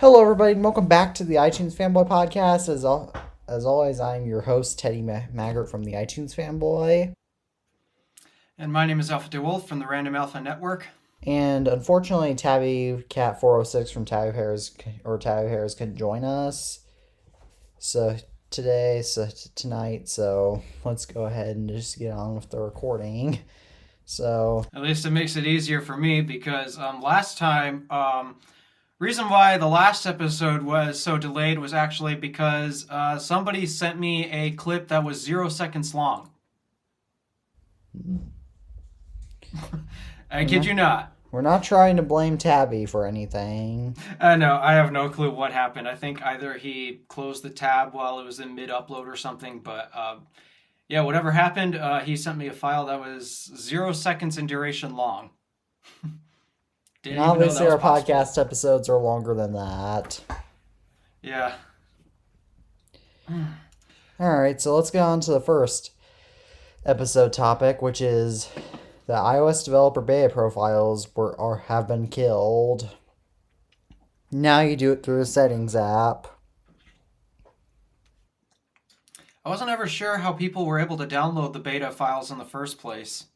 Hello, everybody, and welcome back to the iTunes Fanboy Podcast. As always, I'm your host, Teddy Maggart from the iTunes Fanboy. And my name is Alpha DeWolf from the Random Alpha Network. And unfortunately, Tabby Cat 406 from Tabby Harris couldn't join us. Tonight, so let's go ahead and just get on with the recording. So at least it makes it easier for me because last time, reason why the last episode was so delayed was actually because somebody sent me a clip that was 0 seconds long. I kid you not. We're not trying to blame Tabby for anything. No, I have no clue what happened. I think either he closed the tab while it was in mid-upload or something, but yeah, whatever happened, he sent me a file that was 0 seconds in duration long. And obviously our podcast episodes are longer than that. Yeah. Alright, so let's get on to the first episode topic, which is the iOS developer beta profiles have been killed. Now you do it through a settings app. I wasn't ever sure how people were able to download the beta files in the first place.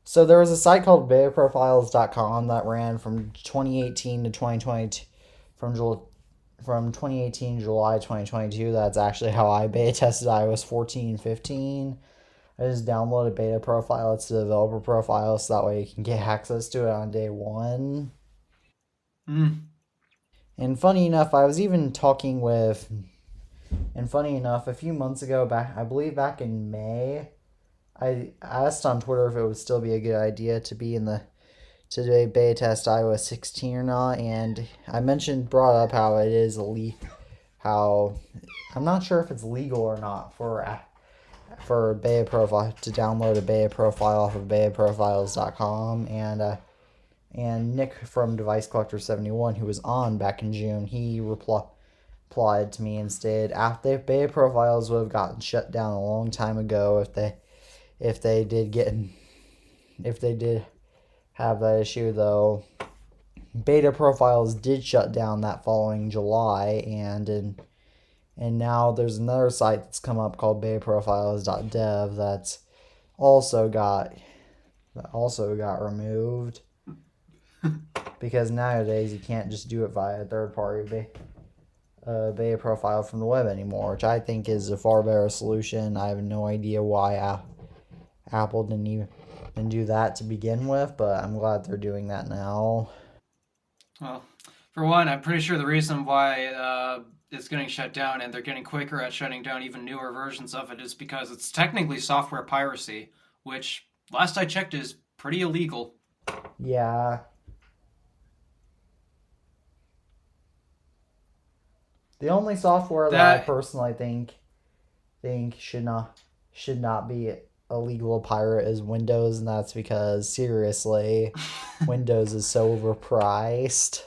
So there was a site called betaprofiles.com that ran from 2018 to 2022, from 2018 July 2022. That's actually how I beta tested iOS 14 and 15. I just downloaded beta profile. It's the developer profile, so that way you can get access to it on day one. And funny enough, a few months ago, back in May, I asked on Twitter if it would still be a good idea to be in today beta test iOS 16 or not, and I brought up how it is how I'm not sure if it's legal or not for a beta profile to download a beta profile off of betaprofiles.com, and Nick from Device Collector 71, who was on back in June, he replied to me and stated after beta profiles would have gotten shut down a long time ago if they did have that issue, though. Beta profiles did shut down that following July, and now there's another site that's come up called betaprofiles.dev that's also got removed because nowadays you can't just do it via a third-party beta profile from the web anymore, which I think is a far better solution. I have no idea why Apple didn't even do that to begin with, but I'm glad they're doing that now. Well, for one, I'm pretty sure the reason why it's getting shut down and they're getting quicker at shutting down even newer versions of it is because it's technically software piracy, which, last I checked, is pretty illegal. Yeah. The only software that I personally think should not be illegal to pirate is Windows, and that's because, seriously, Windows is so overpriced.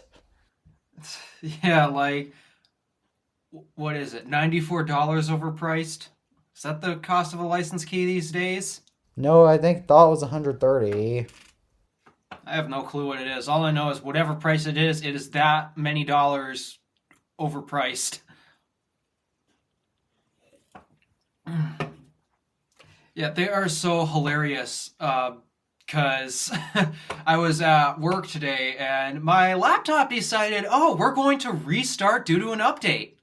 Yeah, like, what is it, $94 overpriced? Is that the cost of a license key these days? No, I thought it was $130. I have no clue what it is. All I know is whatever price it is that many dollars overpriced. Yeah, they are so hilarious because I was at work today and my laptop decided, we're going to restart due to an update.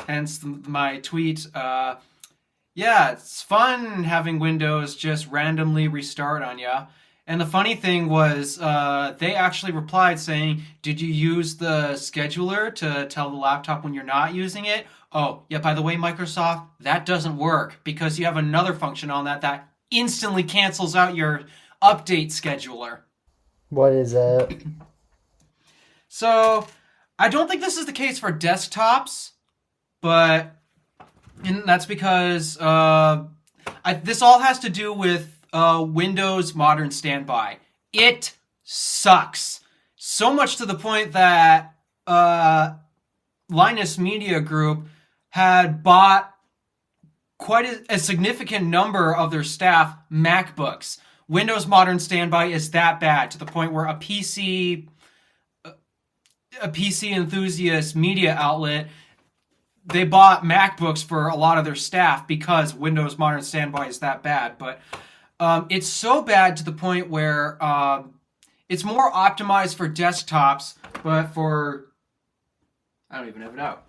Hence my tweet, yeah, it's fun having Windows just randomly restart on ya. And the funny thing was, they actually replied saying, did you use the scheduler to tell the laptop when you're not using it? Oh, yeah, by the way, Microsoft, that doesn't work because you have another function on that instantly cancels out your update scheduler. What is it? So, I don't think this is the case for desktops, but that's because this all has to do with Windows Modern Standby. It sucks. So much to the point that Linus Media Group had bought quite a significant number of their staff MacBooks. Windows Modern Standby is that bad to the point where a PC a PC enthusiast media outlet, they bought MacBooks for a lot of their staff because Windows Modern Standby is that bad. But it's so bad to the point where it's more optimized for desktops, but for... I don't even have it out.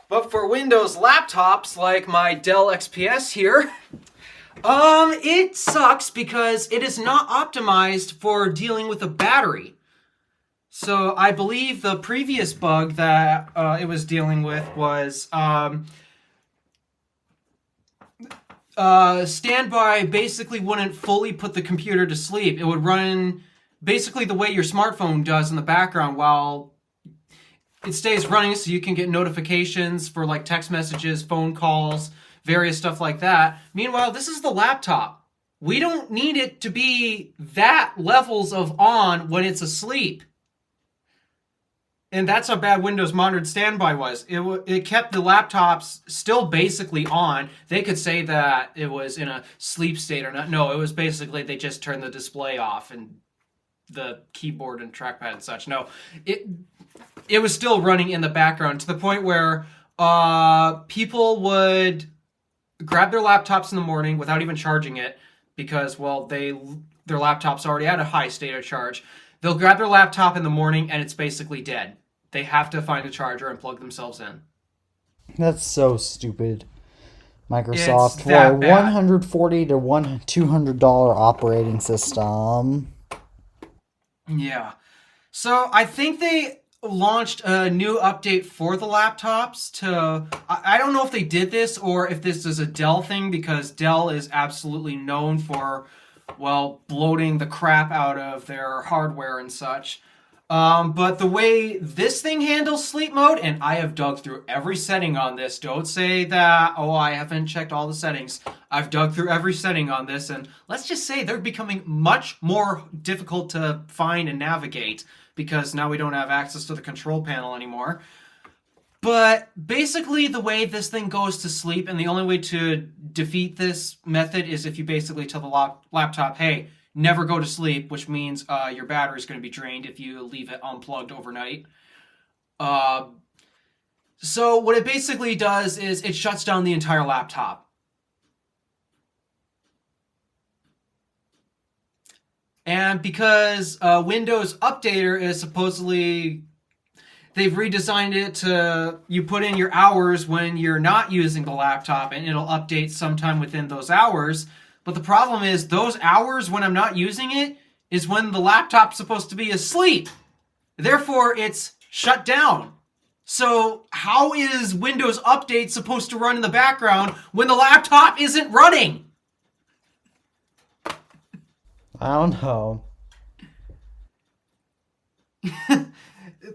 But for Windows laptops like my Dell XPS here, it sucks because it is not optimized for dealing with a battery. So I believe the previous bug that it was dealing with was Standby basically wouldn't fully put the computer to sleep. It would run basically the way your smartphone does in the background while it stays running, so you can get notifications for like text messages, phone calls, various stuff like that. Meanwhile, this is the laptop. We don't need it to be that levels of on when it's asleep. And that's how bad Windows Modern Standby was. It kept the laptops still basically on. They could say that it was in a sleep state or not. No, it was basically they just turned the display off and the keyboard and trackpad and such. No, it was still running in the background to the point where people would grab their laptops in the morning without even charging it because, well, their laptop's already at a high state of charge. They'll grab their laptop in the morning and it's basically dead. They have to find a charger and plug themselves in. That's so stupid. Microsoft for a $140 to $200 operating system. Yeah. So I think they launched a new update for the laptops to... I don't know if they did this or if this is a Dell thing, because Dell is absolutely known for, well, bloating the crap out of their hardware and such. But the way this thing handles sleep mode, and I have dug through every setting on this. Don't say that, oh, I haven't checked all the settings. I've dug through every setting on this, and let's just say they're becoming much more difficult to find and navigate because now we don't have access to the control panel anymore. But basically the way this thing goes to sleep, and the only way to defeat this method is if you basically tell the laptop, hey, never go to sleep, which means your battery is going to be drained if you leave it unplugged overnight. So what it basically does is it shuts down the entire laptop. And because Windows Updater is supposedly... They've redesigned it to you put in your hours when you're not using the laptop and it'll update sometime within those hours. But the problem is those hours when I'm not using it is when the laptop's supposed to be asleep. Therefore, it's shut down. So how is Windows Update supposed to run in the background when the laptop isn't running? I don't know.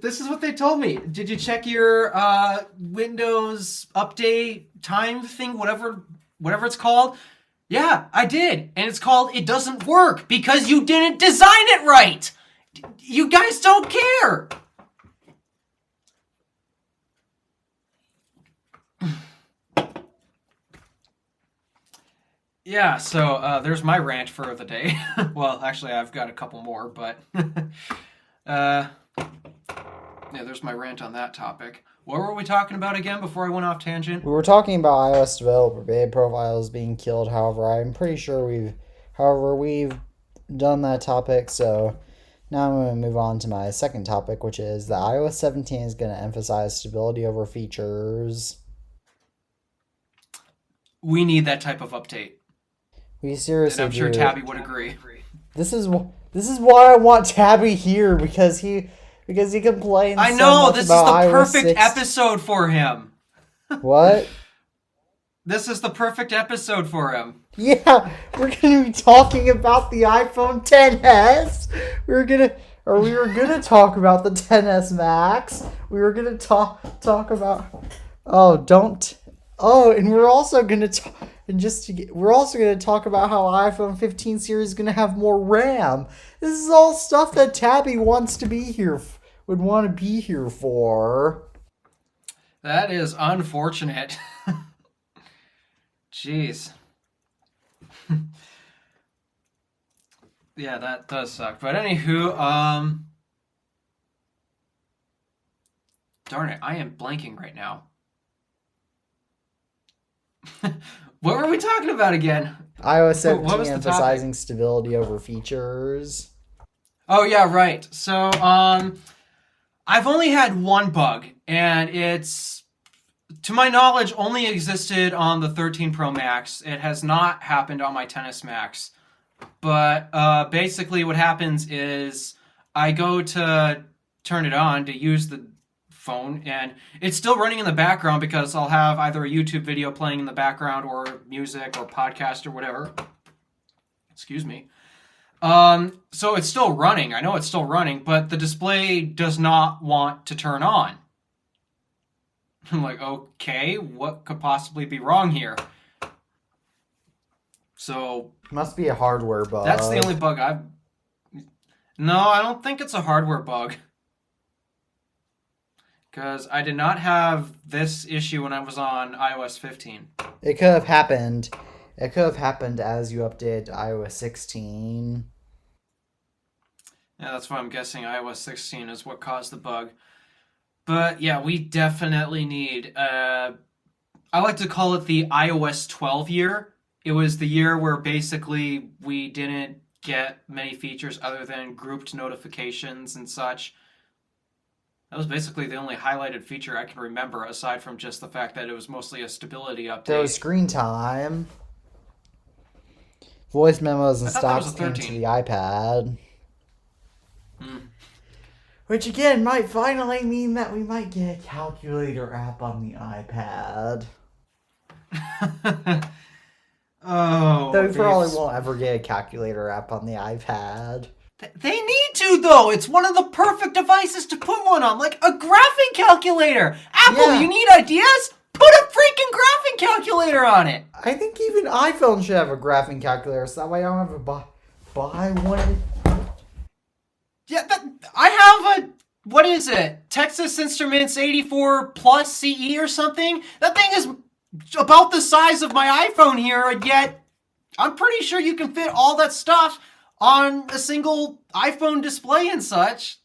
This is what they told me. Did you check your Windows Update time thing, whatever it's called? Yeah, I did. And it's called It Doesn't Work because you didn't design it right. You guys don't care. Yeah, so there's my rant for the day. Well, actually, I've got a couple more, but... yeah, there's my rant on that topic. What were we talking about again before I went off tangent? We were talking about iOS developer beta profiles being killed. However, I'm pretty sure we've done that topic. So now I'm going to move on to my second topic, which is that iOS 17 is going to emphasize stability over features. We need that type of update. We seriously and I'm sure Tabby would agree. This is why I want Tabby here because he complains. I know, so much this is about the iOS perfect 6. episode for him. What? This is the perfect episode for him. Yeah, we're gonna be talking about the iPhone XS. We were gonna talk about the XS Max. We were gonna talk about. And we're also gonna we're also gonna talk about how iPhone 15 series is gonna have more RAM. This is all stuff that Tabby wants to be here, would want to be here for. That is unfortunate. Jeez. Yeah, that does suck. But anywho, darn it, I am blanking right now. What were we talking about again? iOS What 17 was the emphasizing topic? stability over features. Oh yeah, right. So, I've only had one bug, and it's, to my knowledge, only existed on the 13 Pro Max. It has not happened on my Tennis Max. But basically, what happens is I go to turn it on to use the phone, and it's still running in the background because I'll have either a YouTube video playing in the background or music or podcast or whatever. Excuse me. So it's still running. I know it's still running, but the display does not want to turn on. I'm like, okay, what could possibly be wrong here? So Must be a hardware that's the bug. only bug I've. No, I don't think it's a hardware bug. Because I did not have this issue when I was on iOS 15. It could have happened. It could have happened as you updated to iOS 16. Yeah, that's why I'm guessing iOS 16 is what caused the bug. But yeah, we definitely need. I like to call it the iOS 12 year. It was the year where basically we didn't get many features other than grouped notifications and such. That was basically the only highlighted feature I can remember, aside from just the fact that it was mostly a stability There was update. screen time, voice memos, I and thought that was a stocks came to 13. the iPad. Hmm. Which again might finally mean that we might get a calculator app on the iPad. Though Oh, we probably won't ever get a calculator app on the iPad. they need to, though. It's one of the perfect devices to put one on, like a graphing calculator. Apple, Yeah. you need ideas? Put a freaking graphing calculator on it. I think even iPhone should have a graphing calculator, so that way I don't have to buy one. Yeah, I have a, what is it? Texas Instruments 84 Plus CE or something? That thing is about the size of my iPhone here, and yet I'm pretty sure you can fit all that stuff on a single iPhone display and such.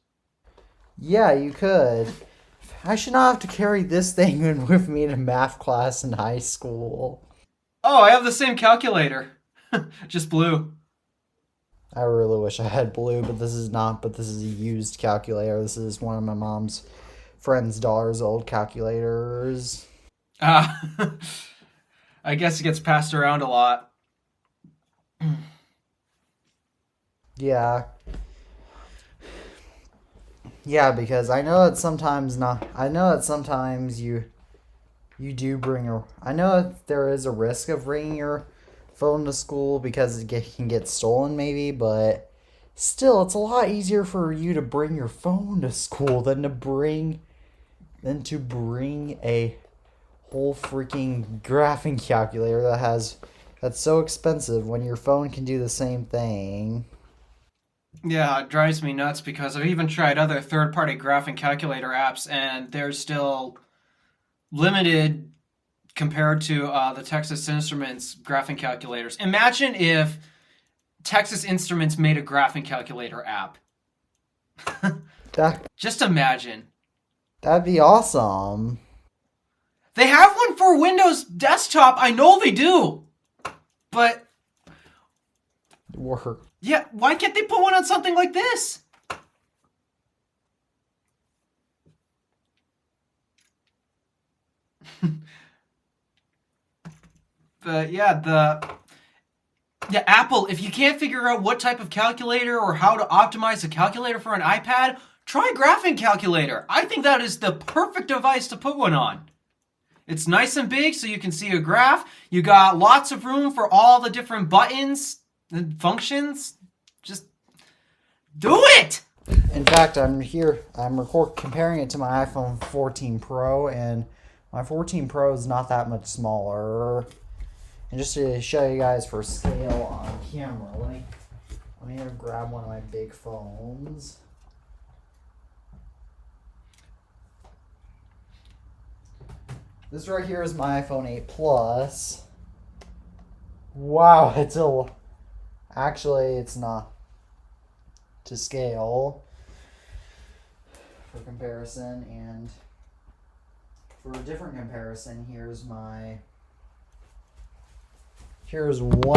Yeah, you could. I should not have to carry this thing in with me to math class in high school. Oh, I have the same calculator. Just blue. I really wish I had blue, but this is not. But this is a used calculator. This is one of my mom's friend's daughter's old calculators. Ah, I guess it gets passed around a lot. Yeah. Yeah, because I know that sometimes not. I know that sometimes you do bring a. I know that there is a risk of bringing your phone to school because can get stolen, maybe, but still, it's a lot easier for you to bring your phone to school than to bring a whole freaking graphing calculator that's so expensive when your phone can do the same thing. Yeah, it drives me nuts because I've even tried other third-party graphing calculator apps, and they're still limited compared to the Texas Instruments graphing calculators. Imagine if Texas Instruments made a graphing calculator app. That Just imagine. that'd be awesome. They have one for Windows Desktop. I know they do. But Work. yeah, why can't they put one on something like this? But yeah, Apple, if you can't figure out what type of calculator or how to optimize a calculator for an iPad, try Graphing Calculator. I think that is the perfect device to put one on. It's nice and big so you can see a graph. You got lots of room for all the different buttons and functions. Just do it! In fact, comparing it to my iPhone 14 Pro, and my 14 Pro is not that much smaller. And just to show you guys for scale on camera, let me grab one of my big phones. This right here is my iPhone 8 Plus. Wow, actually, it's not to scale for comparison. And for a different comparison, here's one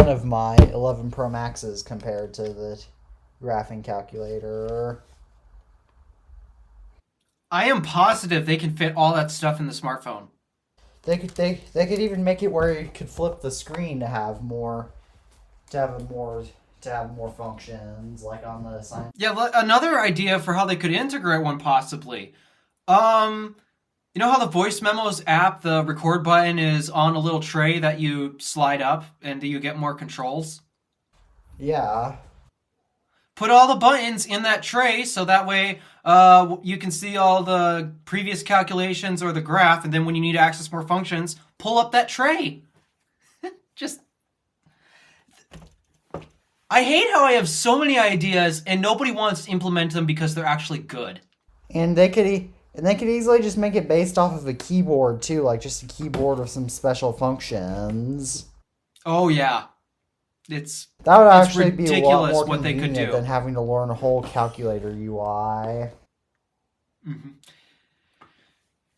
of my 11 Pro Maxes compared to the graphing calculator. I am positive they can fit all that stuff in the smartphone. They could even make it where you could flip the screen to have more functions, like on the sign. Yeah, another idea for how they could integrate one possibly. You know how the voice memos app, the record button is on a little tray that you slide up and you get more controls? Yeah. Put all the buttons in that tray so that way you can see all the previous calculations or the graph, and then when you need to access more functions, pull up that tray. Just... I hate how I have so many ideas and nobody wants to implement them because they're actually good. And they could easily just make it based off of a keyboard too, like just a keyboard with some special functions. Oh yeah. That would actually be a lot ridiculous more what they could convenient do than having to learn a whole calculator UI. Mm-hmm.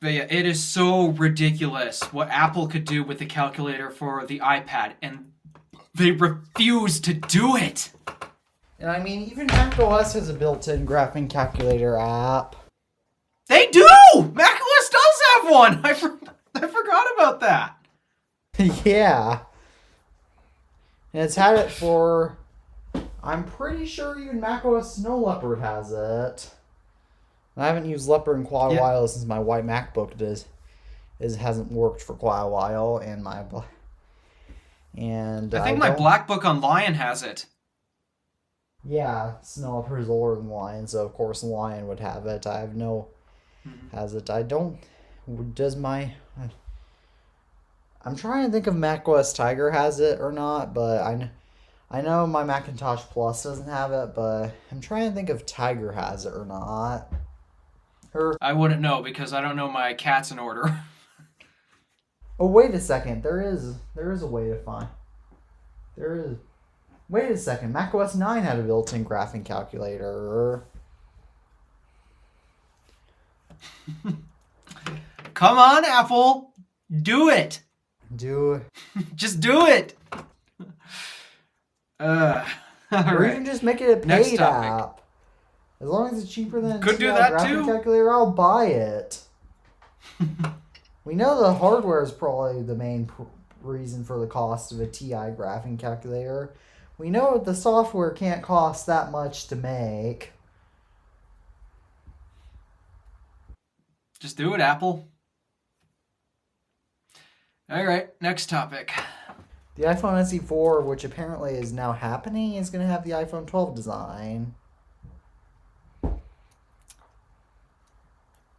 But yeah, it is so ridiculous what Apple could do with the calculator for the iPad, and they refuse to do it. And I mean, even macOS has a built-in graphing calculator app. They do! macOS does have one! I forgot about that. Yeah. And it's had it for... I'm pretty sure even macOS Snow Leopard has it. I haven't used Leopard in quite a while since my white MacBook hasn't worked for quite a while, and I think my black book on Lion has it. Yeah, Snow Leopard is older than Lion, so of course Lion would have it. I have no... Has it. I don't... Does my... I'm trying to think if macOS Tiger has it or not, but I know my Macintosh Plus doesn't have it, but I'm trying to think if Tiger has it or not. I wouldn't know because I don't know my cats in order. Oh, wait a second. There is a way to find... Wait a second. macOS 9 had a built-in graphing calculator. Come on, Apple. Do it. Just do it. Or even just make it a paid app. As long as it's cheaper than a graphic calculator, I'll buy it. We know the hardware is probably the main reason for the cost of a TI graphing calculator. We know the software can't cost that much to make. Just do it, Apple. All right, next topic. The iPhone SE4, which apparently is now happening, is going to have the iPhone 12 design.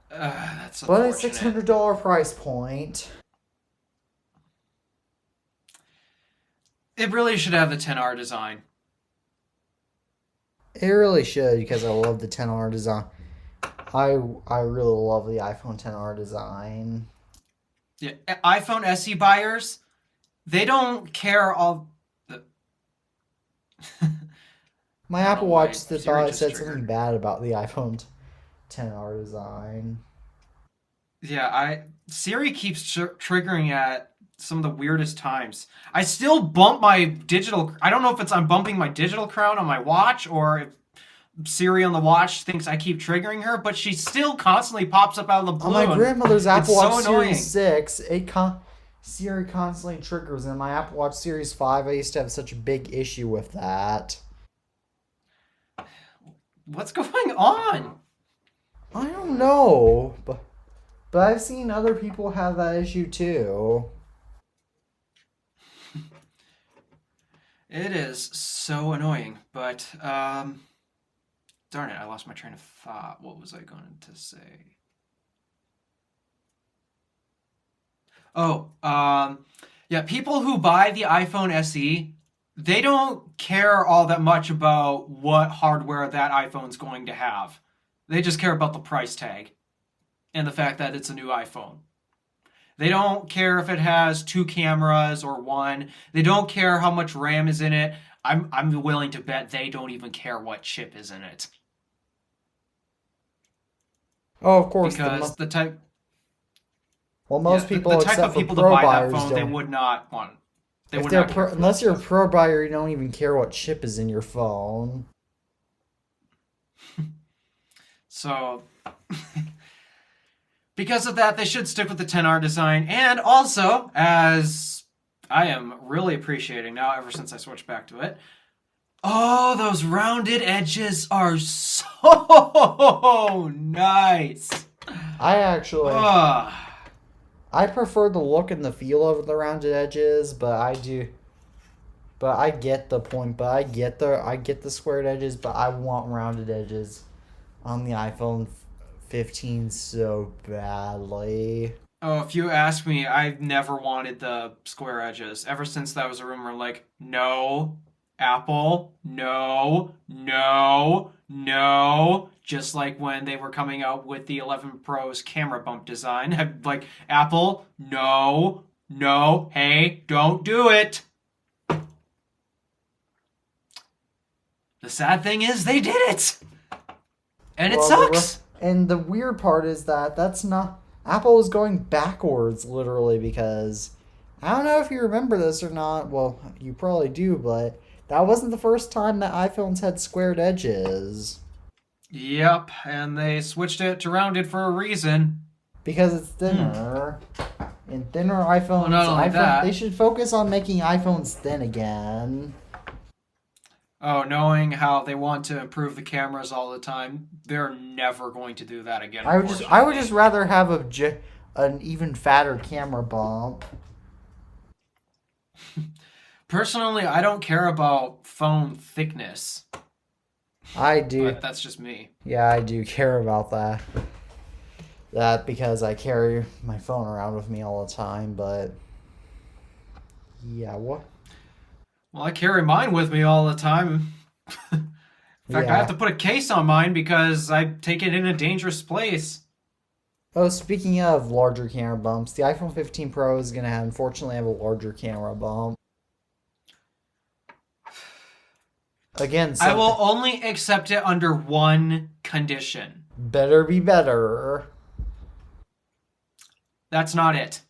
That's unfortunate. But a $600 price point. It really should have the 10R design. It really should, because I love the 10R design. I really love the iPhone 10R design. Yeah, iPhone SE buyers, they don't care all the... My Apple Watch thought I said something bad about the iPhone 10R design. Yeah, Siri keeps triggering at some of the weirdest times. I still bump my digital... I don't know if I'm bumping my digital crown on my watch or if Siri on the watch thinks I keep triggering her, but she still constantly pops up out of the blue. On my grandmother's Apple Watch Series 6, Siri constantly triggers, and in my Apple Watch Series 5, I used to have such a big issue with that. What's going on? I don't know, but I've seen other people have that issue too. It is so annoying, but darn it, I lost my train of thought. What was I going to say? Oh, yeah, people who buy the iPhone SE, they don't care all that much about what hardware that iPhone's going to have. They just care about the price tag and the fact that it's a new iPhone. They don't care if it has two cameras or one. They don't care how much RAM is in it. I'm willing to bet they don't even care what chip is in it. Oh, of course. Because Well, yeah, most the people, type of except for people to pro buy that buyers, phone, they don't. would not want. They If would they're not care for that unless you're a stuff. pro buyer, you don't even care what chip is in your phone. So, because of that, they should stick with the 10R design. And also, as I am really appreciating now, ever since I switched back to it, oh, those rounded edges are so nice. I actually, Oh, I prefer the look and the feel of the rounded edges, but I do. But I get the point. But I get the squared edges. But I want rounded edges on the iPhone 15 so badly. oh, if you ask me, I've never wanted the square edges. Ever since that was a rumor, like, no, Apple, no, no, no. Just like when they were coming out with the 11 Pro's camera bump design. Like, Apple, no, no, hey, don't do it. The sad thing is they did it. And it Well, sucks. and the weird part is that that's not Apple is going backwards literally because I don't know if you remember this or not. Well, you probably do, but that wasn't the first time that iPhones had squared edges Yep, and they switched it to rounded for a reason. because it's thinner. And thinner Well, iPhones, not only that. they should focus on making iPhones thin again. Oh, knowing how they want to improve the cameras all the time, they're never going to do that again. I would just rather have an even fatter camera bump. Personally, I don't care about phone thickness, I do. but that's just me. Yeah, I do care about that. That because I carry my phone around with me all the time, but yeah, what? Well, I carry mine with me all the time. In fact, I have Yeah. to put a case on mine because I take it in a dangerous place. Oh, speaking of larger camera bumps, the iPhone 15 Pro is gonna unfortunately have a larger camera bump. Again, I something will only accept it under one condition. better be better. That's not it.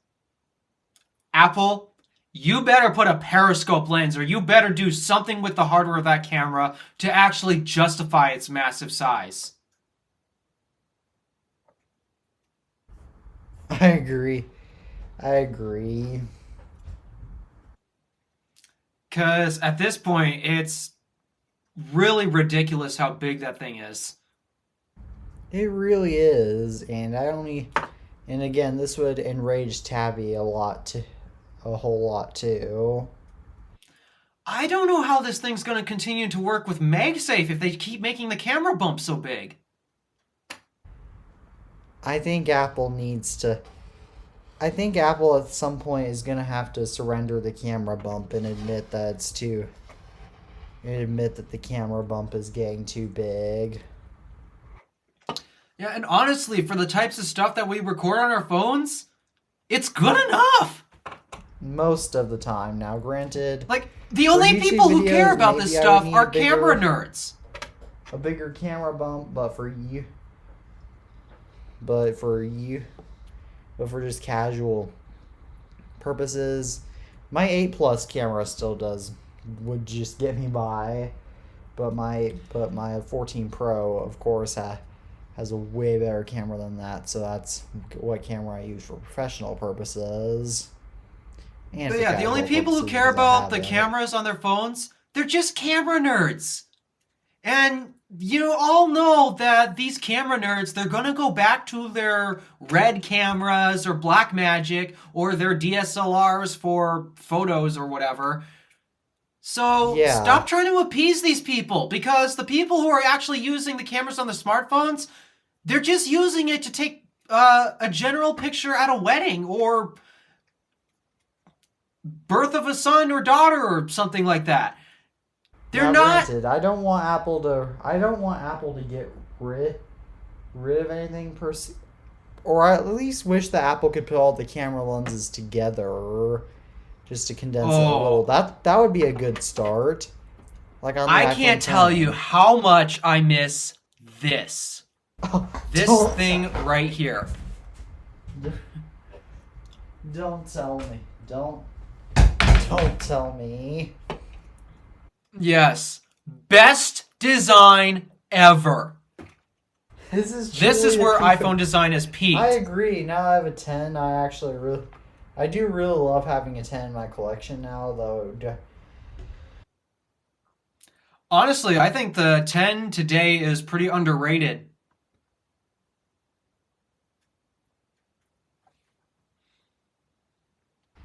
Apple, you better put a periscope lens or you better do something with the hardware of that camera to actually justify its massive size. I agree. I agree. Because at this point, it's really ridiculous how big that thing is. It really is, and again, this would enrage Tabby a whole lot too. I don't know how this thing's going to continue to work with MagSafe if they keep making the camera bump so big. I think Apple needs to. I think Apple at some point is gonna have to surrender the camera bump and admit that admit that the camera bump is getting too big. Yeah, and honestly, for the types of stuff that we record on our phones, it's good enough. Most of the time, now granted, Like, the only YouTube people who care videos, about maybe this I would stuff need are a bigger- camera nerds. a bigger camera bump, but for just casual purposes, my 8 Plus camera still would just get me by, but my 14 Pro, of course, has a way better camera than that, so that's what camera I use for professional purposes. And But for yeah, the only casual people who purposes care because I about have the it. cameras on their phones, they're just camera nerds. And you all know that these camera nerds, they're going to go back to their red cameras or Blackmagic or their DSLRs for photos or whatever. So Yeah. stop trying to appease these people, because the people who are actually using the cameras on their smartphones, they're just using it to take a general picture at a wedding or birth of a son or daughter or something like that. They're Now, not. granted, I don't want Apple to get rid of anything or I at least wish that Apple could put all the camera lenses together just to condense it a little. Oh, That would be a good start. Like on the I iPhone can't tell 10. you how much I miss this. Oh, This don't, thing right here. don't tell me. Don't tell me. Yes. Best design ever. This is Where truly iPhone design has peaked. I agree. Now I have a 10. I do really love having a 10 in my collection now, though. Honestly, I think the 10 today is pretty underrated.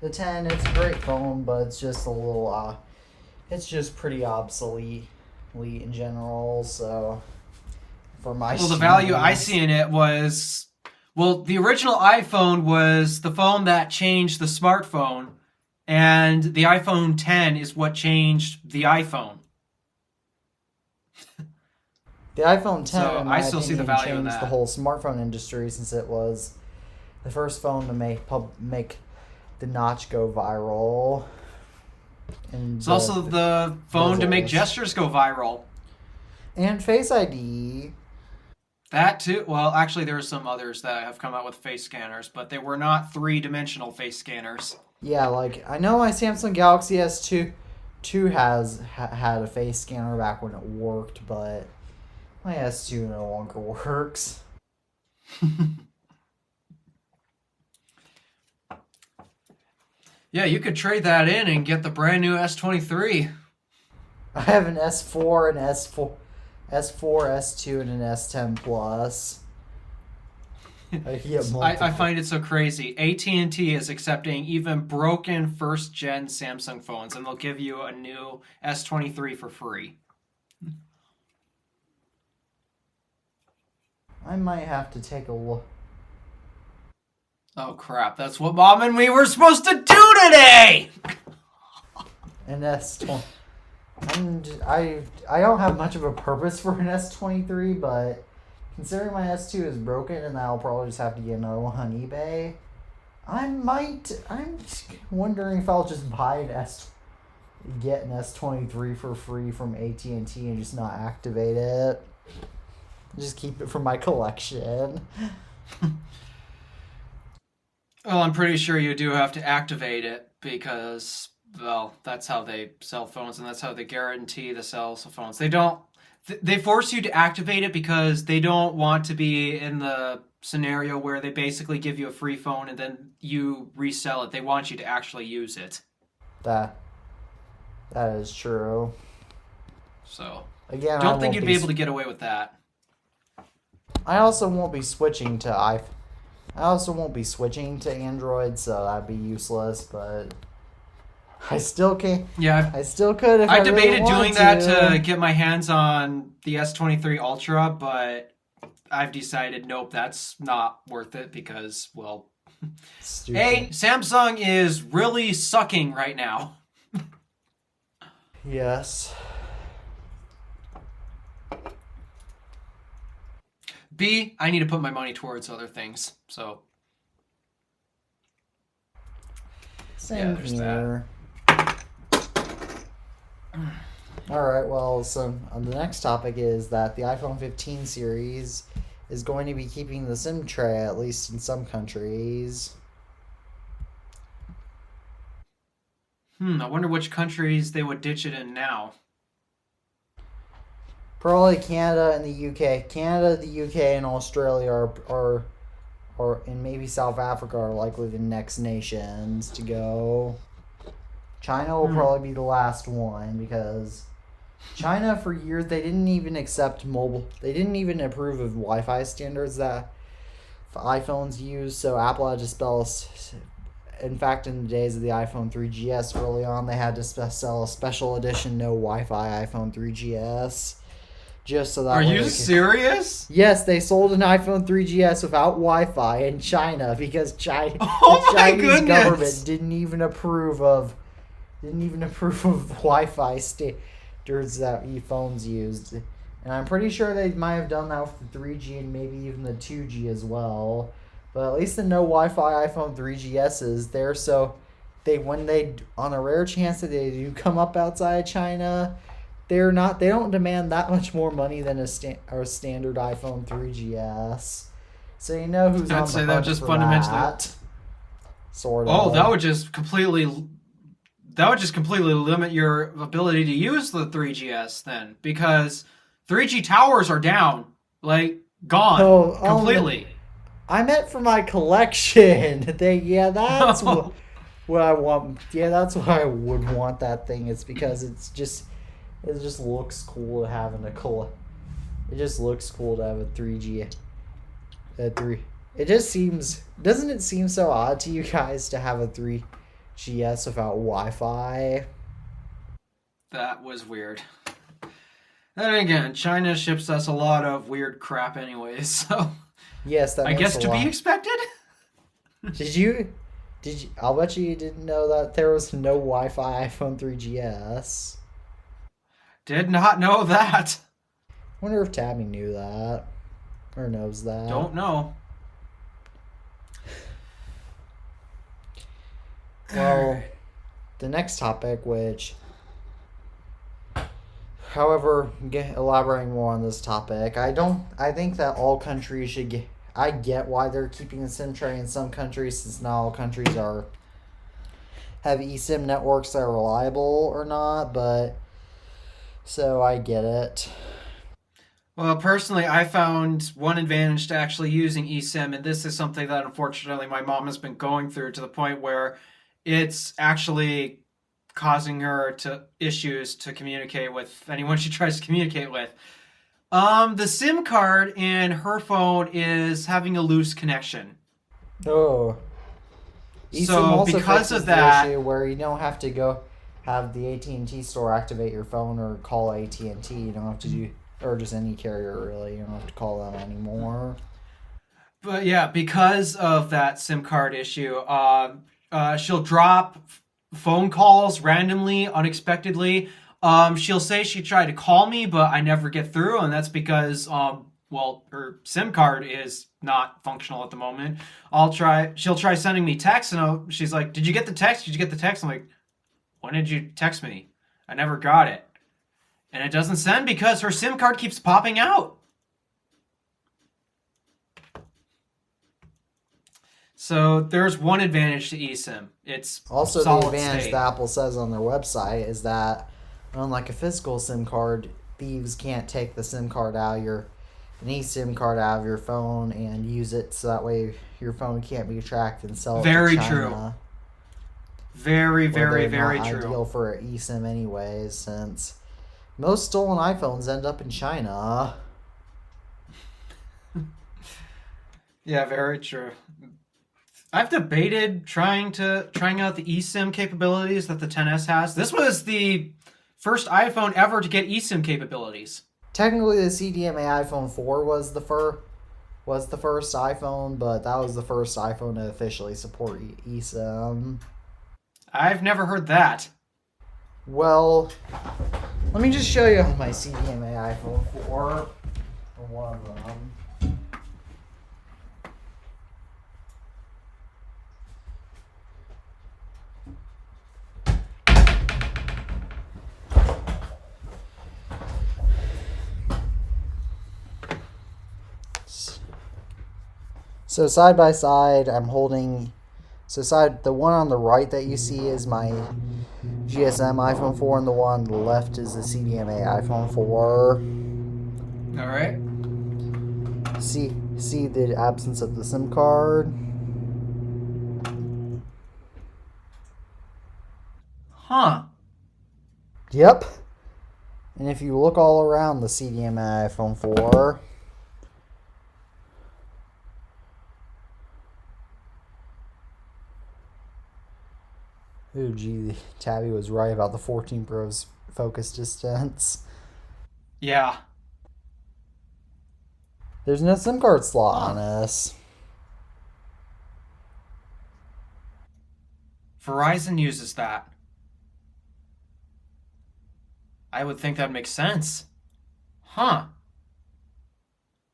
The 10, it's a great phone, but it's just a little, it's just pretty obsolete in general, so for my Well, the value I standards. see in it was, well, the original iPhone was the phone that changed the smartphone, and the iPhone 10 is what changed the iPhone. The iPhone 10, So in I my still see the opinion, value in changed the that. whole smartphone industry since it was the first phone to make the notch go viral. And It's also the phone to make bezels. gestures go viral. And Face ID. That too. Well, actually, there are some others that have come out with face scanners, but they were not three-dimensional face scanners. Yeah, like I know my Samsung Galaxy S2 had a face scanner back when it worked, but my S2 no longer works. Yeah, you could trade that in and get the brand new S23. I have an S4, S2, and an S10 Plus. I get multiple. I find it so crazy. AT&T is accepting even broken first-gen Samsung phones, and they'll give you a new S23 for free. I might have to take a look. Oh crap, that's what Mom and me were supposed to do today! An S20. I don't have much of a purpose for an S23, but considering my S2 is broken and I'll probably just have to get another one on eBay, I'm wondering if I'll just get an S23 for free from AT&T and just not activate it. Just keep it for my collection. Well, I'm pretty sure you do have to activate it because, well, that's how they sell phones and that's how they guarantee the sales of phones. They force you to activate it because they don't want to be in the scenario where they basically give you a free phone and then you resell it. They want you to actually use it. That is true. So, Again, don't think you'd be able to get away with that. I also won't be switching to Android, so that'd be useless, but I still can't. Yeah, I still could if I I really debated wanted doing that to get my hands on the S23 Ultra, but I've decided nope, that's not worth it because, well, Stupid. A, Samsung is really sucking right now. Yes. B, I need to put my money towards other things. So, Same there's here. Alright, well, so the next topic is that the iPhone 15 series is going to be keeping the SIM tray, at least in some countries. I wonder which countries they would ditch it in now. Probably Canada and the UK. Canada, the UK, and Australia are and maybe South Africa are likely the next nations to go. China will probably be the last one because China for years they didn't even accept mobile. They didn't even approve of Wi-Fi standards that iPhones use. So Apple had to spell. In fact, in the days of the iPhone 3GS early on, they had to sell a special edition no Wi-Fi iPhone 3GS. Just so that Are way you they could- serious? Yes, they sold an iPhone 3GS without Wi-Fi in China because Oh the my Chinese goodness. government didn't even approve of Wi-Fi standards that phones used. And I'm pretty sure they might have done that with the 3G and maybe even the 2G as well. But at least the no Wi-Fi iPhone 3GS is there, so when they on a rare chance that they do come up outside China, they don't demand that much more money than a standard iPhone 3GS. So you know who's I'd on the say that would hunt just for fundamentally. that. Sort Oh, of. that would just completely limit your ability to use the 3GS then, because 3G towers are down, like gone Oh, completely. I meant for my collection. That's what I want. Yeah, that's why I would want that thing. It's because it just looks cool having a It just looks cool to have a 3G, a three. It just seems doesn't it seem so odd to you guys to have a 3GS without Wi-Fi? That was weird. Then again, China ships us a lot of weird crap anyways, so Yes, that I makes guess a to be lot. expected. Did you? Did you? I'll bet you didn't know that there was no Wi-Fi iPhone 3GS. Did not know that. Wonder if Tabby knew that or knows that. Don't know. Well, the next topic, however, elaborating more on this topic, I don't. I think that all countries should get. I get why they're keeping the SIM tray in some countries, since not all countries have eSIM networks that are reliable or not. But so I get it. Well, personally, I found one advantage to actually using eSIM, and this is something that unfortunately my mom has been going through to the point where it's actually causing her to issues to communicate with anyone she tries to communicate with. The SIM card in her phone is having a loose connection. Oh, eSIM So also because fixes of the that, issue where you don't have to go have the AT&T store activate your phone or call AT&T. You don't have to do or just any carrier really. You don't have to call them anymore. but yeah, because of that SIM card issue, she'll drop phone calls randomly, unexpectedly. She'll say she tried to call me, but I never get through, and that's because, well, her SIM card is not functional at the moment. She'll try sending me texts, and she's like, "Did you get the text? Did you get the text?" I'm like, "When did you text me? I never got it." And it doesn't send because her SIM card keeps popping out. So there's one advantage to eSIM. It's Also, the solid advantage state. that Apple says on their website is that, unlike a physical SIM card, thieves can't take the SIM card out of an eSIM card out of your phone and use it so that way your phone can't be tracked and sell it to Very true. China. Very, Where very, they're very not true. ideal for an eSIM anyways, since most stolen iPhones end up in China. Yeah, very true. I've debated trying out the eSIM capabilities that the 10s has. This was the first iPhone ever to get eSIM capabilities. Technically, the CDMA iPhone 4 was the first iPhone, but that was the first iPhone to officially support eSIM. I've never heard that. Well, let me just show you my CDMA iPhone 4 for one of them. So side by side, I'm holding. The one on the right that you see is my GSM iPhone 4, and the one on the left is the CDMA iPhone 4. All right. See the absence of the SIM card. Huh. Yep. And if you look all around the CDMA iPhone 4, ooh, gee, Tabby was right about the 14 Pro's focus distance. Yeah. There's no SIM card slot Huh. on this. Verizon uses that. I would think that makes sense. Huh. That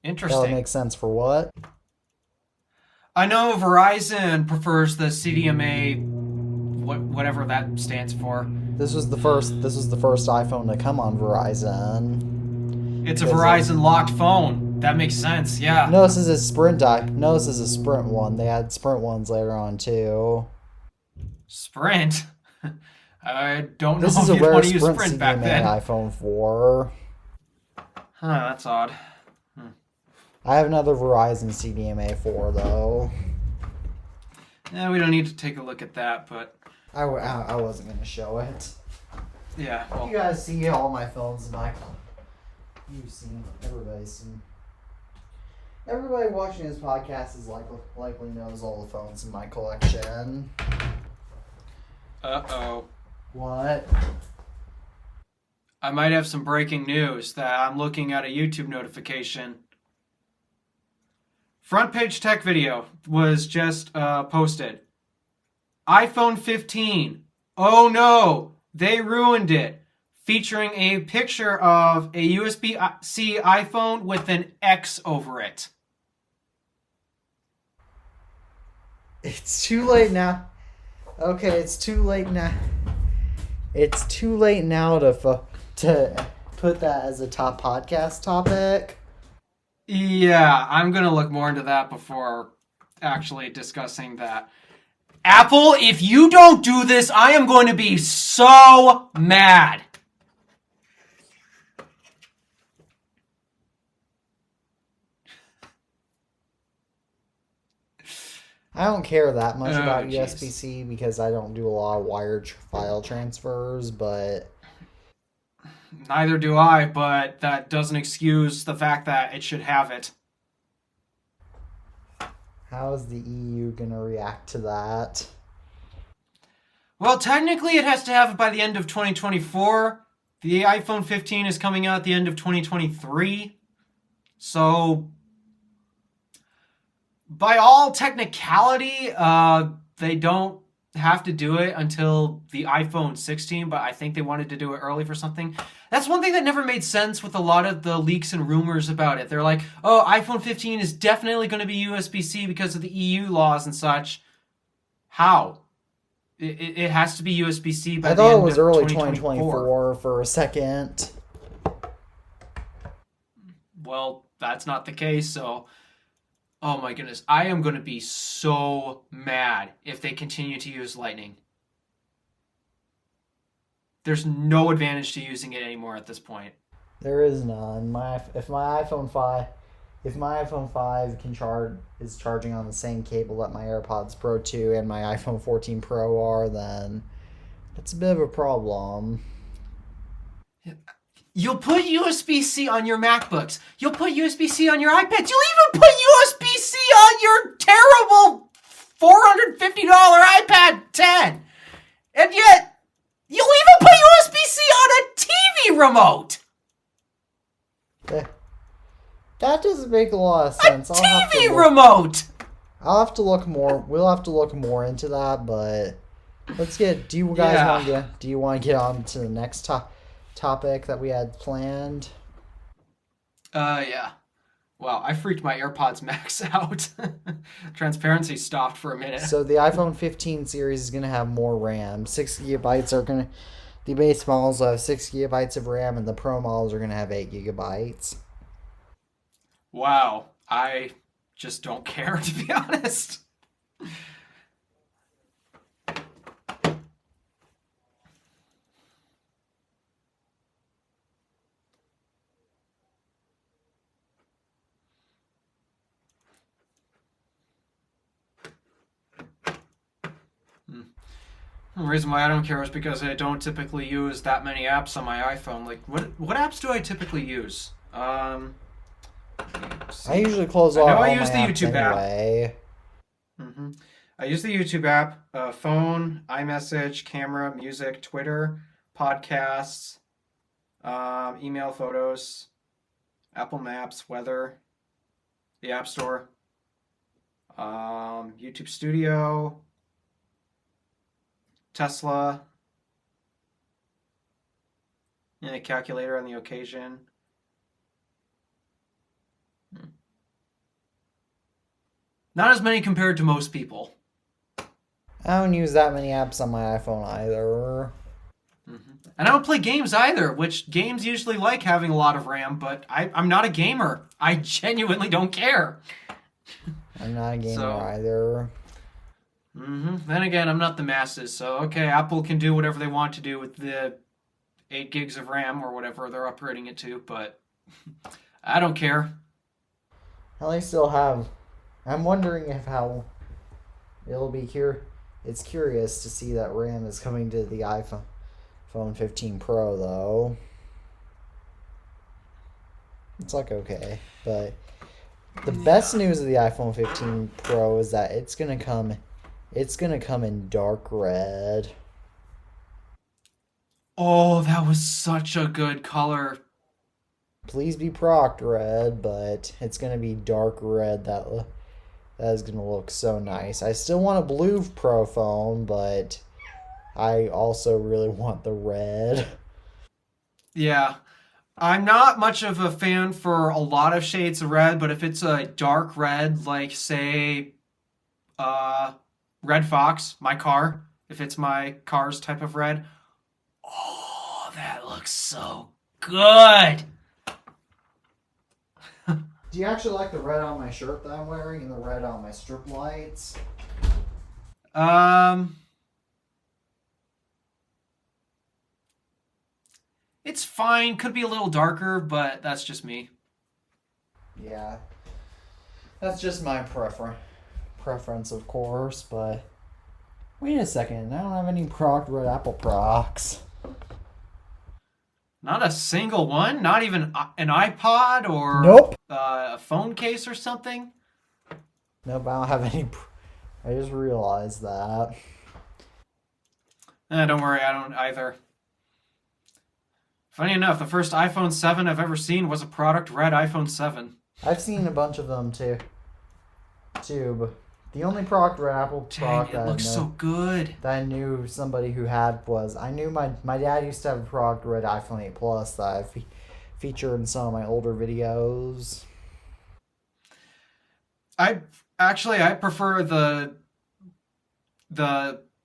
would Interesting. make sense for what? I know Verizon prefers the CDMA, whatever that stands for. This was the first. This was the first iPhone to come on Verizon. It's a Because Verizon locked phone. That makes sense. Yeah. no, this is a Sprint. No, this is a Sprint one. They had Sprint ones later on too. Sprint. I don't know This is if a you'd rare want to use Sprint Sprint CDMA back then. iPhone 4. Huh, that's odd. I have another Verizon CDMA 4 though. Yeah, we don't need to take a look at that, but I wasn't gonna show it. yeah. Well, You guys see all my phones, Michael. You've seen. Everybody's seen. Everybody watching this podcast is likely knows all the phones in my collection. uh-oh. What? I might have some breaking news that I'm looking at a YouTube notification. Front page tech video was just posted. iPhone 15. Oh no, they ruined it. Featuring a picture of a USB-C iPhone with an X over it. It's too late now. Okay, it's too late now. It's too late now to put that as a top podcast topic. Yeah, I'm going to look more into that before actually discussing that. Apple, if you don't do this, I am going to be so mad. I don't care that much about jeez. USB-C because I don't do a lot of wired file transfers, but Neither do I, but that doesn't excuse the fact that it should have it. how is the EU gonna react to that? Well, technically it has to have it by the end of 2024. The iPhone 15 is coming out at the end of 2023. So, by all technicality, they don't have to do it until the iPhone 16, but I think they wanted to do it early for something. That's one thing that never made sense with a lot of the leaks and rumors about it. They're like, oh, iPhone 15 is definitely going to be USB-C because of the EU laws and such. How? It has to be USB-C by I the thought end it was of early 2024. 2024 for a second. Well, that's not the case, so oh my goodness, I am going to be so mad if they continue to use Lightning. There's no advantage to using it anymore at this point. There is none. If my iPhone 5 is charging on the same cable that my AirPods Pro 2 and my iPhone 14 Pro are, then that's a bit of a problem. You'll put USB-C on your MacBooks. You'll put USB-C on your iPads. You'll even put USB-C on your terrible $450 iPad 10. And yet, you'll even put USB-C on a TV remote. That doesn't make a lot of sense. A TV remote. I'll have to look more. We'll have to look more into that, but let's get. Do you guys want to? Do you want to get on to the next topic that we had planned? Yeah. Wow, I freaked my AirPods Max out. Transparency stopped for a minute. So the iPhone 15 series is gonna have more RAM. 6 gigabytes are gonna. The base models will have 6 gigabytes of RAM, and the Pro models are gonna have 8 gigabytes. Wow, I just don't care, to be honest. The reason why I don't care is because I don't typically use that many apps on my iPhone. Like, what apps do I typically use? I usually close all. I all use the my apps YouTube anyway. app. I use the YouTube app, phone, iMessage, camera, music, Twitter, podcasts, email, photos, Apple Maps, weather, the App Store, YouTube Studio, Tesla, and a calculator on the occasion. Not as many compared to most people. I don't use that many apps on my iPhone either. And I don't play games either, which games usually like having a lot of RAM, but I'm not a gamer. I genuinely don't care. I'm not a gamer So- either. Then again, I'm not the masses, so okay, Apple can do whatever they want to do with the 8 gigs of RAM or whatever they're upgrading it to, but I don't care. At least they'll have. I'm wondering if how it'll be here. It's curious to see that RAM is coming to the iPhone 15 Pro though. It's like okay, but the best news of the iPhone 15 Pro is that it's gonna come in dark red. Oh, that was such a good color. Please be proc red, but it's gonna be dark red. That is gonna look so nice. I still want a blue Pro phone, but I also really want the red. Yeah. I'm not much of a fan for a lot of shades of red, but if it's a dark red, like say Red Fox, my car, if it's my car's type of red, oh, that looks so good. Do you actually like the red on my shirt that I'm wearing and the red on my strip lights? It's fine. Could be a little darker, but that's just me. Yeah. That's just my preference, of course, but wait a second. I don't have any proc red Apple procs. Not a single one? Not even an iPod or Nope. A phone case or something? Nope, I don't have any. I just realized that. Don't worry, I don't either. Funny enough, the first iPhone 7 I've ever seen was a product red iPhone 7. I've seen a bunch of them too. But the only proc red Apple proc Dang, it looks so good. that I knew somebody who had was I knew my dad used to have a proc red iPhone 8 Plus that I featured in some of my older videos. I prefer the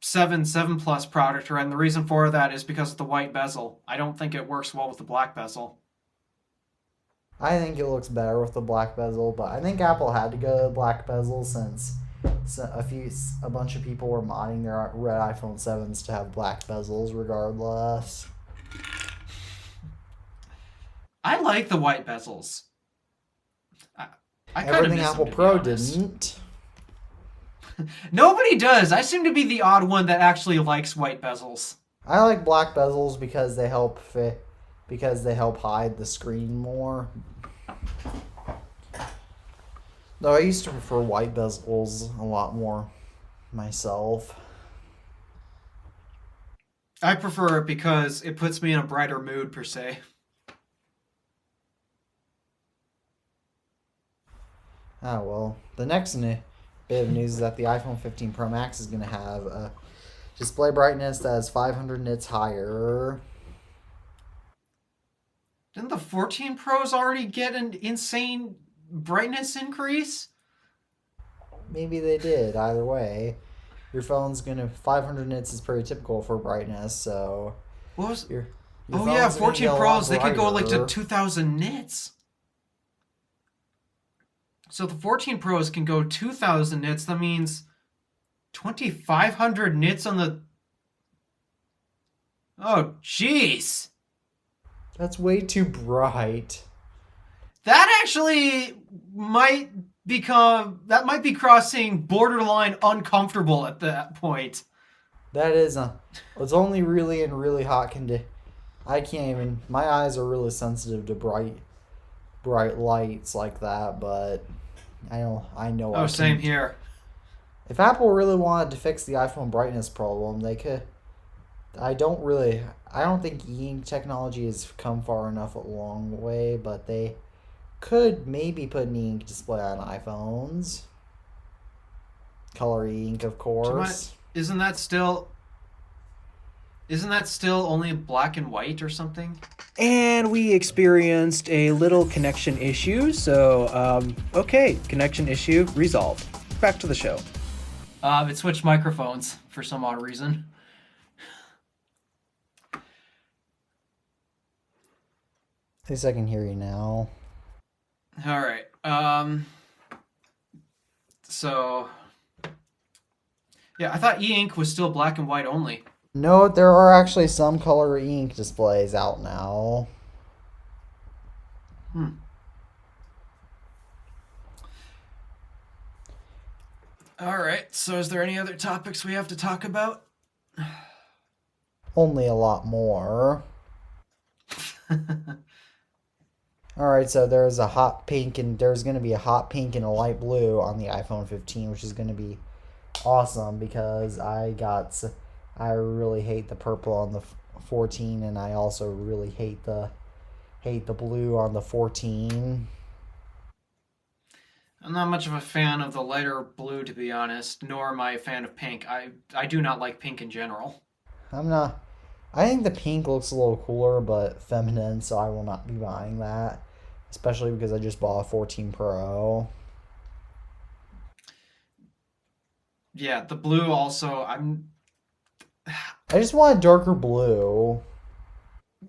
7 Plus product red, and the reason for that is because of the white bezel. I don't think it works well with the black bezel. I think it looks better with the black bezel, but I think Apple had to go to black bezel since a bunch of people were modding their red iPhone 7s to have black bezels regardless. I like the white bezels. I kind of Everything miss Apple them, to be Pro honest. didn't. Nobody does. I seem to be the odd one that actually likes white bezels. I like black bezels because they help hide the screen more. Though I used to prefer white bezels a lot more myself. I prefer it because it puts me in a brighter mood, per se. Ah, well, the next bit of news is that the iPhone 15 Pro Max is going to have a display brightness that is 500 nits higher. Didn't the 14 Pros already get an insane brightness increase? Maybe they did. Either way, your phone's going to 500 nits is pretty typical for brightness, so What was? your Oh phone's yeah, gonna 14 get a lot Pros. They could go like to brighter. 2,000 nits. So the 14 Pros can go 2,000 nits. That means 2,500 nits on the. Oh jeez. That's way too bright. That actually might be crossing borderline uncomfortable at that point. That is it's only really in really hot condition. I can't even. My eyes are really sensitive to bright lights like that, but I know. Oh, same here. If Apple really wanted to fix the iPhone brightness problem, they could. I don't think e-ink technology has come far enough along the way, but they could maybe put an e-ink display on iPhones. Color e-ink, of course. Isn't that still only black and white or something? And we experienced a little connection issue, so, okay, connection issue resolved. back to the show. It switched microphones for some odd reason. At least I can hear you now. All right. So, yeah, I thought e-ink was still black and white only. No, there are actually some color ink displays out now. All right. So, is there any other topics we have to talk about? Only a lot more. Alright, so there's a hot pink and there's going to be a hot pink and a light blue on the iPhone 15, which is going to be awesome because I really hate the purple on the 14, and I also really hate the blue on the 14. I'm not much of a fan of the lighter blue, to be honest, nor am I a fan of pink. I do not like pink in general. I think the pink looks a little cooler but feminine, so I will not be buying that, especially because I just bought a 14 Pro. Yeah, the blue also, I just want a darker blue.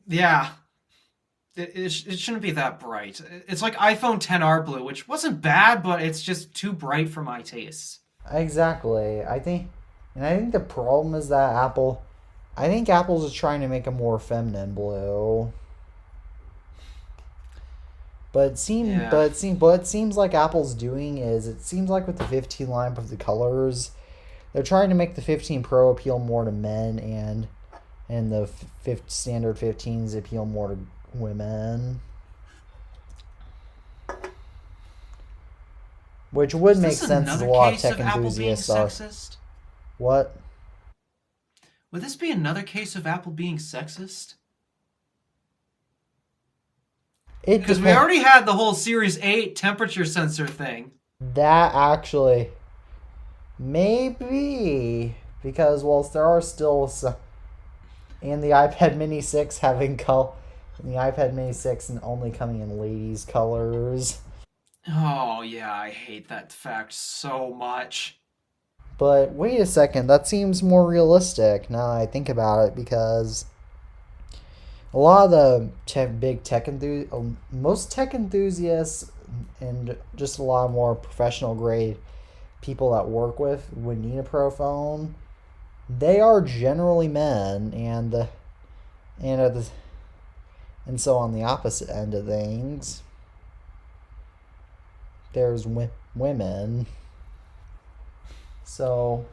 yeah. It shouldn't be that bright. It's like iPhone XR blue, which wasn't bad, but it's just too bright for my tastes. Exactly. I think the problem is that Apple's is trying to make a more feminine blue. But it seems like Apple's doing is, it seems like with the 15 lineup of the colors, they're trying to make the 15 Pro appeal more to men, and the standard 15s appeal more to women. Which would make sense as a lot of tech enthusiasts are. Sexist? What? Would this be another case of Apple being sexist? Because we already had the whole Series 8 temperature sensor thing. That actually maybe, because there are still some, and the iPad Mini 6 and the iPad Mini 6 and only coming in ladies colors. Oh yeah, I hate that fact so much. But wait a second, that seems more realistic now that I think about it, because a lot of the most tech enthusiasts and just a lot more professional grade people that work with would need a Pro phone. They are generally men, and so on the opposite end of things, there's women. So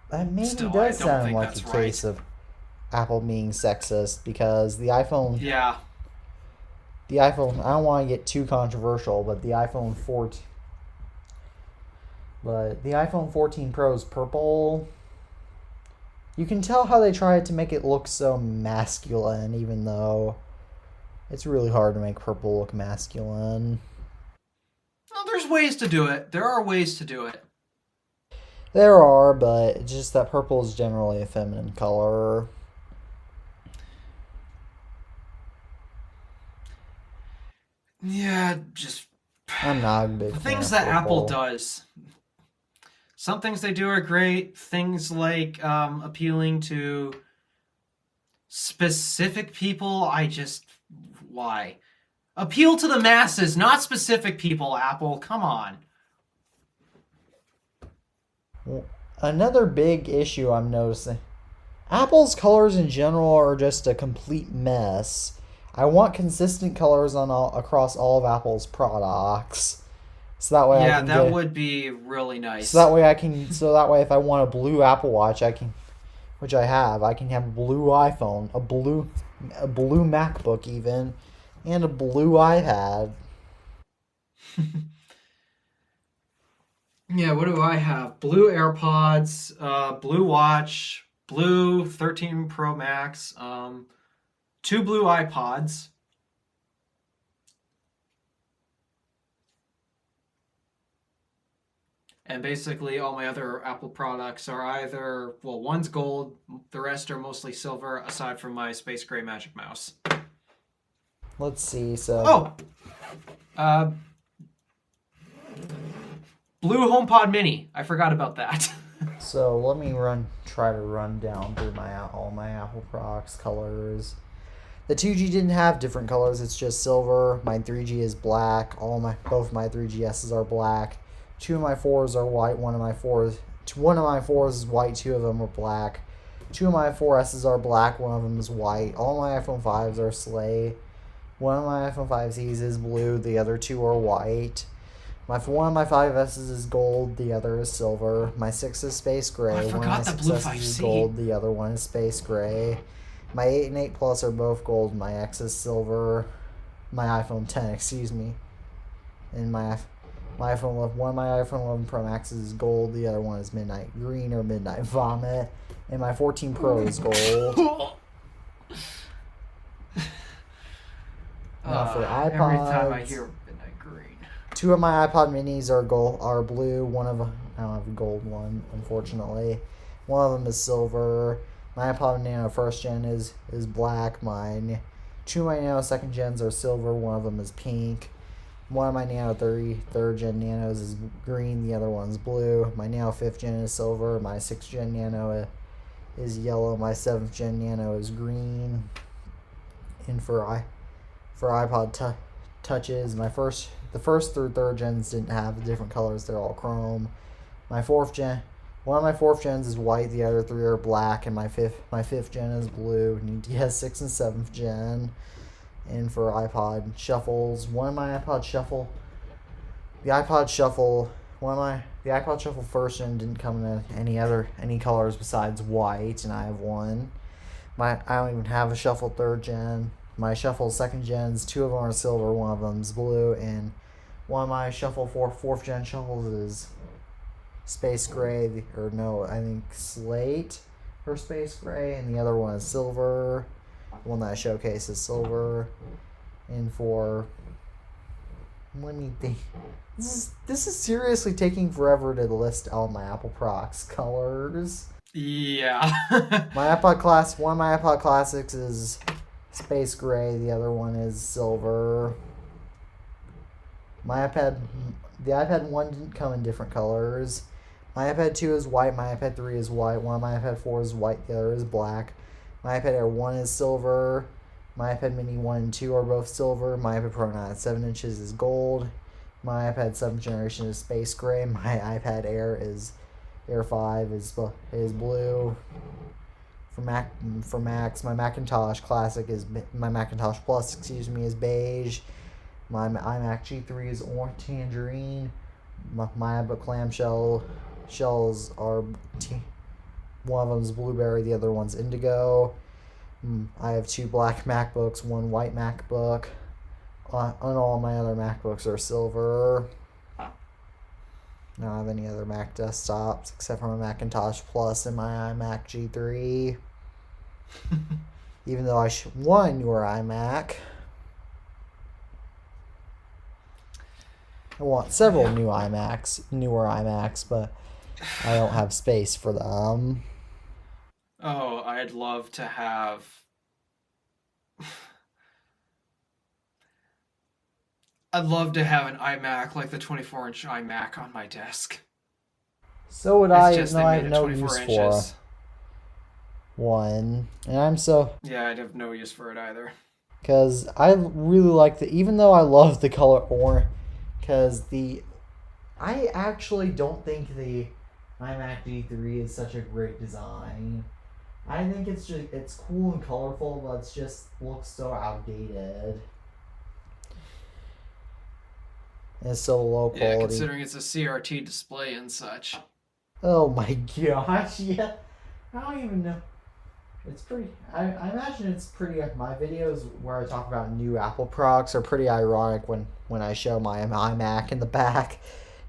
that maybe does sound like a case of Apple being sexist, because the iPhone. Yeah. The iPhone. I don't want to get too controversial, but the iPhone 14. But the iPhone 14 Pro is purple. You can tell how they tried to make it look so masculine, even though it's really hard to make purple look masculine. Well, there's ways to do it. There are ways to do it. There are, but it's just that purple is generally a feminine color. Yeah, just I'm not a big the fan things of that Apple purple. does. Some things they do are great. Things like appealing to specific people, why? Appeal to the masses, not specific people, Apple. Come on. Another big issue I'm noticing. Apple's colors in general are just a complete mess. I want consistent colors across all of Apple's products. So that way that would be really nice. So that way if I want a blue Apple Watch, which I have, I can have a blue iPhone, a blue MacBook even, and a blue iPad. Yeah, what do I have? Blue AirPods, blue watch, blue 13 Pro Max, 2 blue iPods. And basically all my other Apple products are either, one's gold, the rest are mostly silver, aside from my Space Gray Magic Mouse. Let's see, so... Blue HomePod Mini. I forgot about that. So let me try to run down through all my Apple products colors. The 2G didn't have different colors. It's just silver. My 3G is black. Both my 3GSs are black. Two of my 4s are white. One of my 4s is white. Two of them are black. Two of my 4Ss are black. One of them is white. All my iPhone 5s are slate. One of my iPhone 5Cs is blue. The other two are white. One of my 5Ss is gold. The other is silver. My 6 is space gray. I One of forgot my the blue 6Ss is 5C. gold. The other one is space gray. My 8 and 8 Plus are both gold. My X is silver. My iPhone 10, excuse me. And my iPhone 11, one of my iPhone 11 Pro Maxes is gold. The other one is midnight green or midnight vomit. And my 14 Pro is gold. Now for iPods. Every time I hear midnight green. Two of my iPod minis are blue. I don't have a gold one, unfortunately. One of them is silver. My iPod Nano first gen is black. Two of my Nano second gens are silver. One of them is pink. One of my Nano third gen Nanos is green. The other one's blue. My Nano 5th gen is silver. My 6th gen Nano is yellow. My 7th gen Nano is green. And for iPod touches, the first through third gens didn't have different colors. They're all chrome. One of my 4th gens is white. The other three are black, and my fifth gen is blue. And he has 6th and 7th gen. And for iPod shuffles, the iPod shuffle first gen didn't come in any colors besides white, and I have one. I don't even have a shuffle third gen. My shuffle second gens, two of them are silver, one of them's blue, and one of my shuffle fourth gen shuffles is space gray, I think slate or space gray, and the other one is silver. The one that I showcase is silver. And let me think. This is seriously taking forever to list all my Apple products colors. Yeah. One of my iPod Classics is space gray. The other one is silver. The iPad 1 didn't come in different colors. My iPad 2 is white. My iPad 3 is white. One of my iPad 4 is white. The other is black. My iPad Air 1 is silver. My iPad Mini 1 and 2 are both silver. My iPad Pro 9 at 7 inches is gold. My iPad 7th generation is space gray. My iPad Air 5 is blue. For Macs, my Macintosh Plus, is beige. My iMac G3 is orange tangerine. My iBook shells are one of them is blueberry, the other one's indigo. I have two black MacBooks, one white MacBook. And all my other MacBooks are silver. I don't have any other Mac desktops except for my Macintosh Plus and my iMac G3. Even though I want a newer iMac. I want several newer iMacs, but I don't have space for them. Oh, I'd love to have. I'd love to have an iMac like the 24-inch iMac on my desk. So would It's I, just even though they I made have it no 24 use inches. for one. And I'm so... Yeah, I'd have no use for it either. Because I really like even though I love the color orange, I actually don't think the iMac G3 is such a great design. I think it's cool and colorful, but it just looks so outdated. And it's so low quality. Yeah, considering it's a CRT display and such. Oh my gosh, yeah. I don't even know. It's pretty... I imagine it's pretty... My videos where I talk about new Apple products are pretty ironic when I show my iMac in the back.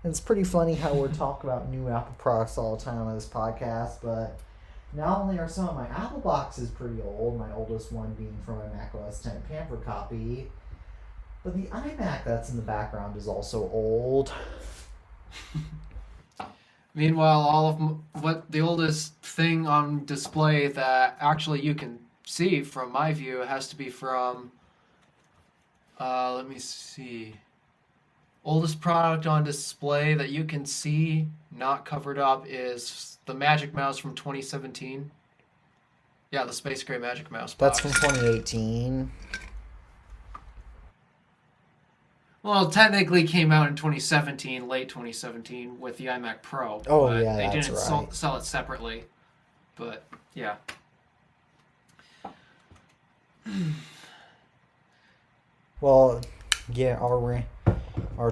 And it's pretty funny how we're talking about new Apple products all the time on this podcast, but not only are some of my Apple boxes pretty old, my oldest one being from my Mac OS X Pamper copy, but the iMac that's in the background is also old. Meanwhile, all of what the oldest thing on display that actually you can see from my view has to be from, let me see. Oldest product on display that you can see not covered up is the Magic Mouse from 2017. Yeah, the Space Gray Magic Mouse That's box. from 2018. Well, it technically came out in 2017, late 2017, with the iMac Pro. Oh, but yeah, they that's didn't right. sell it separately. But, yeah. Well, yeah, our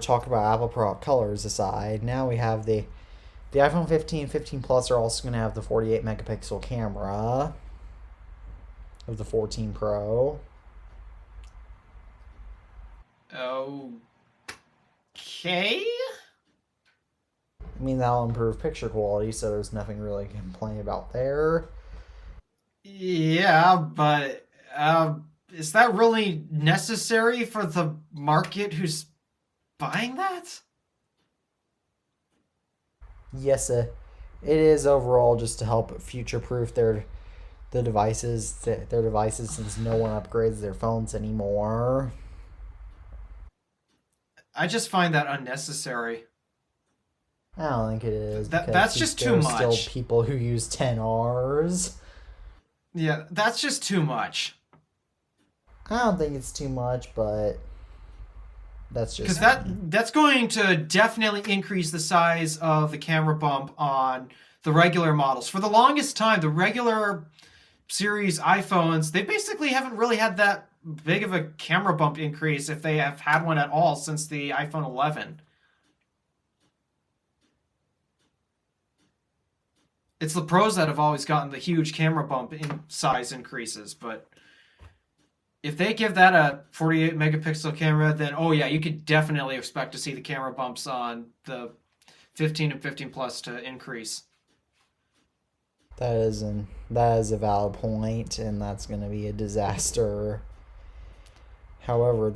talk about Apple product colors aside, now we have the iPhone 15, 15 Plus are also going to have the 48 megapixel camera of the 14 Pro. Okay. I mean, that'll improve picture quality, so there's nothing really to complain about there. Yeah, but is that really necessary for the market who's buying that? Yes, it is overall just to help future-proof their devices, since no one upgrades their phones anymore. I just find that unnecessary. I don't think it is. That's just too much. There are still people who use 10Rs. Yeah, that's just too much. I don't think it's too much, but that's just Because that's going to definitely increase the size of the camera bump on the regular models. For the longest time, the regular series iPhones, they basically haven't really had that big of a camera bump increase, if they have had one at all, since the iPhone 11. It's the Pros that have always gotten the huge camera bump in size increases, but if they give that a 48 megapixel camera, then oh yeah, you could definitely expect to see the camera bumps on the 15 and 15 Plus to increase. that is a valid point, and that's going to be a disaster. However,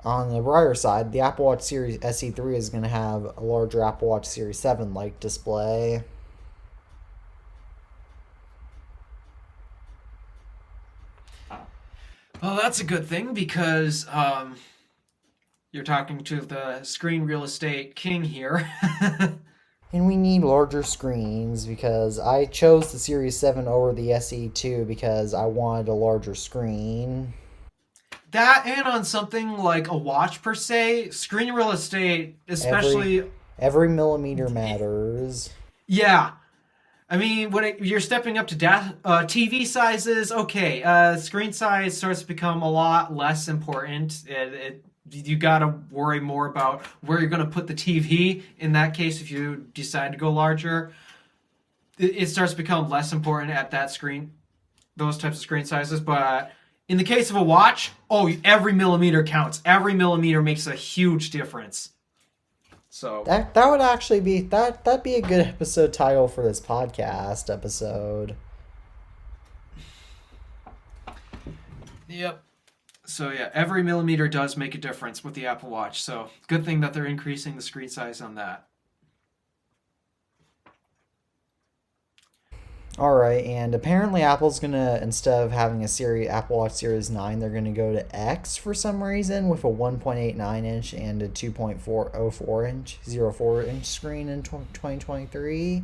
on the brighter side, the Apple Watch Series SE3 is going to have a larger Apple Watch Series 7 like display. Well, that's a good thing because you're talking to the screen real estate king here. And we need larger screens because I chose the Series 7 over the SE2 because I wanted a larger screen. That and on something like a watch per se, screen real estate, especially... Every millimeter matters. Yeah. I mean, when you're stepping up to TV sizes, okay, screen size starts to become a lot less important. You got to worry more about where you're going to put the TV. In that case, if you decide to go larger, it starts to become less important at that screen, those types of screen sizes. But in the case of a watch, oh, every millimeter counts. Every millimeter makes a huge difference. So that would actually be that'd be a good episode title for this podcast episode. Yep. So yeah, every millimeter does make a difference with the Apple Watch. So good thing that they're increasing the screen size on that. Alright, and apparently Apple's gonna, instead of having Apple Watch Series 9, they're gonna go to X for some reason with a 1.89 inch and a 2.404 inch, 04 inch screen in 2023.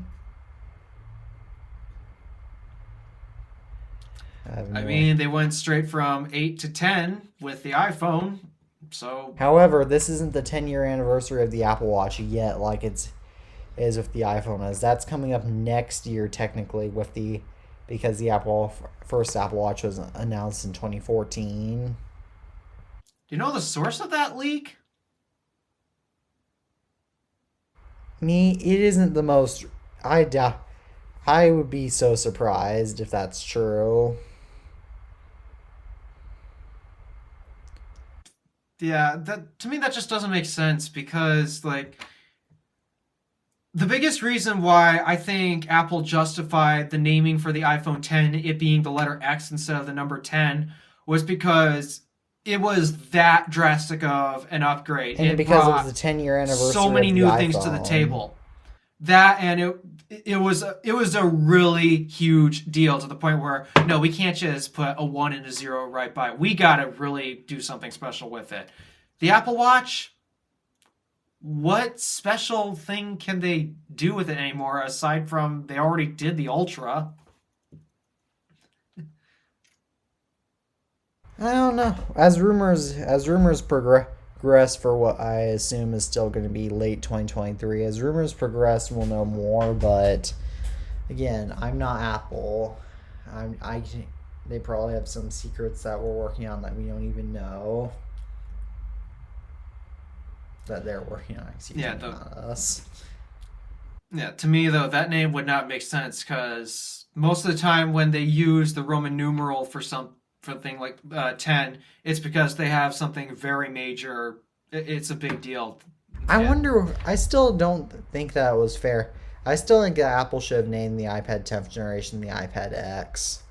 I mean, they went straight from 8 to 10 with the iPhone. So however, this isn't the 10-year anniversary of the Apple Watch yet, like it's is with the iPhone, as that's coming up next year technically because the first Apple Watch was announced in 2014. Do you know the source of that leak? It isn't the most. I would be so surprised if that's true. Yeah, to me that just doesn't make sense because the biggest reason why I think Apple justified the naming for the iPhone 10, it being the letter X instead of the number 10, was because it was that drastic of an upgrade. And because it was the 10-year anniversary. So many new things to the table. That and it was a really huge deal to the point where no, we can't just put a 1 and a 0 right by. We gotta really do something special with it. The Apple Watch, what special thing can they do with it anymore aside from they already did the Ultra? I don't know. As rumors progress for what I assume is still going to be late 2023. As rumors progress, we'll know more. But again, I'm not Apple. I they probably have some secrets that we're working on that we don't even know that they're working on. Excuse Yeah, me, not us. Yeah, to me though, that name would not make sense because most of the time when they use the Roman numeral for something like 10, it's because they have something very major. It's a big deal. I Yeah. wonder. I still don't think that was fair. I still think that Apple should have named the iPad 10th generation the iPad X.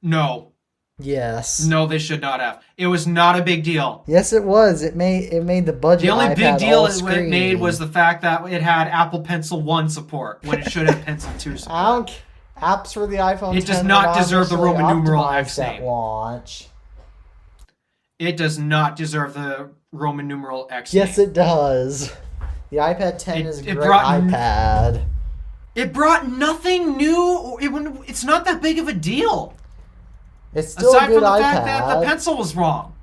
No, Yes. no, they should not have. It was not a big deal. Yes, it was. It made the budget. The only iPad big deal all it screen. made was the fact that it had Apple Pencil 1 support when it should have Pencil 2 support. I don't. Apps for the iPhone. It does 10 not were deserve the obviously Roman numeral optimized X at name. launch. It does not deserve the Roman numeral X Yes, name. it does. The iPad 10 It- is a it great brought iPad. It brought nothing new. It's not that big of a deal. It's still a Aside good from the iPad. fact that the pencil was wrong.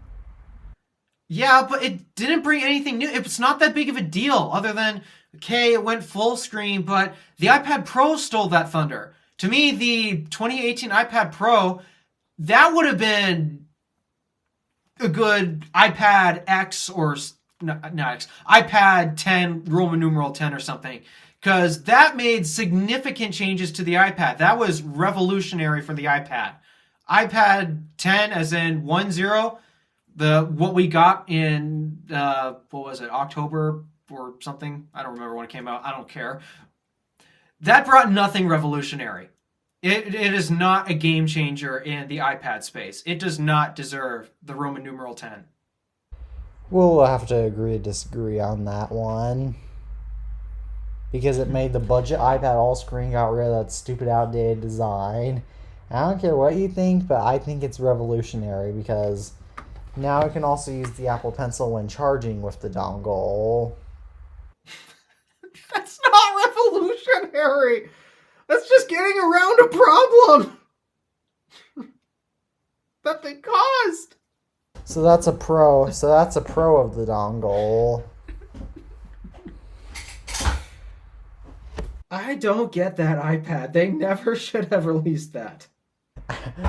Yeah, but it didn't bring anything new. It's not that big of a deal other than, okay, it went full screen, but the iPad Pro stole that thunder. To me, the 2018 iPad Pro, that would have been a good iPad X or, not X, iPad 10, Roman numeral 10 or something. Because that made significant changes to the iPad. That was revolutionary for the iPad. iPad 10, as in 1.0, what we got in what was it, October or something? I don't remember when it came out. I don't care. That brought nothing revolutionary. It is not a game changer in the iPad space. It does not deserve the Roman numeral 10. We'll have to agree to disagree on that one. Because it made the budget iPad all screen, got rid of that stupid outdated design. I don't care what you think, but I think it's revolutionary because now I can also use the Apple Pencil when charging with the dongle. That's not revolutionary. That's just getting around a problem that they caused. So that's a pro. So that's a pro of the dongle. I don't get that iPad. They never should have released that.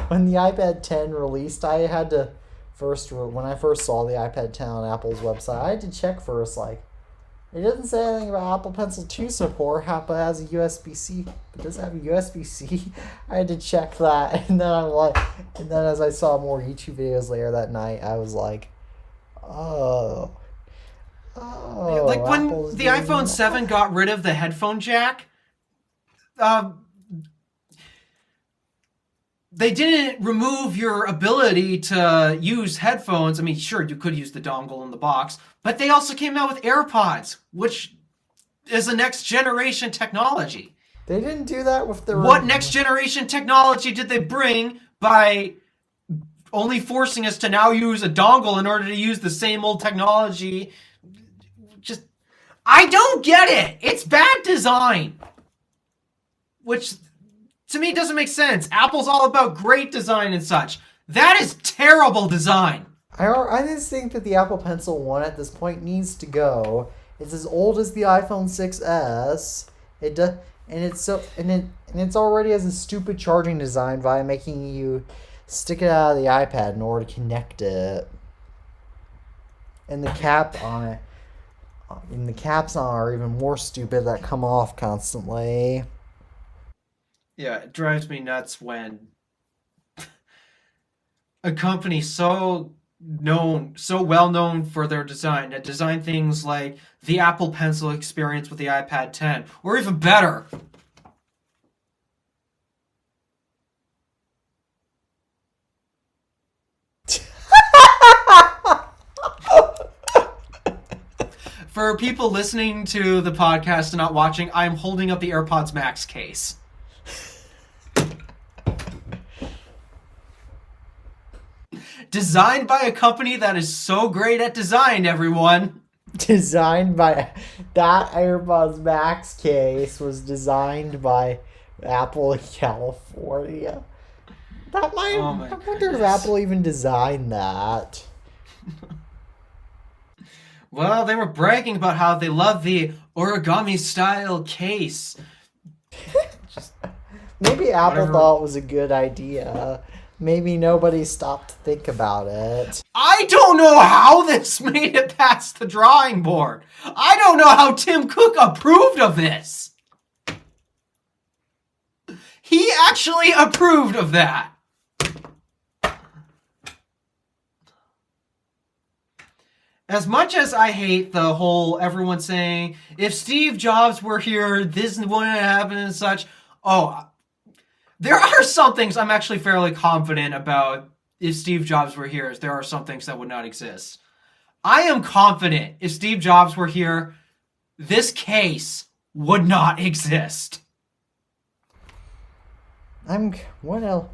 When the iPad 10 released, I had to when I first saw the iPad 10 on Apple's website, I had to check first, like, it doesn't say anything about Apple Pencil 2 support, but it has a USB-C. But does it have a USB-C? I had to check that, and then as I saw more YouTube videos later that night, I was like, oh, like when Apple's the doing iPhone that. 7 got rid of the headphone jack, they didn't remove your ability to use headphones. I mean, sure, you could use the dongle in the box, but they also came out with AirPods, which is a next generation technology. They didn't do that with the What next generation technology did they bring by only forcing us to now use a dongle in order to use the same old technology? Just, I don't get it. It's bad design. Which, to me, doesn't make sense. Apple's all about great design and such. That is terrible design. I just think that the Apple Pencil 1 at this point needs to go. It's as old as the iPhone 6s. It's already has a stupid charging design by making you stick it out of the iPad in order to connect it. And the cap on it, and the caps on are even more stupid that come off constantly. Yeah, it drives me nuts when a company so well known for their design that design things like the Apple Pencil experience with the iPad 10, or even better, for people listening to the podcast and not watching, I'm holding up the AirPods Max case. Designed by a company that is so great at design, everyone. Designed by that AirPods Max case was designed by Apple in California. That might. Oh my I wonder if goodness. Apple even designed that. Well, they were bragging about how they love the origami style case. Maybe Apple Whatever. thought it was a good idea. Maybe nobody stopped to think about it. I don't know how this made it past the drawing board. I don't know how Tim Cook approved of this. He actually approved of that. As much as I hate the whole everyone saying, if Steve Jobs were here, this wouldn't happen and such. Oh, there are some things I'm actually fairly confident about. If Steve Jobs were here, there are some things that would not exist. I am confident if Steve Jobs were here, this case would not exist. What else?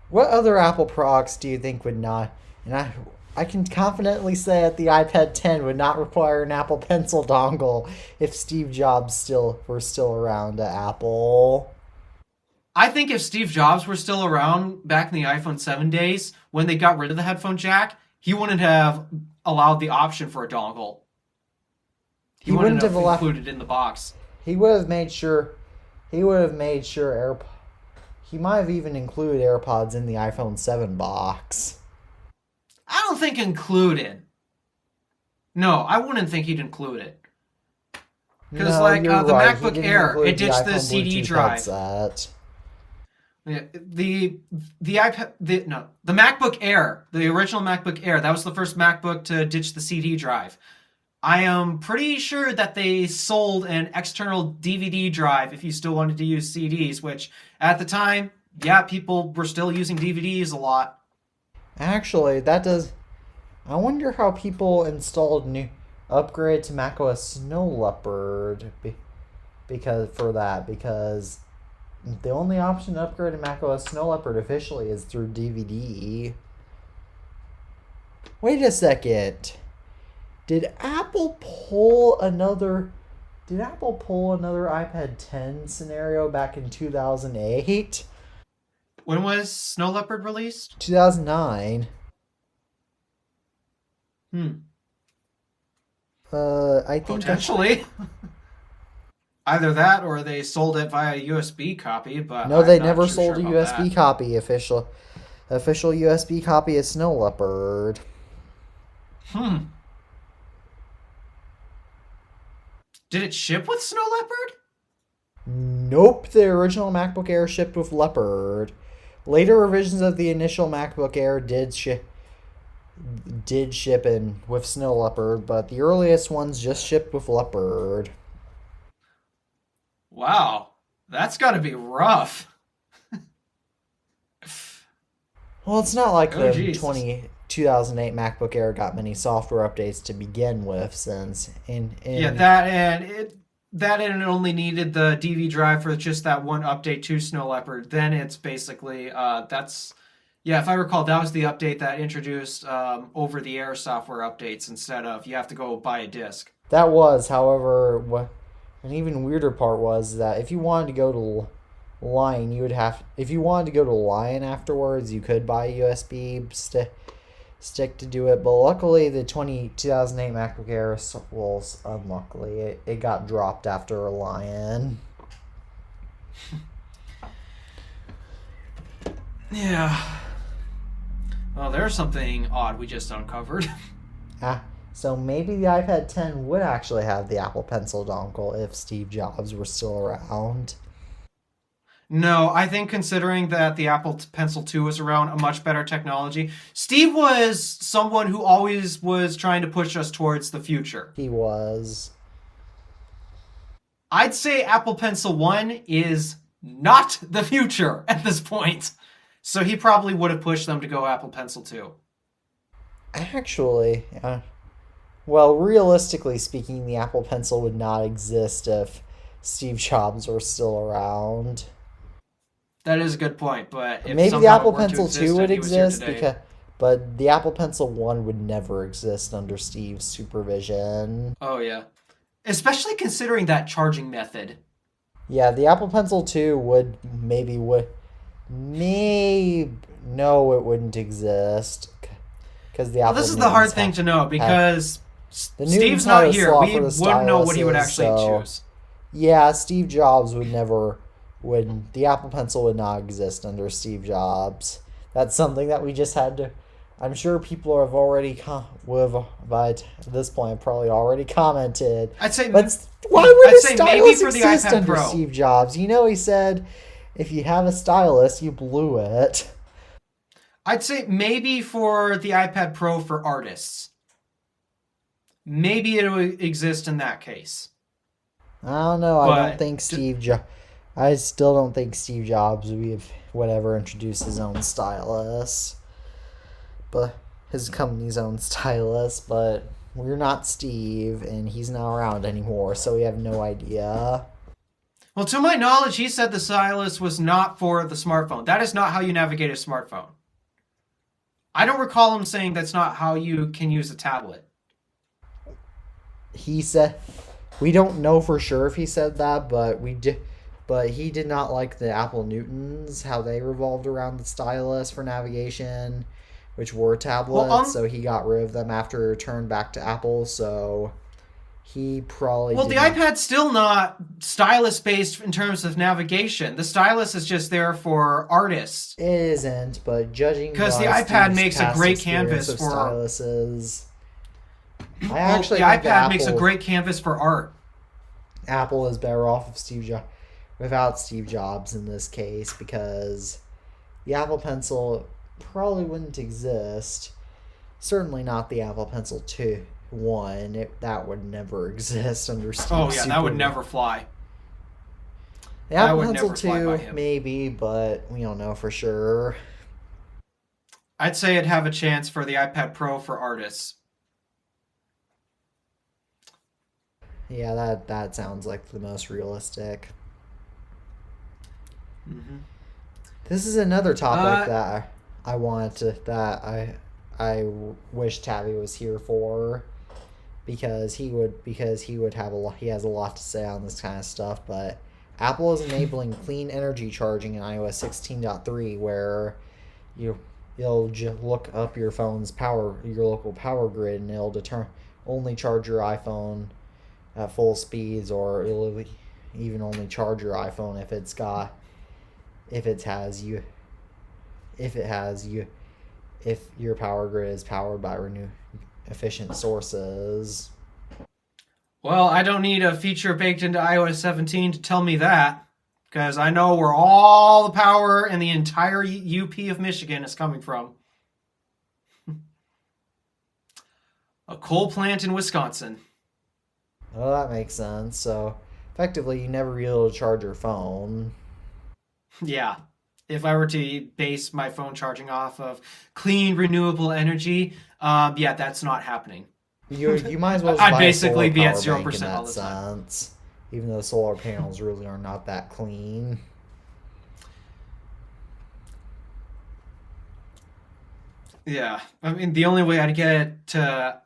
What other Apple products do you think would not? And I can confidently say that the iPad 10 would not require an Apple Pencil dongle if Steve Jobs were still around at Apple. I think if Steve Jobs were still around back in the iPhone 7 days, when they got rid of the headphone jack, he wouldn't have allowed the option for a dongle. He wouldn't have included it in the box. He would have made sure. He would have made sure He might have even included AirPods in the iPhone 7 box. I don't think included. No, I wouldn't think he'd include it. Because No, like you're the right. He MacBook didn't Air, include it ditched the iPhone CD Bluetooth drive. headset. Yeah, the MacBook Air, the original MacBook Air, that was the first MacBook to ditch the CD drive. I am pretty sure that they sold an external DVD drive if you still wanted to use CDs, which at the time, yeah, people were still using DVDs a lot. Actually, that does. I wonder how people installed upgrade to macOS Snow Leopard because the only option to upgrade to macOS Snow Leopard officially is through DVD. Wait a second. Did Apple pull another iPad 10 scenario back in 2008? When was Snow Leopard released? 2009. I think Potentially. Either that or they sold it via USB copy, but No, I'm they not never too sold sure a about USB that. copy. Official USB copy of Snow Leopard. Did it ship with Snow Leopard? Nope, the original MacBook Air shipped with Leopard. Later revisions of the initial MacBook Air did ship in with Snow Leopard, but the earliest ones just shipped with Leopard. Wow, that's got to be rough. Well, it's not like Oh, the Jesus. 2008 MacBook Air got many software updates to begin with, since Yeah, that and it only needed the DV drive for just that one update to Snow Leopard. Then it's basically if I recall, that was the update that introduced over-the-air software updates instead of you have to go buy a disc. That was, however, what an even weirder part was that if you wanted to go to Lion, if you wanted to go to Lion afterwards, you could buy a USB stick to do it. But luckily, the 2008 MacBook Air, well, unluckily, it got dropped after Lion. Yeah. Well, there's something odd we just uncovered. So maybe the iPad 10 would actually have the Apple Pencil dongle if Steve Jobs were still around. No, I think considering that the Apple Pencil 2 was around, a much better technology. Steve was someone who always was trying to push us towards the future. He was. I'd say Apple Pencil 1 is not the future at this point. So he probably would have pushed them to go Apple Pencil 2. Actually, well, realistically speaking, the Apple Pencil would not exist if Steve Jobs were still around. That is a good point, but if Maybe the somehow Apple it were to Pencil exist 2 would and he was here exist today- But the Apple Pencil 1 would never exist under Steve's supervision. Oh yeah. Especially considering that charging method. Yeah, the Apple Pencil 2 may no, it wouldn't exist because the Apple. Well, this is the hard thing to know because Steve's not here. We wouldn't know what he would actually choose. Yeah, Steve Jobs would the Apple Pencil would not exist under Steve Jobs. That's something that we just had to. I'm sure people have already by this point probably already commented. I'd say, but why would a stylus for the exist iPad under Pro. Steve Jobs? You know, he said, if you have a stylus, you blew it. I'd say maybe for the iPad Pro for artists. Maybe it would exist in that case. I don't know. I don't think I still don't think Steve Jobs would ever introduce his own stylus. But his company's own stylus, but we're not Steve, and he's not around anymore, so we have no idea. Well, to my knowledge, he said the stylus was not for the smartphone. That is not how you navigate a smartphone. I don't recall him saying that's not how you can use a tablet. He said, we don't know for sure if he said that, but he did not like the Apple Newtons, how they revolved around the stylus for navigation, which were tablets, so he got rid of them after it returned back to Apple, so he probably the iPad's still not stylus-based in terms of navigation. The stylus is just there for artists. It isn't, but judging because the iPad makes a great canvas for styluses. The iPad makes a great canvas for art. Apple is better off without Steve Jobs in this case, because the Apple Pencil probably wouldn't exist. Certainly not the Apple Pencil 2 1. That would never exist under Steve. Oh yeah, that would never fly. The Apple Pencil 2 maybe, but we don't know for sure. I'd say it'd have a chance for the iPad Pro for artists. Yeah, that sounds like the most realistic. Mm-hmm. This is another topic that I wish Tabby was here for, because he has a lot to say on this kind of stuff. But Apple is enabling clean energy charging in iOS 16.3, where you'll look up your phone's your local power grid, and it'll only charge your iPhone at full speeds, or it'll even only charge your iPhone if your power grid is powered by efficient sources. Well, I don't need a feature baked into iOS 17 to tell me that, because I know where all the power in the entire UP of Michigan is coming from. A coal plant in Wisconsin. Oh, that makes sense. So, effectively, you never be able to charge your phone. Yeah. If I were to base my phone charging off of clean, renewable energy, that's not happening. You might as well just I'd buy basically a be at solar 0% bank in that all the time. sense, even though solar panels really are not that clean. Yeah. I mean, the only way I'd get it to...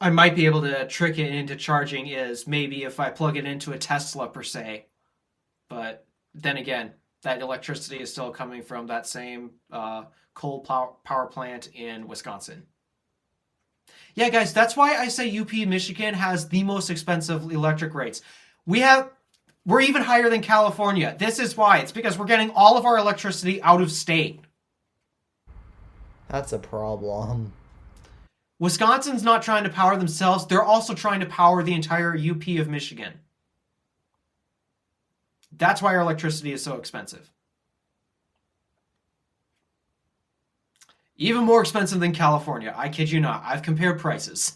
I might be able to trick it into charging is maybe if I plug it into a Tesla, per se. But then again, that electricity is still coming from that same coal power plant in Wisconsin. Yeah, guys, that's why I say UP Michigan has the most expensive electric rates. We're even higher than California. This is why. It's because we're getting all of our electricity out of state. That's a problem. Wisconsin's not trying to power themselves. They're also trying to power the entire UP of Michigan. That's why our electricity is so expensive. Even more expensive than California. I kid you not. I've compared prices.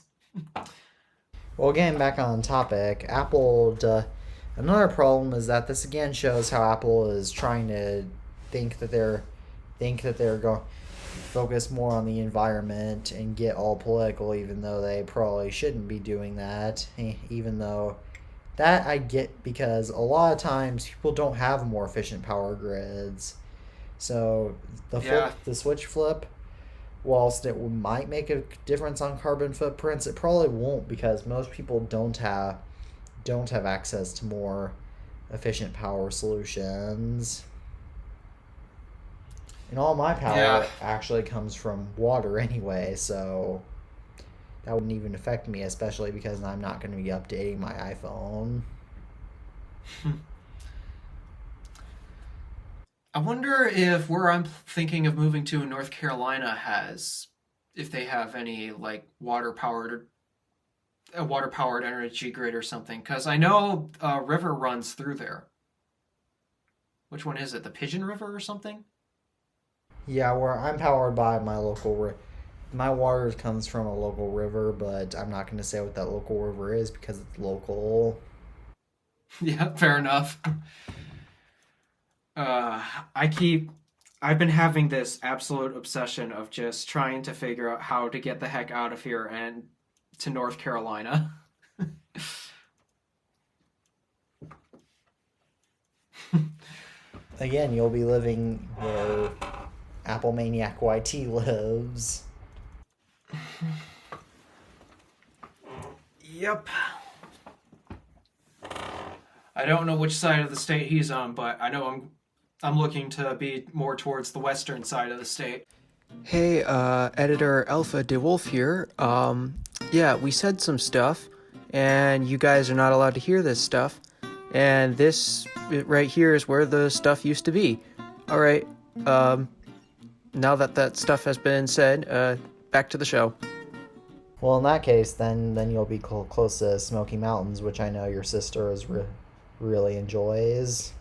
Well, getting back on topic, another problem is that this again shows how Apple is trying to think that they're going focus more on the environment and get all political, even though they probably shouldn't be doing that. Even though that I get, because a lot of times people don't have more efficient power grids. So the switch flip whilst it might make a difference on carbon footprints, it probably won't because most people don't have access to more efficient power solutions. And all my power Yeah. actually comes from water anyway, so that wouldn't even affect me, especially because I'm not going to be updating my iPhone. I wonder if where I'm thinking of moving to in North Carolina if they have any like a water powered energy grid or something. Because I know a river runs through there. Which one is it? The Pigeon River or something? Yeah, where I'm powered by my water comes from a local river, but I'm not going to say what that local river is because it's local. Yeah, fair enough. Uh, I keep. I've been having this absolute obsession of just trying to figure out how to get the heck out of here and to North Carolina. Again, you'll be living where Apple Maniac YT lives. Yep. I don't know which side of the state he's on, but I know I'm looking to be more towards the western side of the state. Hey, editor Alpha DeWolf here. Yeah, we said some stuff, and you guys are not allowed to hear this stuff. And right here is where the stuff used to be. All right. Now that stuff has been said, back to the show. Well, in that case, then you'll be close to Smoky Mountains, which I know your sister really enjoys.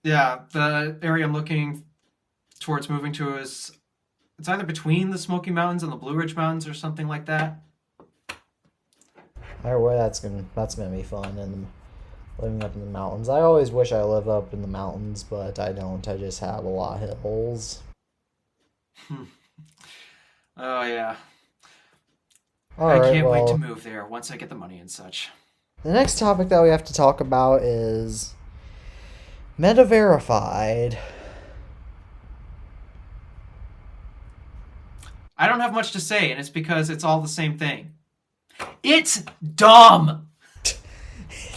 Yeah, the area I'm looking towards moving to is it's either between the Smoky Mountains and the Blue Ridge Mountains or something like that. Either way, that's gonna be fun and living up in the mountains. I always wish I lived up in the mountains, but I don't. I just have a lot of hills. Oh yeah. All I right, can't wait to well, move there once I get the money and such. the next topic that we have to talk about is Meta Verified. I don't have much to say, and it's because it's all the same thing. It's dumb!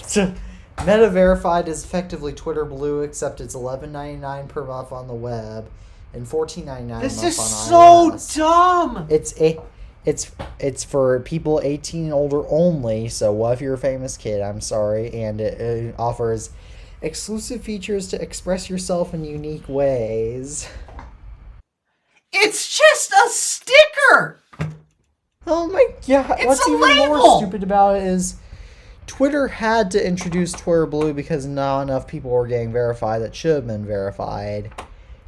So, Meta Verified is effectively Twitter Blue, except it's $11.99 per month on the web and $14.99 a month This on is iOS. so dumb! It's for people 18 and older only. So what if you're a famous kid? I'm sorry, and it offers exclusive features to express yourself in unique ways. It's just a sticker! Oh my god! It's What's a even label! more stupid about it is Twitter had to introduce Twitter Blue because not enough people were getting verified that should have been verified.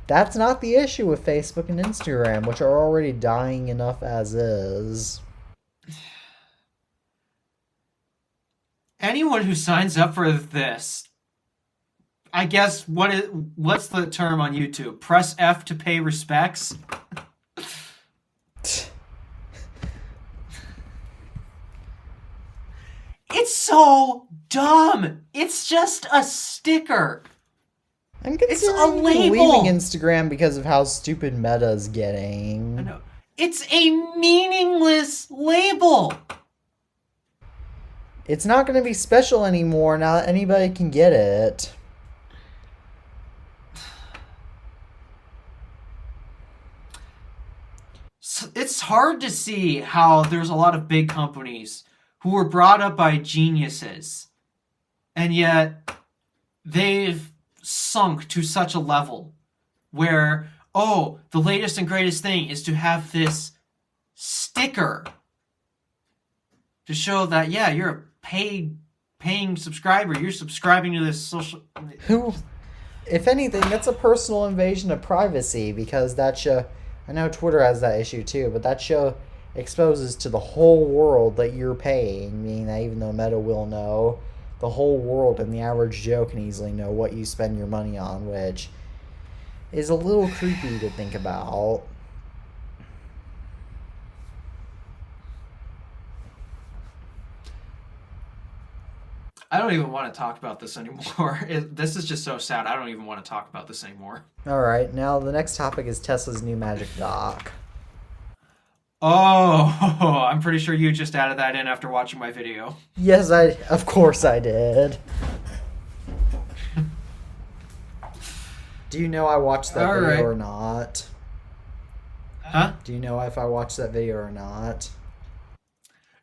That's not the issue with Facebook and Instagram, which are already dying enough as is. Anyone who signs up for this, I guess what's the term on YouTube? Press F to pay respects? It's so dumb. It's just a sticker. I'm It's a considering label. leaving Instagram because of how stupid Meta's I getting. know. It's a meaningless label. It's not going to be special anymore now that anybody can get it. It's hard to see how there's a lot of big companies who were brought up by geniuses, and yet they've sunk to such a level where, oh, the latest and greatest thing is to have this sticker to show that, yeah, you're a paying subscriber. You're subscribing to this social. Who, if anything, that's a personal invasion of privacy because that show. I know Twitter has that issue too, but that show exposes to the whole world that you're paying, meaning that even though Meta will know, the whole world and the average Joe can easily know what you spend your money on, which is a little creepy to think about. I don't even want to talk about this anymore. This is just so sad. I don't even want to talk about this anymore. All right, now the next topic is Tesla's new Magic Dock. Oh, I'm pretty sure you just added that in after watching my video. Yes, of course I did. Do you know I watched that All video right. or not? Huh? Do you know if I watched that video or not?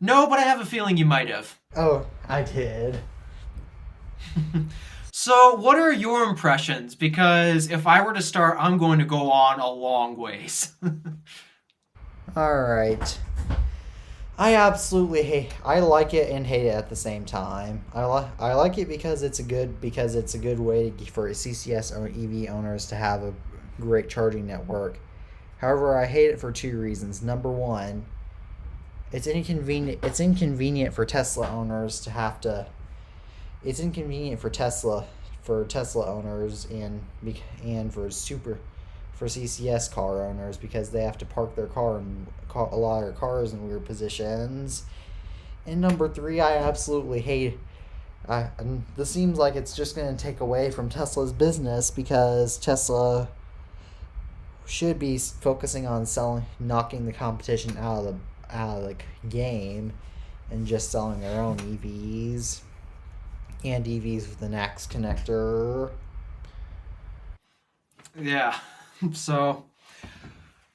No, but I have a feeling you might have. Oh, I did. So, what are your impressions? Because if I were to start, I'm going to go on a long ways. All right. I absolutely I like it and hate it at the same time. I like it because it's a good way for CCS or EV owners to have a great charging network. However, I hate it for two reasons. Number one, it's inconvenient for Tesla owners to have to. It's inconvenient for Tesla owners and for CCS car owners because they have to park their car and a lot of their cars in weird positions. And number three, I absolutely hate. And this seems like it's just going to take away from Tesla's business because Tesla should be focusing on knocking the competition out of the game, and just selling their own EVs and EVs with the NACS connector. Yeah. So,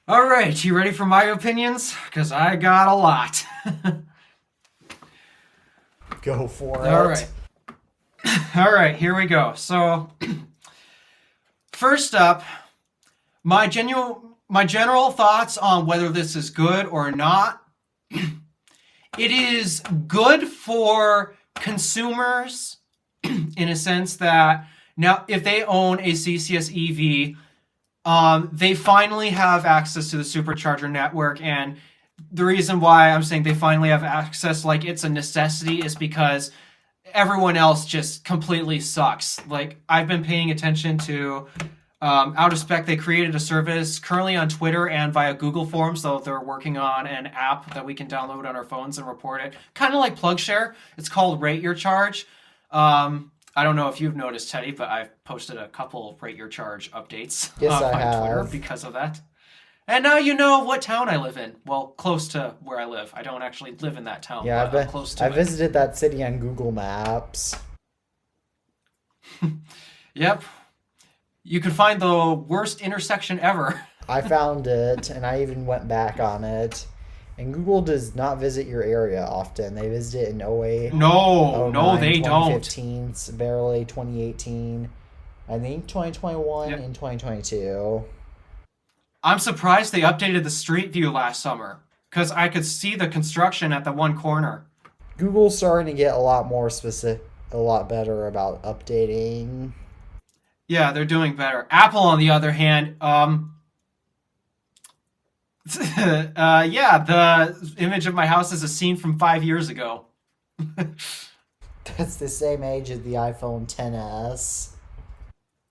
all right, you ready for my opinions? Because I got a lot. Go for it. All right. All right, here we go. So, first up, my general thoughts on whether this is good or not. It is good for consumers in a sense that now if they own a CCS EV, they finally have access to the supercharger network. And the reason why I'm saying they finally have access, like it's a necessity, is because everyone else just completely sucks. Like, I've been paying attention to out of spec. They created a service currently on Twitter and via Google Forms, so they're working on an app that we can download on our phones and report it, kind of like PlugShare. It's called Rate Your Charge. I don't know if you've noticed, Teddy, but I've posted a couple Rate Your Charge updates Yes, I on Twitter have. because of that. And now you know what town I live in. Well, close to where I live. I don't actually live in that town. Yeah, but I'm close to I it. visited that city on Google Maps. Yep. You could find the worst intersection ever. I found it, and I even went back on it. And Google does not visit your area often. They visit it in 08, No, 09, they don't. 2015, barely 2018, I think 2021, Yep. and 2022. I'm surprised they updated the Street View last summer because I could see the construction at the one corner. Google's starting to get a lot more specific, a lot better about updating. Yeah, they're doing better. Apple, on the other hand, yeah, the image of my house is a scene from 5 years ago. That's the same age as the iPhone XS.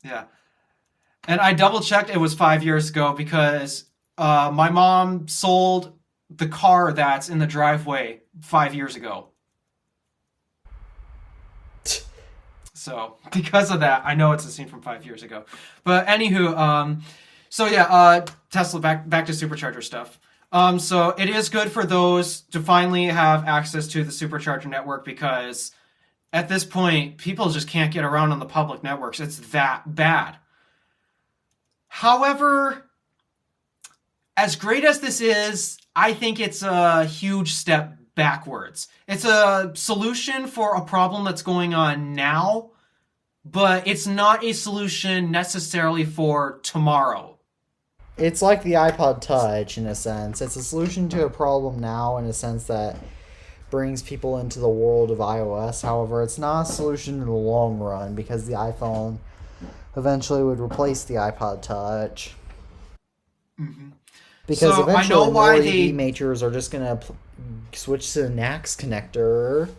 Yeah. And I double checked, it was 5 years ago because my mom sold the car that's in the driveway 5 years ago. So because of that, I know it's a scene from 5 years ago. But anywho, so yeah, Tesla, back to supercharger stuff. So it is good for those to finally have access to the supercharger network because at this point, people just can't get around on the public networks. It's that bad. However, as great as this is, I think it's a huge step backwards. It's a solution for a problem that's going on now, but it's not a solution necessarily for tomorrow. It's like the iPod Touch in a sense. It's a solution to a problem now in a sense that brings people into the world of iOS. However, it's not a solution in the long run because the iPhone eventually would replace the iPod Touch. Mm-hmm. Because So, I eventually know why more they- EV makers are just going to switch to the NACS connector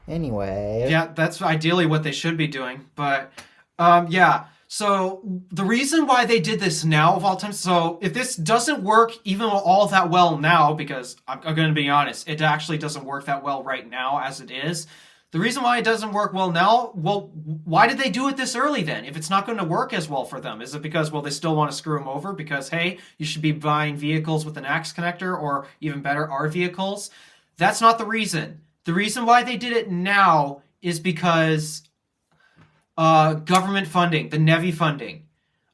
anyway. Yeah, that's ideally what they should be doing. But yeah, so the reason why they did this now of all time, so if this doesn't work even all that well now, because I'm going to be honest, it actually doesn't work that well right now as it is. The reason why it doesn't work well now, well, why did they do it this early then? If it's not going to work as well for them, is it because, well, they still want to screw them over because, hey, you should be buying vehicles with an axe connector, or even better, our vehicles? That's not the reason. The reason why they did it now is because government funding, the NEVI funding.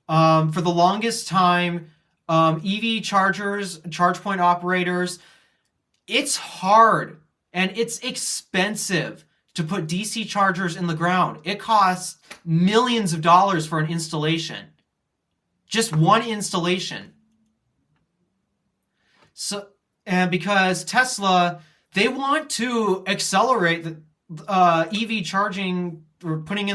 For the longest time, EV chargers, charge point operators, it's hard and it's expensive to put DC chargers in the ground. It costs millions of dollars for an installation. Just one installation. So, and because Tesla, they want to accelerate the EV charging, or putting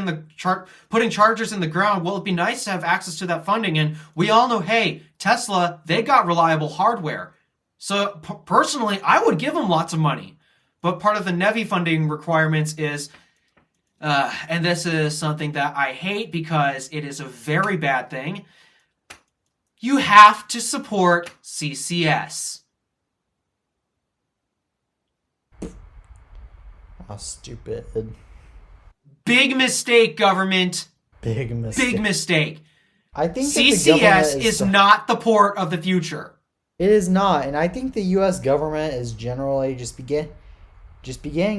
chargers in the ground. Well, it'd be nice to have access to that funding. And we all know, hey, Tesla, they got reliable hardware. So personally, I would give them lots of money. But part of the NEVI funding requirements is, and this is something that I hate because it is a very bad thing, you have to support CCS. How stupid. Big mistake, government. Big mistake. Big mistake. I think CCS is not the port of the future. It is not, and I think the U.S. government is generally just beginning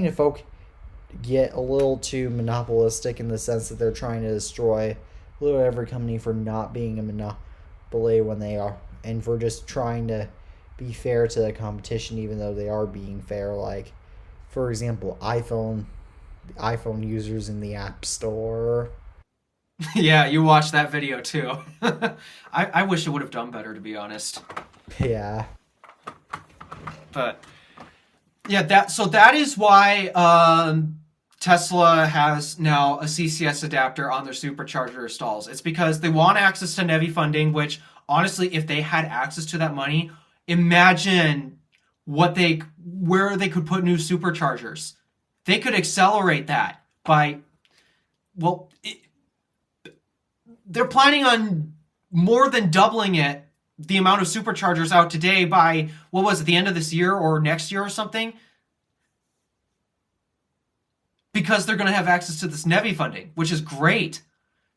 to get a little too monopolistic in the sense that they're trying to destroy literally every company for not being a monopoly when they are, and for just trying to be fair to the competition, even though they are being fair. Like, for example, iPhone users in the App Store. Yeah, you watched that video too. I wish it would have done better, to be honest. Yeah. But yeah, that is why Tesla has now a CCS adapter on their supercharger stalls. It's because they want access to NEVI funding, which honestly, if they had access to that money, imagine where they could put new superchargers. They could accelerate that by, well, they're planning on more than doubling the amount of superchargers out today by, what was it, the end of this year or next year or something? Because they're going to have access to this NEVI funding, which is great.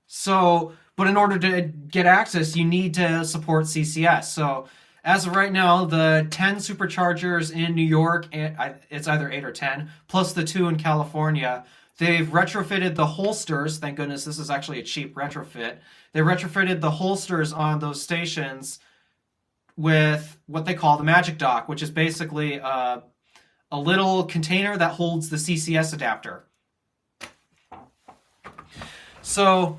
So, but in order to get access, you need to support CCS. So, as of right now, the 10 superchargers in New York, it's either 8 or 10, plus the 2 in California, they've retrofitted the holsters. Thank goodness this is actually a cheap retrofit. They retrofitted the holsters on those stations with what they call the Magic Dock, which is basically a little container that holds the CCS adapter. So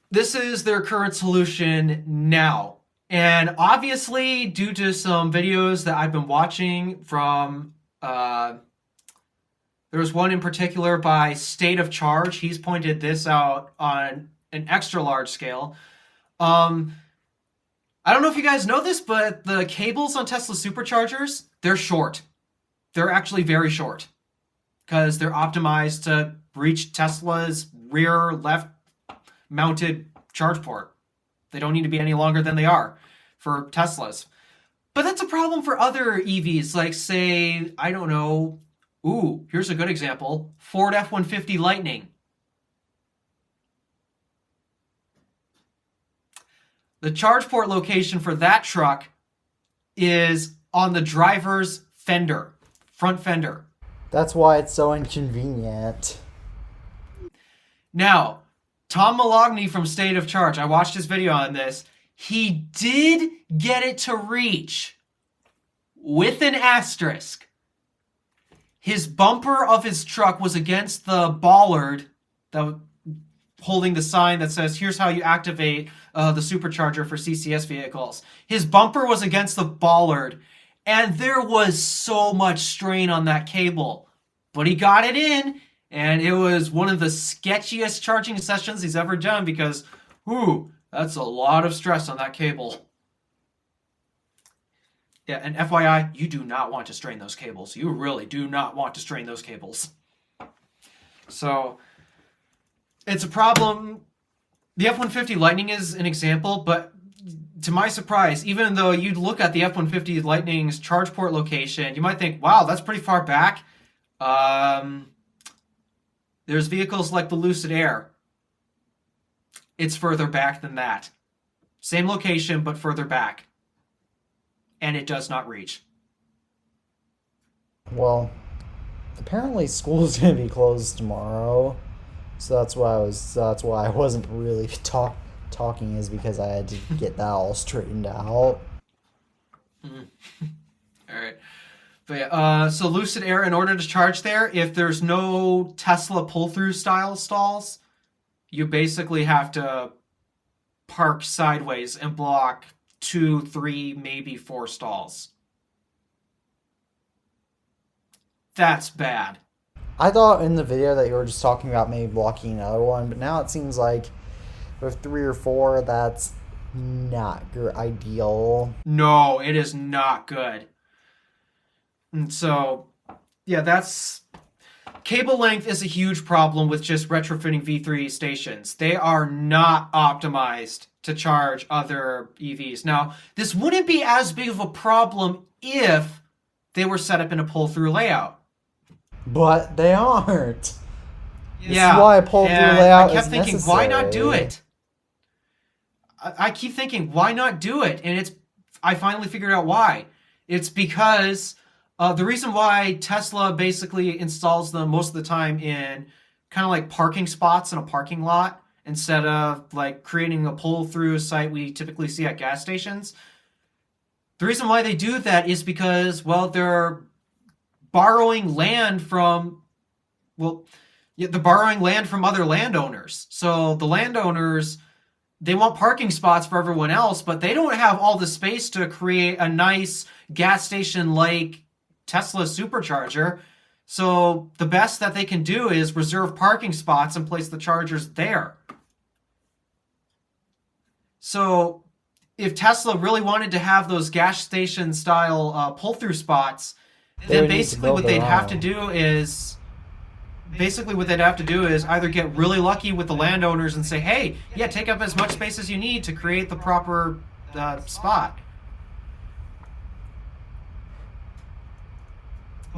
this is their current solution now. And obviously, due to some videos that I've been watching from, there was one in particular by State of Charge. He's pointed this out on an extra large scale. I don't know if you guys know this, but the cables on Tesla superchargers, they're short. They're actually very short because they're optimized to reach Tesla's rear left mounted charge port. They don't need to be any longer than they are for Teslas. But that's a problem for other EVs, like, say, I don't know, here's a good example, Ford F-150 Lightning. The charge port location for that truck is on the driver's fender, front fender. That's why it's so inconvenient. Now, Tom Malogny from State of Charge, I watched his video on this. He did get it to reach, with an asterisk. His bumper of his truck was against the bollard that holding the sign that says, here's how you activate the supercharger for CCS vehicles. His bumper was against the bollard, and there was so much strain on that cable. But he got it in, and it was one of the sketchiest charging sessions he's ever done because, that's a lot of stress on that cable. Yeah, and FYI, you do not want to strain those cables. You really do not want to strain those cables. So, it's a problem. The F-150 Lightning is an example, but to my surprise, even though you'd look at the F-150 Lightning's charge port location, you might think, wow, that's pretty far back. There's vehicles like the Lucid Air. It's further back than that. Same location, but further back. And it does not reach. Well, apparently school's gonna be closed tomorrow, so that's why I wasn't really talking, is because I had to get that all straightened out. All right. But yeah, so Lucid Air, in order to charge there, if there's no Tesla pull-through style stalls, you basically have to park sideways and block 2, 3, maybe 4 stalls. That's bad. I thought in the video that you were just talking about maybe blocking another one, but now it seems like with 3 or 4, that's not ideal. No, it is not good. And so, yeah, that's... Cable length is a huge problem with just retrofitting V3 stations. They are not optimized to charge other EVs. Now, this wouldn't be as big of a problem if they were set up in a pull-through layout. But they aren't. This Yeah, is why a pull-through layout I kept is thinking, necessary. why not do it? I keep thinking, why not do it? And I finally figured out why. It's because the reason why Tesla basically installs them most of the time in kind of like parking spots in a parking lot instead of like creating a pull-through site we typically see at gas stations. The reason why they do that is because, well, they're borrowing land from, they're borrowing land from other landowners. So the landowners, they want parking spots for everyone else, but they don't have all the space to create a nice gas station like Tesla supercharger. So the best that they can do is reserve parking spots and place the chargers there. So if Tesla really wanted to have those gas station style pull-through spots, then basically what they'd have to do is either get really lucky with the landowners and say, hey, yeah, take up as much space as you need to create the proper spot.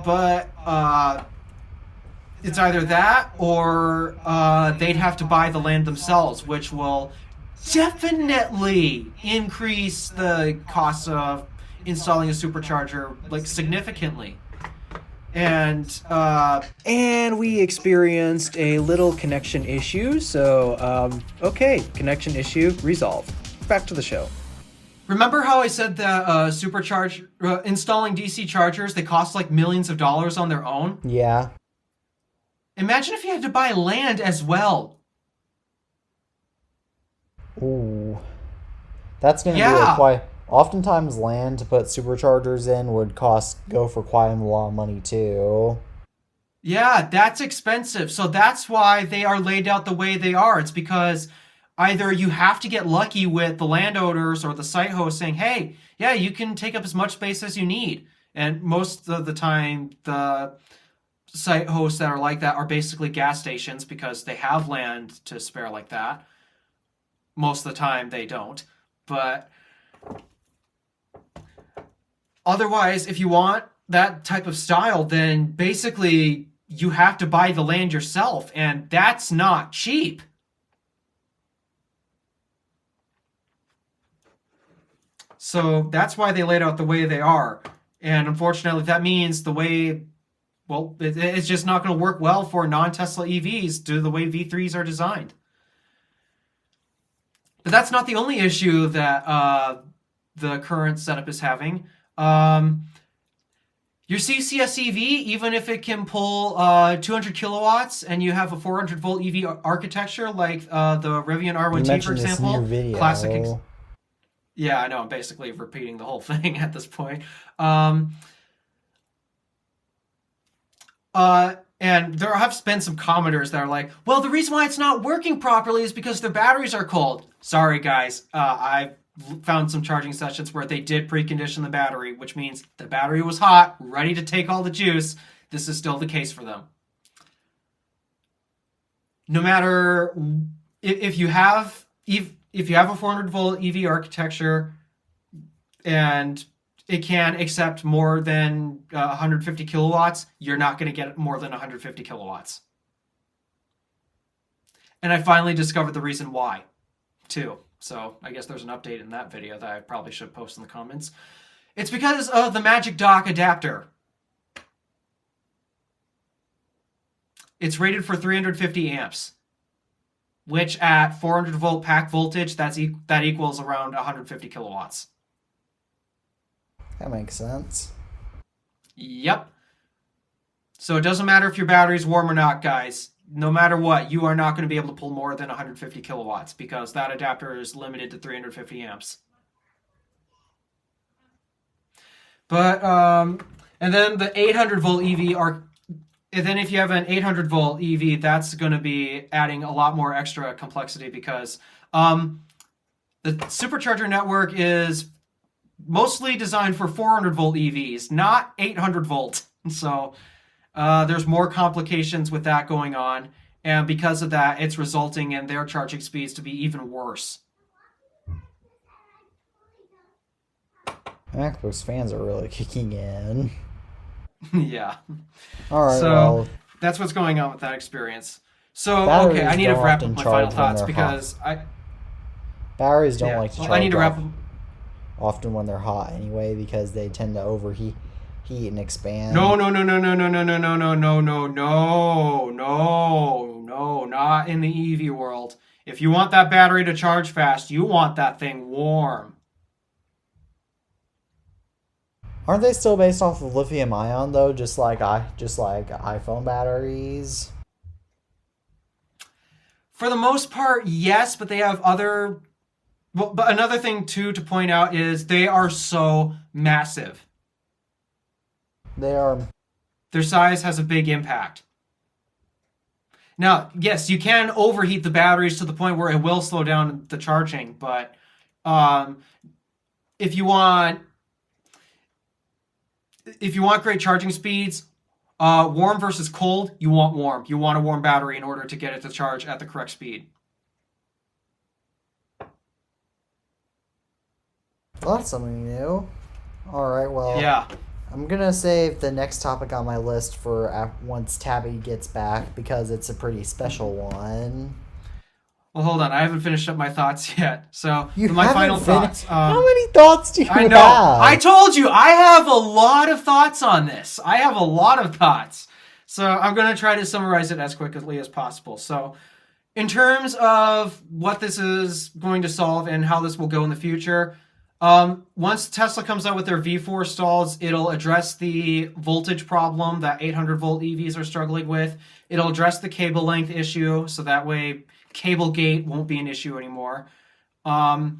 But it's either that or they'd have to buy the land themselves, which will definitely increase the cost of installing a supercharger like significantly. And we experienced a little connection issue, so okay, connection issue resolved. Back to the show. Remember how I said that installing DC chargers, they cost like millions of dollars on their own? Yeah. Imagine if you had to buy land as well. Ooh. That's going to be quite... Oftentimes land to put superchargers in would go for quite a lot of money too. Yeah, that's expensive. So that's why they are laid out the way they are. It's because either you have to get lucky with the landowners or the site host saying, hey, yeah, you can take up as much space as you need. And most of the time, the site hosts that are like that are basically gas stations because they have land to spare like that. Most of the time, they don't. But otherwise, if you want that type of style, then basically you have to buy the land yourself, and that's not cheap. So that's why they laid out the way they are. And unfortunately, that means it's just not going to work well for non-Tesla EVs due to the way V3s are designed. But that's not the only issue that the current setup is having. Your CCS EV, even if it can pull 200 kilowatts and you have a 400 volt EV architecture like the Rivian R1T, for example, this in your video. classic. Yeah, I know. I'm basically repeating the whole thing at this point. And there have been some commenters that are like, well, the reason why it's not working properly is because their batteries are cold. Sorry, guys. I've found some charging sessions where they did precondition the battery, which means the battery was hot, ready to take all the juice. This is still the case for them. No matter if you have a 400 volt EV architecture and it can accept more than 150 kilowatts, you're not going to get more than 150 kilowatts. And I finally discovered the reason why, too. So I guess there's an update in that video that I probably should post in the comments. It's because of the Magic Dock adapter. It's rated for 350 amps, which at 400 volt pack voltage, that equals around 150 kilowatts. That makes sense. Yep. So it doesn't matter if your battery's warm or not, guys. No matter what, you are not going to be able to pull more than 150 kilowatts because that adapter is limited to 350 amps. But, and then the 800 volt EV are, and then if you have an 800 volt EV, that's going to be adding a lot more extra complexity because the supercharger network is mostly designed for 400 volt EVs, not 800 volt. So there's more complications with that going on. And because of that, it's resulting in their charging speeds to be even worse. Macros fans are really kicking in. Yeah. All right. So well, that's what's going on with that experience. So batteries okay, I need to don't wrap up often my charge final when thoughts they're because batteries don't yeah, like to well, charge I need to wrap up. often when they're hot anyway because they tend to overheat and expand. No, not in the EV world. If you want that battery to charge fast, you want that thing warm. Aren't they still based off of lithium ion though, just like iPhone batteries? For the most part, yes, but they have other. Well, but another thing too to point out is they are so massive. They are. Their size has a big impact. Now, yes, you can overheat the batteries to the point where it will slow down the charging, but if you want great charging speeds, warm versus cold, you want warm. You want a warm battery in order to get it to charge at the correct speed. Well, that's something new. All right, well. Yeah. I'm gonna save the next topic on my list for once Tabby gets back because it's a pretty special one. Well, hold on. I haven't finished up my thoughts yet. So, You my haven't final thoughts. How many thoughts do you I know. have? I told you. I have a lot of thoughts on this. I have a lot of thoughts. So, I'm going to try to summarize it as quickly as possible. So, in terms of what this is going to solve and how this will go in the future, once Tesla comes out with their V4 stalls, it'll address the voltage problem that 800 volt EVs are struggling with. It'll address the cable length issue, so that way cable gate won't be an issue anymore. But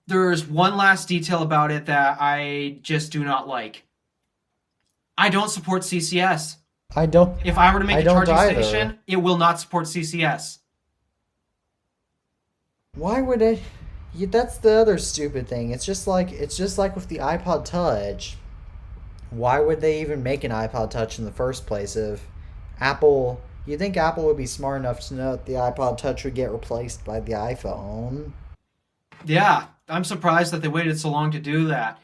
there's one last detail about it that I just do not like. I don't support CCS. I don't. If I were to make a charging either. station, it will not support CCS. Why would it? Yeah, that's the other stupid thing. It's just like with the iPod Touch. Why would they even make an iPod Touch in the first place? If Apple, you think Apple would be smart enough to know that the iPod Touch would get replaced by the iPhone? Yeah, I'm surprised that they waited so long to do that.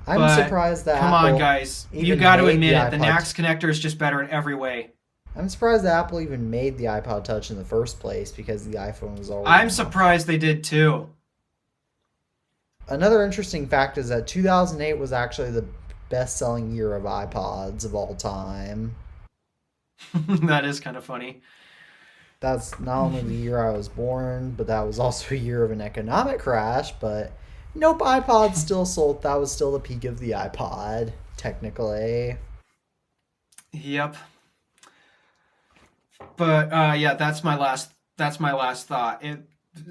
I'm But surprised that Come Apple on, guys. You even got to made admit the it. The iPod NAX connector is just better in every way. I'm surprised that Apple even made the iPod Touch in the first place because the iPhone was already. I'm surprised they did too. Another interesting fact is that 2008 was actually the best-selling year of iPods of all time. That is kind of funny. That's not only the year I was born, but that was also a year of an economic crash. But nope, iPod still sold. That was still the peak of the iPod, technically. Yep. But yeah, that's my last thought.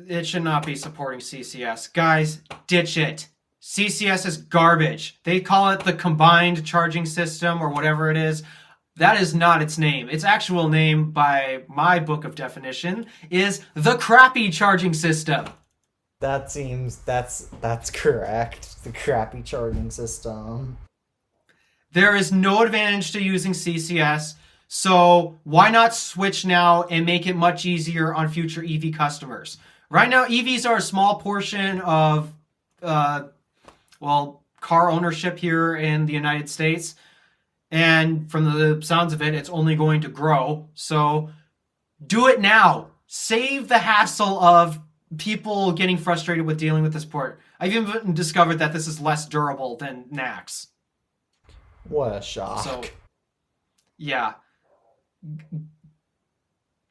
It should not be supporting CCS. Guys, ditch it. CCS is garbage. They call it the combined charging system or whatever it is. That is not its name. Its actual name, by my book of definition, is the crappy charging system. That's correct. The crappy charging system. There is no advantage to using CCS, so why not switch now and make it much easier on future EV customers? Right now, EVs are a small portion of, car ownership here in the United States. And from the sounds of it, it's only going to grow. So do it now. Save the hassle of people getting frustrated with dealing with this port. I've even discovered that this is less durable than Nax. What a shock. So, yeah.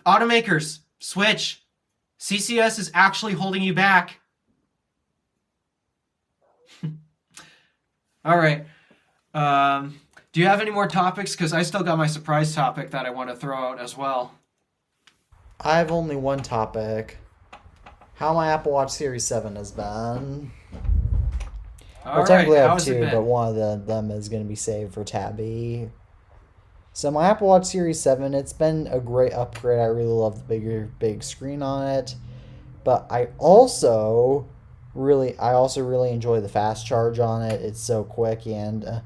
Automakers, switch. CCS is actually holding you back. All right. Do you have any more topics? Because I still got my surprise topic that I want to throw out as well. I have only one topic. How my Apple Watch Series 7 has been. All Technically I right, have how's it two, been? but one of them is going to be saved for Tabby. So my Apple Watch Series 7, it's been a great upgrade. I really love the big screen on it. But I also really enjoy the fast charge on it. It's so quick, and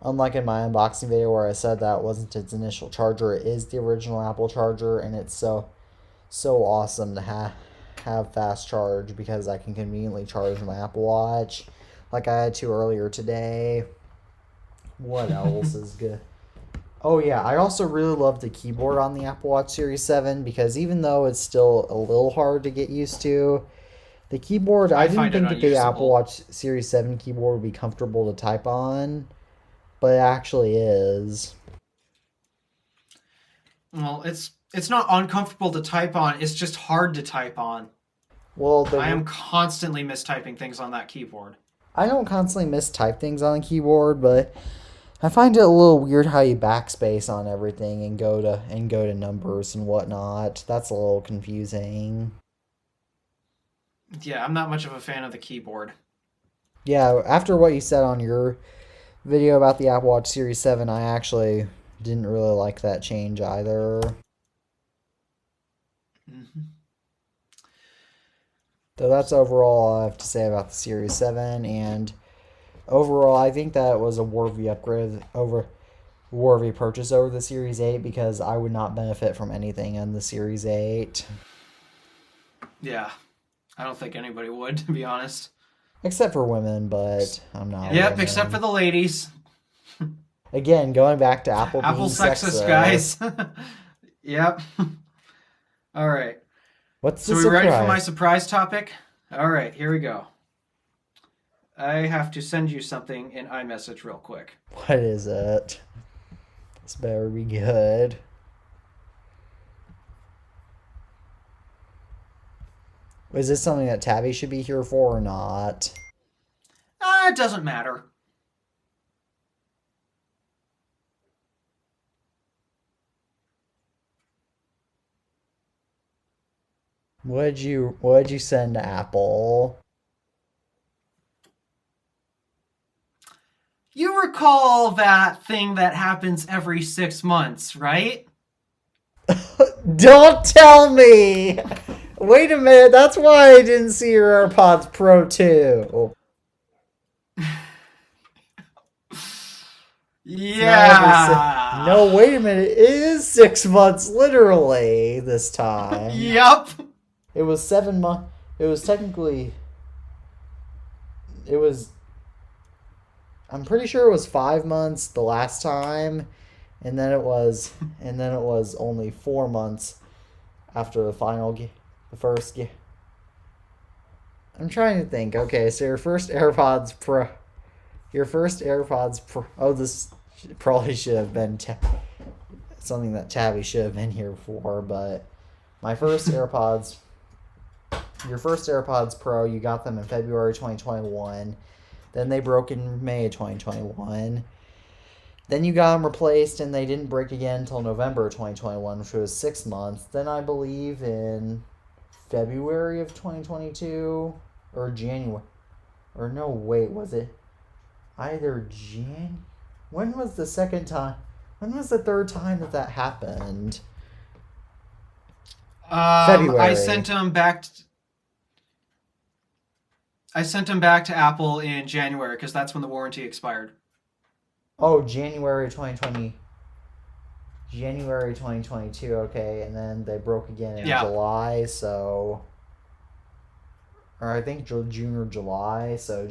unlike in my unboxing video where I said that wasn't its initial charger, it is the original Apple charger, and it's so awesome to have fast charge because I can conveniently charge my Apple Watch like I had to earlier today. What else is good? Oh yeah, I also really love the keyboard on the Apple Watch Series 7 because even though it's still a little hard to get used to, the keyboard, I didn't find it think that the Apple unusable. Watch Series 7 keyboard would be comfortable to type on, but it actually is. Well, it's not uncomfortable to type on. It's just hard to type on. Well, I am constantly mistyping things on that keyboard. I don't constantly mistype things on the keyboard, but I find it a little weird how you backspace on everything and go to numbers and whatnot. That's a little confusing. Yeah, I'm not much of a fan of the keyboard. Yeah, after what you said on your video about the Apple Watch Series 7, I actually didn't really like that change either. Mm-hmm. So that's overall all I have to say about the Series 7, and overall I think that was a worthy purchase over the Series 8 because I would not benefit from anything in the Series 8. Yeah, I don't think anybody would, to be honest. Except for women, but I'm not. Yep, women. except for the ladies. Again, going back to Apple Apple being sexist, sexist. guys. Yep. All right. What's So the we surprise? ready for my surprise topic? All right, here we go. I have to send you something in iMessage real quick. What is it? This better be good. Is this something that Tabby should be here for or not? It doesn't matter. What'd you send to Apple? You recall that thing that happens every 6 months, right? Don't tell me! Wait a minute, that's why I didn't see your AirPods Pro 2. Yeah. No, wait a minute. It is 6 months, literally, this time. Yep. It was 7 months. It was technically. It was. I'm pretty sure it was 5 months the last time, and then it was only 4 months after the first. I'm trying to think. Okay, so your first AirPods Pro. Oh, this probably should have been something that Tabby should have been here for, but my first AirPods. Your first AirPods Pro, you got them in February 2021. Then they broke in May 2021. Then you got them replaced, and they didn't break again until November 2021, which was 6 months. Then I believe in February of 2022 or January. Or no, wait, was it either When was the second time? When was the third time that happened? February. I sent them back. I sent them back to Apple in January because that's when the warranty expired. Oh, January 2020. January 2022, okay, and then they broke again in July, so. Or I think June or July, so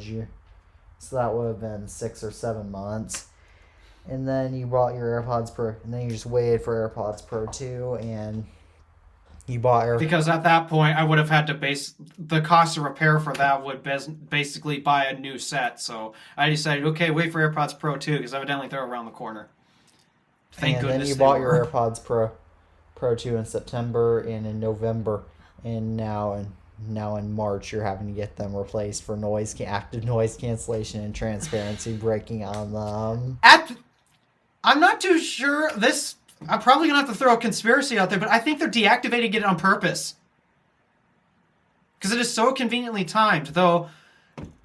that would have been 6 or 7 months. and then you bought your AirPods Pro, and then you just waited for AirPods Pro 2, and you bought AirPods. Because at that point, I would have had to the cost of repair for that would basically buy a new set. So I decided, okay, wait for AirPods Pro 2 because evidently they're around the corner. Thank goodness. And then you bought your AirPods Pro 2 in September and in November, and now in March you're having to get them replaced for active noise cancellation and transparency breaking on them. I'm not too sure. I'm probably gonna have to throw a conspiracy out there, but I think they're deactivating it on purpose because it is so conveniently timed. Though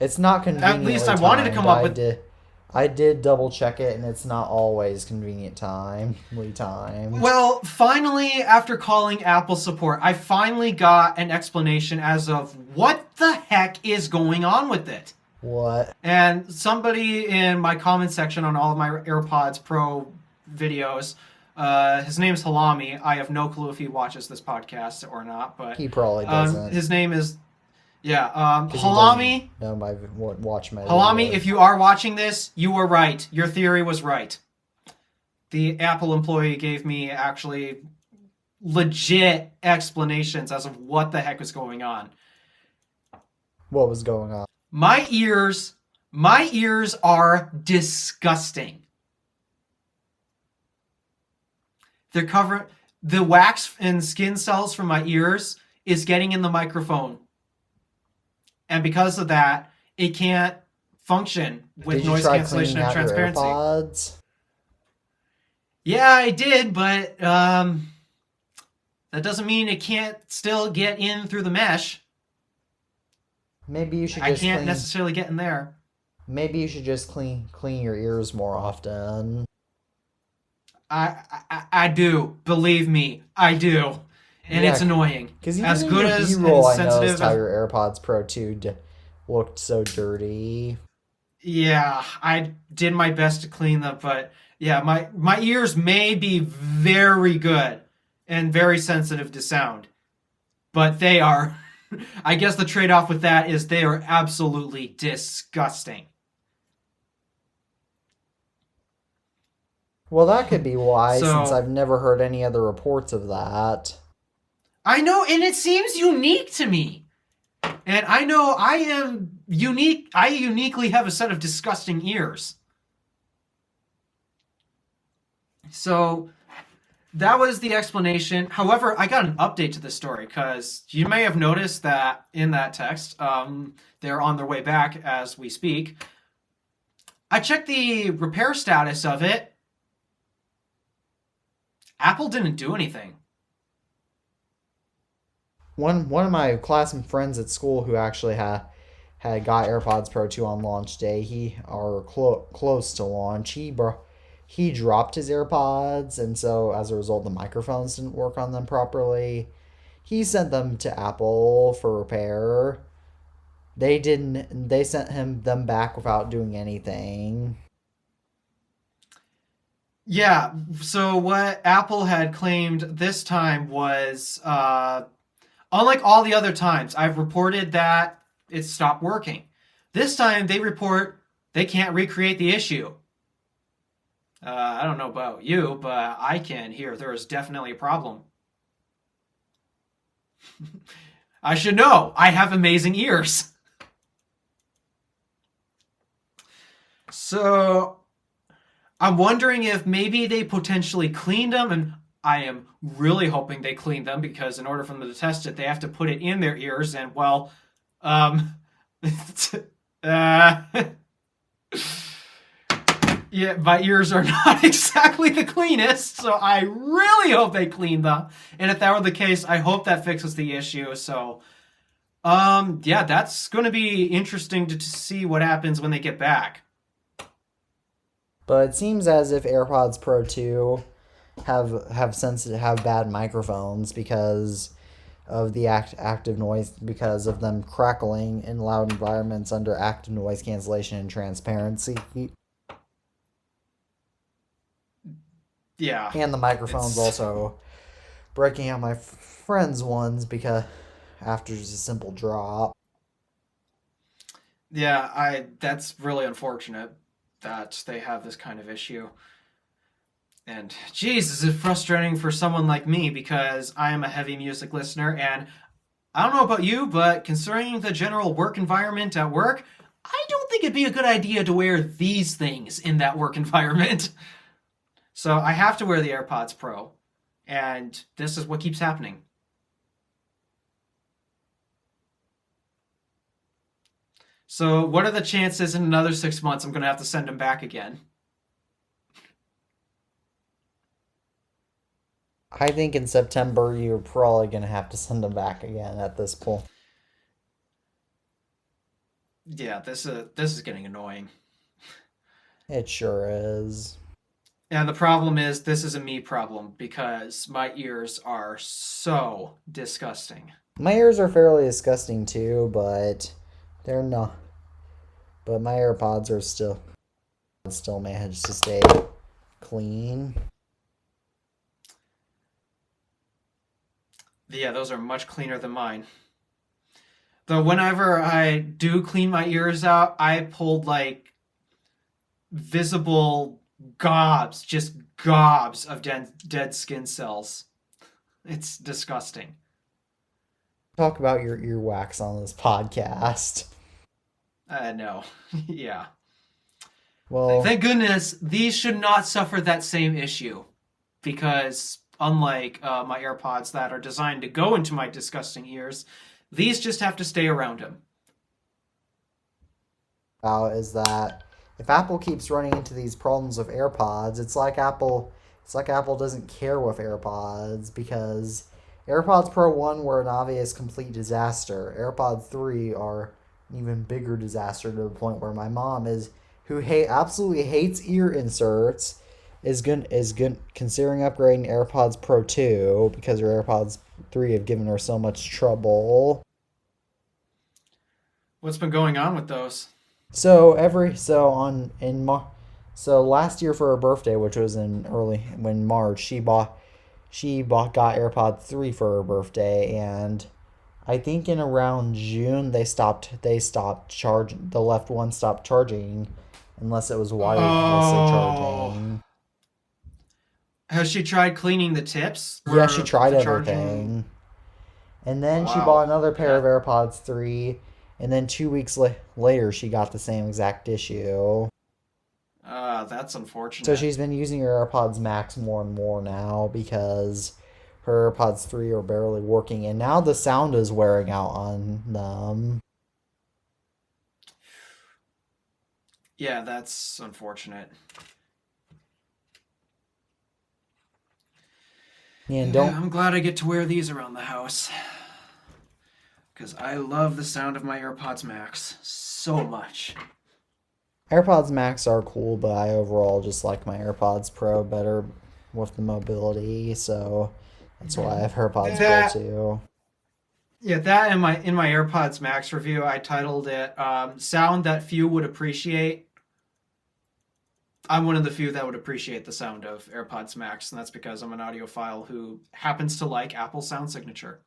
it's not conveniently. At least I wanted to come up with. I did double check it, and it's not always conveniently timed. Well, finally, after calling Apple support, I finally got an explanation as of what the heck is going on with it. What? And somebody in my comment section on all of my AirPods Pro videos, his name's Halami. I have no clue if he watches this podcast or not, but he probably doesn't. His name is Halami. No, watch my Halami, videos. if you are watching this, you were right. Your theory was right. The Apple employee gave me actually legit explanations as of what the heck was going on. What was going on? My ears are disgusting. They're covered. The wax and skin cells from my ears is getting in the microphone. And because of that, it can't function with noise cancellation and transparency. AirPods? Yeah, I did, but that doesn't mean it can't still get in through the mesh. Maybe you should. I can't necessarily get in there. Maybe you should just clean your ears more often. I do. Believe me, I do. And it's annoying. Because as good as B-roll, and sensitive I noticed how your AirPods Pro 2 looked so dirty. Yeah, I did my best to clean them, but yeah, my ears may be very good and very sensitive to sound, but they are. I guess the trade-off with that is they are absolutely disgusting. Well, that could be why, since I've never heard any other reports of that. I know, and it seems unique to me. And I know I am unique. I uniquely have a set of disgusting ears. So that was the explanation. However, I got an update to the story because you may have noticed that in that text, they're on their way back as we speak. I checked the repair status of it. Apple didn't do anything. One of my classmates friends at school who actually had got AirPods Pro 2 on launch day, close to launch, he dropped his AirPods, and so as a result the microphones didn't work on them properly. He sent them to Apple for repair. They sent them back without doing anything. Yeah, so what Apple had claimed this time was unlike all the other times, I've reported that it stopped working. This time, they report they can't recreate the issue. I don't know about you, but I can hear there is definitely a problem. I should know. I have amazing ears. So, I'm wondering if maybe they potentially cleaned them, and I am really hoping they cleaned them because in order for them to test it, they have to put it in their ears. And well, yeah, my ears are not exactly the cleanest, so I really hope they cleaned them. And if that were the case, I hope that fixes the issue. So, yeah, that's going to be interesting to see what happens when they get back. But it seems as if AirPods Pro 2 have bad microphones because of the active noise, because of them crackling in loud environments under active noise cancellation and transparency. Yeah. And the microphones also breaking out my friend's ones because after just a simple drop. Yeah, that's really unfortunate that they have this kind of issue. And geez, this is frustrating for someone like me because I am a heavy music listener, and I don't know about you, but concerning the general work environment at work, I don't think it'd be a good idea to wear these things in that work environment. So I have to wear the AirPods Pro, and this is what keeps happening. So what are the chances in another 6 months I'm going to have to send them back again? I think in September you're probably gonna have to send them back again at this point. Yeah, this is getting annoying. It sure is. And the problem is, this is a me problem because my ears are so disgusting. My ears are fairly disgusting too, but they're not. But my AirPods are still manage to stay clean. Yeah, those are much cleaner than mine. Though whenever I do clean my ears out, I pulled like visible just gobs of dead skin cells. It's disgusting. Talk about your earwax on this podcast. No. Yeah. Well, Thank goodness these should not suffer that same issue. Because unlike my AirPods that are designed to go into my disgusting ears, these just have to stay around him. is that if Apple keeps running into these problems with AirPods, it's like Apple doesn't care with AirPods because AirPods Pro 1 were an obvious complete disaster. AirPods 3 are an even bigger disaster to the point where my mom absolutely hates ear inserts is considering upgrading AirPods Pro 2 because her AirPods 3 have given her so much trouble. What's been going on with those? So last year for her birthday, which was when March, got AirPods 3 for her birthday, and I think in around June they stopped charging. The left one stopped charging unless it was wirelessly charging. Has she tried cleaning the tips? Yeah, she tried the everything. And then she Wow. bought another pair of AirPods 3, and then 2 weeks later she got the same exact issue. That's unfortunate. So she's been using her AirPods Max more and more now because her AirPods 3 are barely working, and now the sound is wearing out on them. Yeah, that's unfortunate. And I'm glad I get to wear these around the house. Because I love the sound of my AirPods Max so much. AirPods Max are cool, but I overall just like my AirPods Pro better with the mobility, so that's why I have AirPods Pro too. Yeah, that in my AirPods Max review, I titled it "Sound That Few Would Appreciate." I'm one of the few that would appreciate the sound of AirPods Max, and that's because I'm an audiophile who happens to like Apple's sound signature.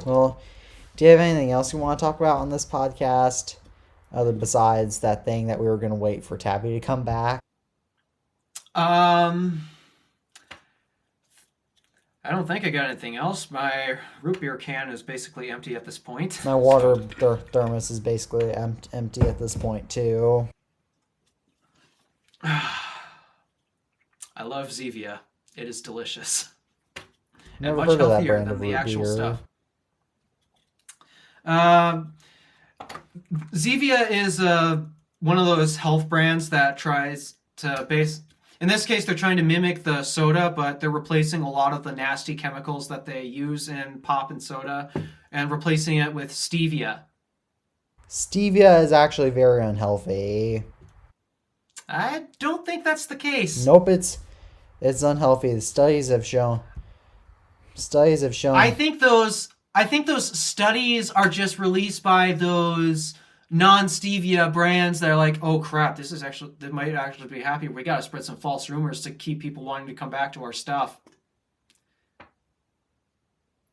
Well, do you have anything else you want to talk about on this podcast, other besides that thing that we were going to wait for Tabby to come back? I don't think I got anything else. My root beer can is basically empty at this point. My water thermos is basically empty at this point too. I love Zevia. It is delicious. Never and much heard of that healthier brand than of the root actual beer. stuff. Zevia is one of those health brands that tries to in this case, they're trying to mimic the soda, but they're replacing a lot of the nasty chemicals that they use in pop and soda and replacing it with stevia. Stevia is actually very unhealthy. I don't think that's the case. Nope, it's unhealthy. Studies have shown. I think those studies are just released by those non-stevia brands that are like, oh crap, they might actually be happy. We gotta spread some false rumors to keep people wanting to come back to our stuff.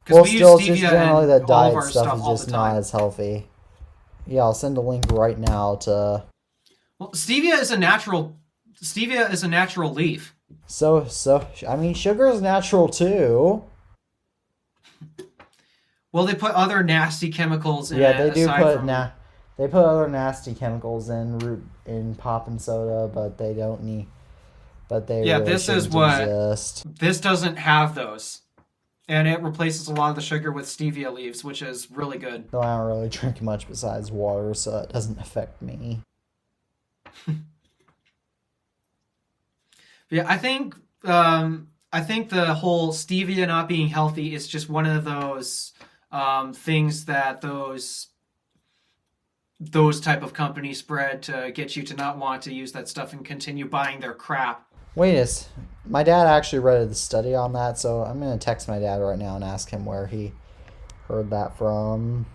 Because Well, we use still, it's just stevia generally in that all of diet our stuff stuff is all just the not time. as healthy. Yeah, I'll send a link right now to. Well, stevia is a natural. Stevia is a natural leaf. I mean, sugar is natural too. Well, they put other nasty chemicals in Yeah, it they do aside put from. they put other nasty chemicals in root in pop and soda, but they don't need. But they Yeah, really this is shouldn't what. exist. This doesn't have those. And it replaces a lot of the sugar with stevia leaves, which is really good. Though I don't really drink much besides water, so it doesn't affect me. Yeah, I think the whole stevia not being healthy is just one of those things that those type of companies spread to get you to not want to use that stuff and continue buying their crap. My dad actually read the study on that, so I'm gonna text my dad right now and ask him where he heard that from.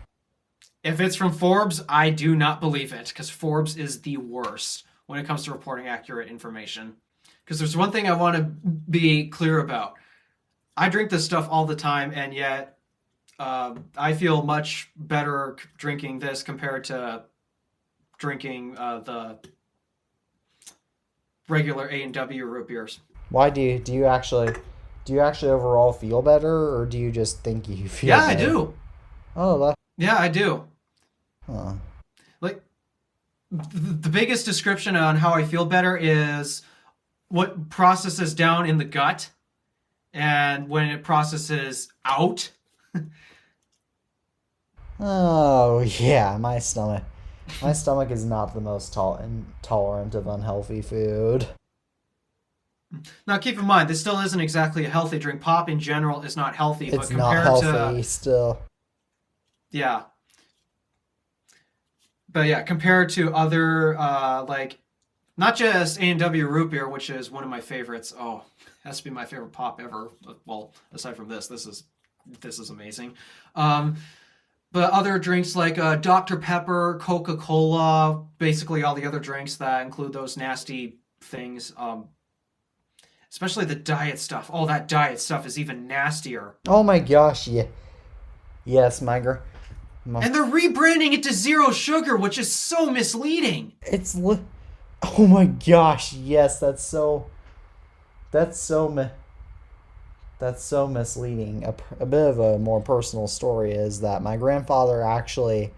If it's from Forbes, I do not believe it because Forbes is the worst when it comes to reporting accurate information. Because there's one thing I want to be clear about. I drink this stuff all the time, and yet I feel much better drinking this compared to drinking the regular A&W root beers. Why do you actually overall feel better, or do you just think you feel Yeah, I better? do. Oh, that. Yeah, I do. Huh. Like the biggest description on how I feel better is what processes down in the gut and when it processes out. Oh yeah, my stomach is not the most tolerant of unhealthy food. Now, keep in mind, this still isn't exactly a healthy drink. Pop in general is not healthy, but It's not compared to, healthy still. yeah, but yeah, compared to other, like, not just A&W root beer, which is one of my favorites. Oh, has to be my favorite pop ever. Well, aside from this is amazing. Um, but other drinks like Dr. Pepper, Coca-Cola, basically all the other drinks that include those nasty things. Especially the diet stuff. Oh, that diet stuff is even nastier. Oh my gosh, yeah. Yes, my And they're rebranding it to zero sugar, which is so misleading. it's li- Oh my gosh, yes, that's so mi- that's so misleading. A bit of a more personal story is that my grandfather actually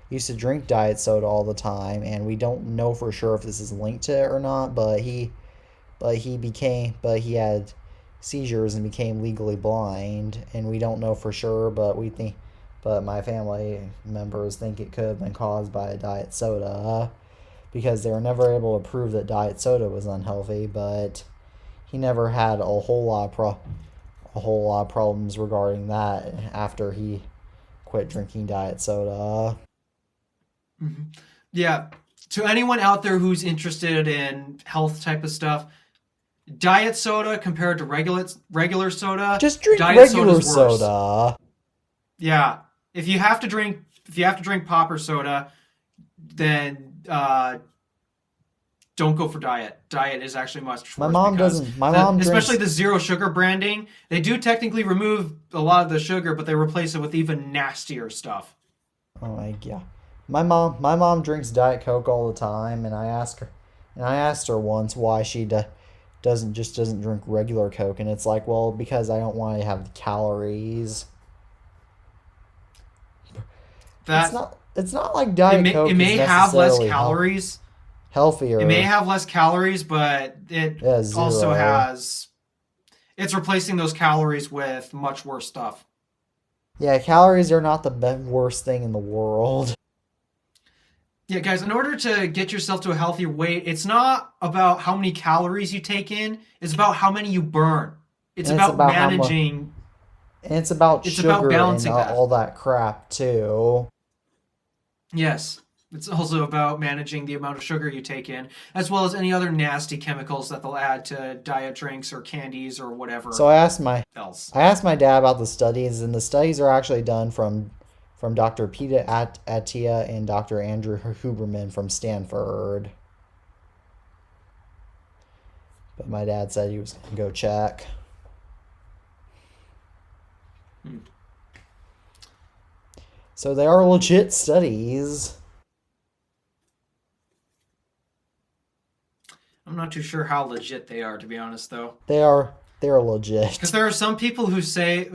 used to drink diet soda all the time, and we don't know for sure if this is linked to it or not, but he had seizures and became legally blind, and we don't know for sure, but my family members think it could have been caused by a diet soda because they were never able to prove that diet soda was unhealthy, but he never had a whole lot of problems regarding that after he quit drinking diet soda. Mm-hmm. Yeah. To anyone out there who's interested in health type of stuff, diet soda compared to regular soda, Just drink diet regular soda's worse. soda. Yeah. If you have to drink pop or soda, then don't go for diet. Diet is actually much My worse mom because doesn't. My mom especially drinks. the zero sugar branding, they do technically remove a lot of the sugar, but they replace it with even nastier stuff. Oh my god. My mom drinks Diet Coke all the time, and I asked her once why she doesn't drink regular Coke, and it's like, well, because I don't want to have the calories. That It's not like it Diet may it Coke is may have less necessarily calories. It may healthier. have less calories, but it Yeah, also zero. has it's replacing those calories with much worse stuff. Yeah, calories are not the worst thing in the world. Yeah, guys, in order to get yourself to a healthier weight, it's not about how many calories you take in, it's about how many you burn. It's And it's about about how much. managing, And it's about it's about sugar and balancing that. all that crap too. Yes. It's also about managing the amount of sugar you take in, as well as any other nasty chemicals that they'll add to diet drinks or candies or whatever So else. I asked my dad about the studies, and the studies are actually done from Dr. Peter Attia and Dr. Andrew Huberman from Stanford. But my dad said he was going to go check. Hmm. So they are legit studies. I'm not too sure how legit they are, to be honest, though. They're legit. Because there are some people who say,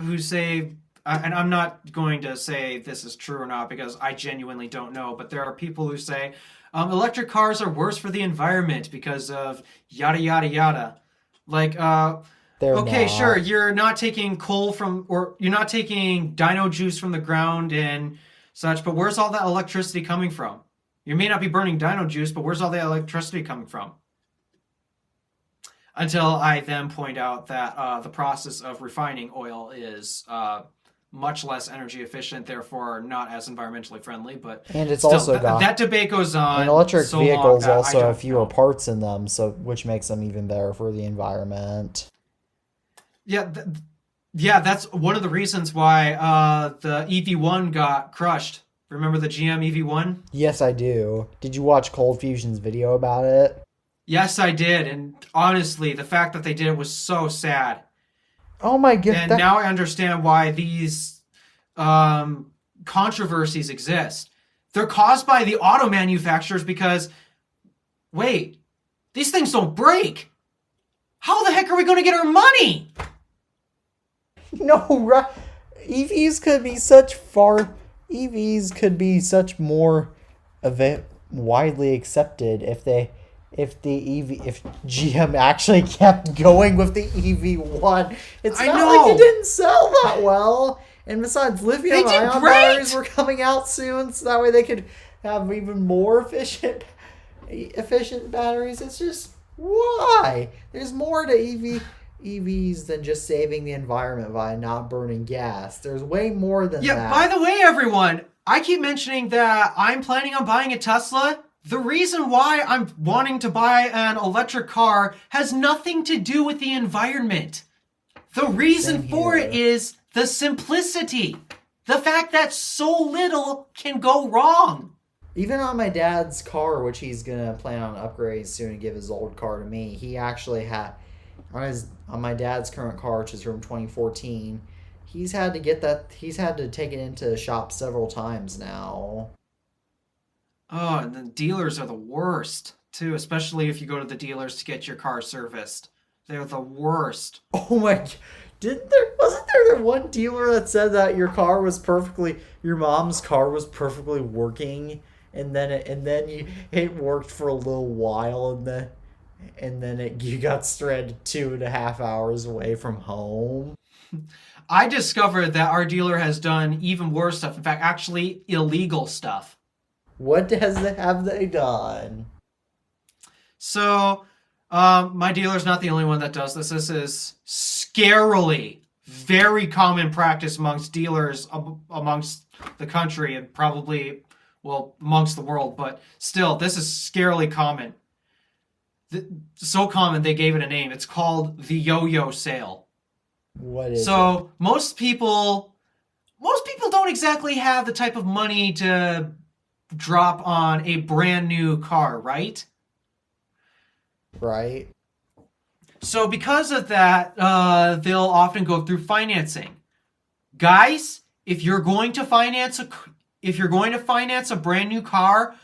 and I'm not going to say this is true or not because I genuinely don't know, but there are people who say electric cars are worse for the environment because of yada yada yada. Like, okay, not. sure, you're not taking coal from, or you're not taking dino juice from the ground and such, but where's all that electricity coming from? You may not be burning dino juice, but where's all the electricity coming from? Until I then point out that the process of refining oil is much less energy efficient, therefore not as environmentally friendly. But and it's still, also got that debate goes on. and electric so vehicles long also have fewer know. parts in them, so which makes them even better for the environment. Yeah, that's one of the reasons why the EV1 got crushed. Remember the GM EV1? Yes, I do. Did you watch Cold Fusion's video about it? Yes, I did, and honestly, the fact that they did it was so sad. Oh my god! And now I understand why these controversies exist. They're caused by the auto manufacturers because, wait, these things don't break. How the heck are we going to get our money? No, right? EVs could be such more widely accepted if GM actually kept going with the EV1. It's not like it didn't sell that well. And besides, lithium-ion batteries were coming out soon, so that way they could have even more efficient batteries. It's just, why? There's more to EVs than just saving the environment by not burning gas. There's way more than that. Yeah, by the way, everyone, I keep mentioning that I'm planning on buying a Tesla. The reason why I'm wanting to buy an electric car has nothing to do with the environment. The reason for it is the simplicity. The fact that so little can go wrong. Even on my dad's car, which he's going to plan on upgrading soon and give his old car to me, he actually had, on my dad's current car, which is from 2014, he's had to take it into the shop several times now. Oh, and the dealers are the worst, too, especially if you go to the dealers to get your car serviced. They're the worst. Oh my, wasn't there the one dealer that said that your mom's car was perfectly working, and then it worked for a little while, and then you got stranded 2.5 hours away from home? I discovered that our dealer has done even worse stuff. In fact, actually illegal stuff. What have they done? So, my dealer's not the only one that does this. This is scarily very common practice amongst dealers amongst the country and probably, well, amongst the world. But still, this is scarily common. So common they gave it a name. It's called the yo-yo sale. What is so it? Most people don't exactly have the type of money to drop on a brand new car, right? Right. So because of that, they'll often go through financing. Guys, if you're going to finance a brand new car,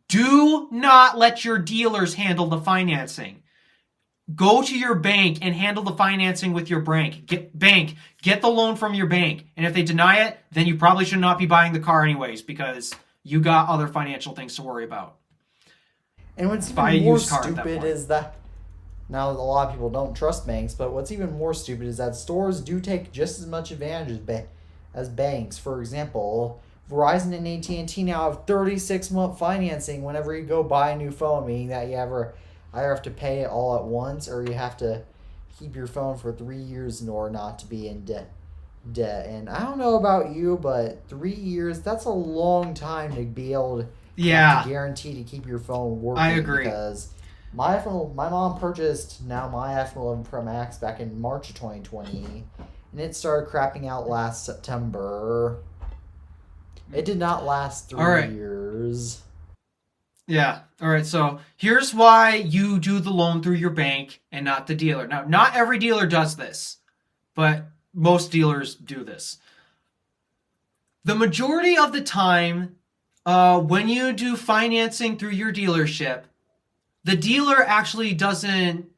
do not let your dealers handle the financing. Go to your bank and handle the financing with your bank. Get the loan from your bank. And if they deny it, then you probably should not be buying the car anyways because you got other financial things to worry about. And what's even more stupid is that now a lot of people don't trust banks, but what's even more stupid is that stores do take just as much advantage as banks. For example, Verizon and AT&T now have 36-month financing whenever you go buy a new phone, meaning that you either have to pay it all at once or you have to keep your phone for 3 years in order not to be in debt. And I don't know about you, but 3 years, that's a long time to be able to guarantee to keep your phone working. I agree. Because my mom purchased my iPhone 11 Pro Max back in March of 2020, and it started crapping out last September. It did not last 3 years. Yeah. All right. So here's why you do the loan through your bank and not the dealer. Now, not every dealer does this, but most dealers do this. The majority of the time, when you do financing through your dealership, the dealer actually doesn't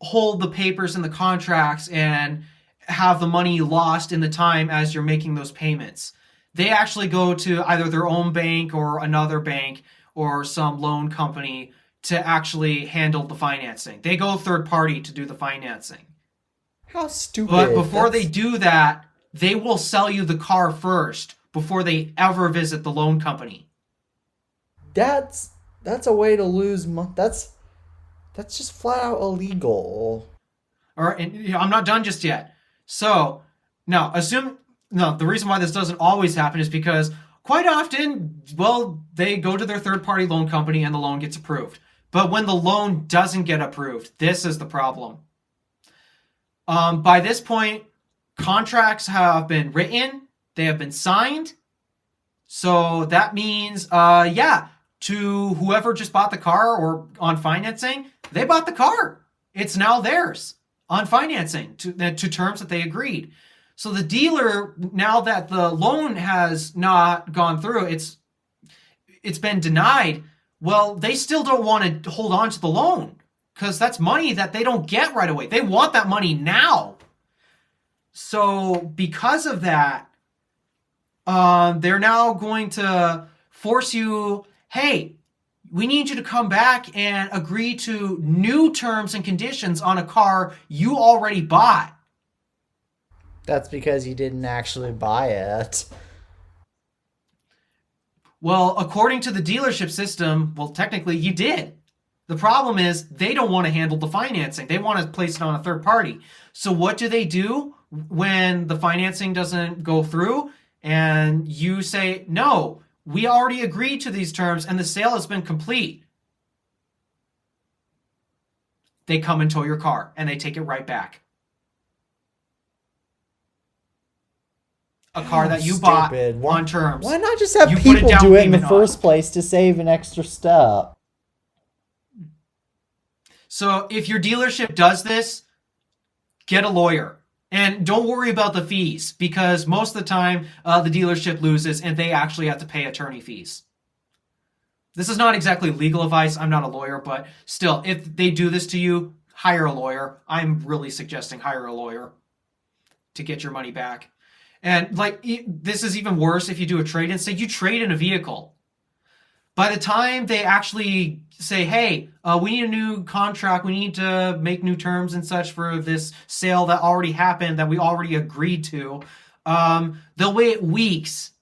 hold the papers and the contracts and have the money lost in the time as you're making those payments. They actually go to either their own bank or another bank or some loan company to actually handle the financing. They go third party to do the financing. How stupid. But before they do that, they will sell you the car first before they ever visit the loan company. That's a way to lose money. That's just flat out illegal. All right, and I'm not done just yet. So now, the reason why this doesn't always happen is because quite often, well, they go to their third-party loan company and the loan gets approved. But when the loan doesn't get approved, this is the problem. By this point, contracts have been written, they have been signed. So that means, to whoever just bought the car or on financing, they bought the car. It's now theirs on financing to terms that they agreed. So the dealer, now that the loan has not gone through, it's been denied. Well, they still don't want to hold on to the loan because that's money that they don't get right away. They want that money now. So because of that, they're now going to force you, hey, we need you to come back and agree to new terms and conditions on a car you already bought. That's because you didn't actually buy it. Well, according to the dealership system, well, technically you did. The problem is they don't want to handle the financing. They want to place it on a third party. So what do when the financing doesn't go through and you say, no, we already agreed to these terms and the sale has been complete? They come and tow your car and they take it right back. A car that you bought on terms. Why not just have You put a people down do it in the payment on. first place to save an extra step? So if your dealership does this, get a lawyer. And don't worry about the fees because most of the time the dealership loses and they actually have to pay attorney fees. This is not exactly legal advice. I'm not a lawyer, but still, if they do this to you, hire a lawyer. I'm really suggesting hire a lawyer to get your money back. And this is even worse if you do a trade-in. Say you trade in a vehicle. By the time they actually say, hey, we need a new contract, we need to make new terms and such for this sale that already happened, that we already agreed to, they'll wait weeks.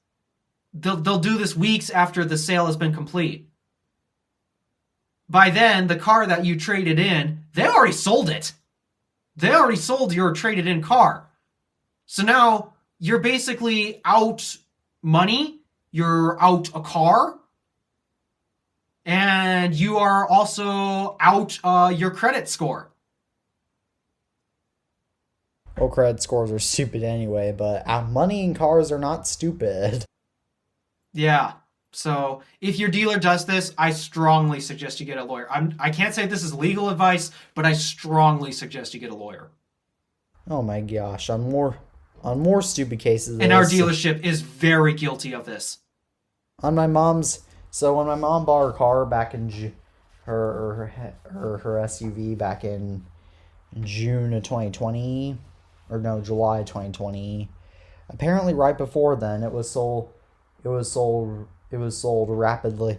They'll do this weeks after the sale has been complete. By then, the car that you traded in, they already sold it. They already sold your traded in car. So now you're basically out money, you're out a car, and you are also out your credit score. Well, credit scores are stupid anyway, but money and cars are not stupid. Yeah. So if your dealer does this, I strongly suggest you get a lawyer. I can't say this is legal advice, but I strongly suggest you get a lawyer. Oh my gosh, on more stupid cases. And our dealership is very guilty of this. On my mom's, so when my mom bought her car back in her SUV back in June of 2020, or no, July 2020. Apparently, right before then, it was sold rapidly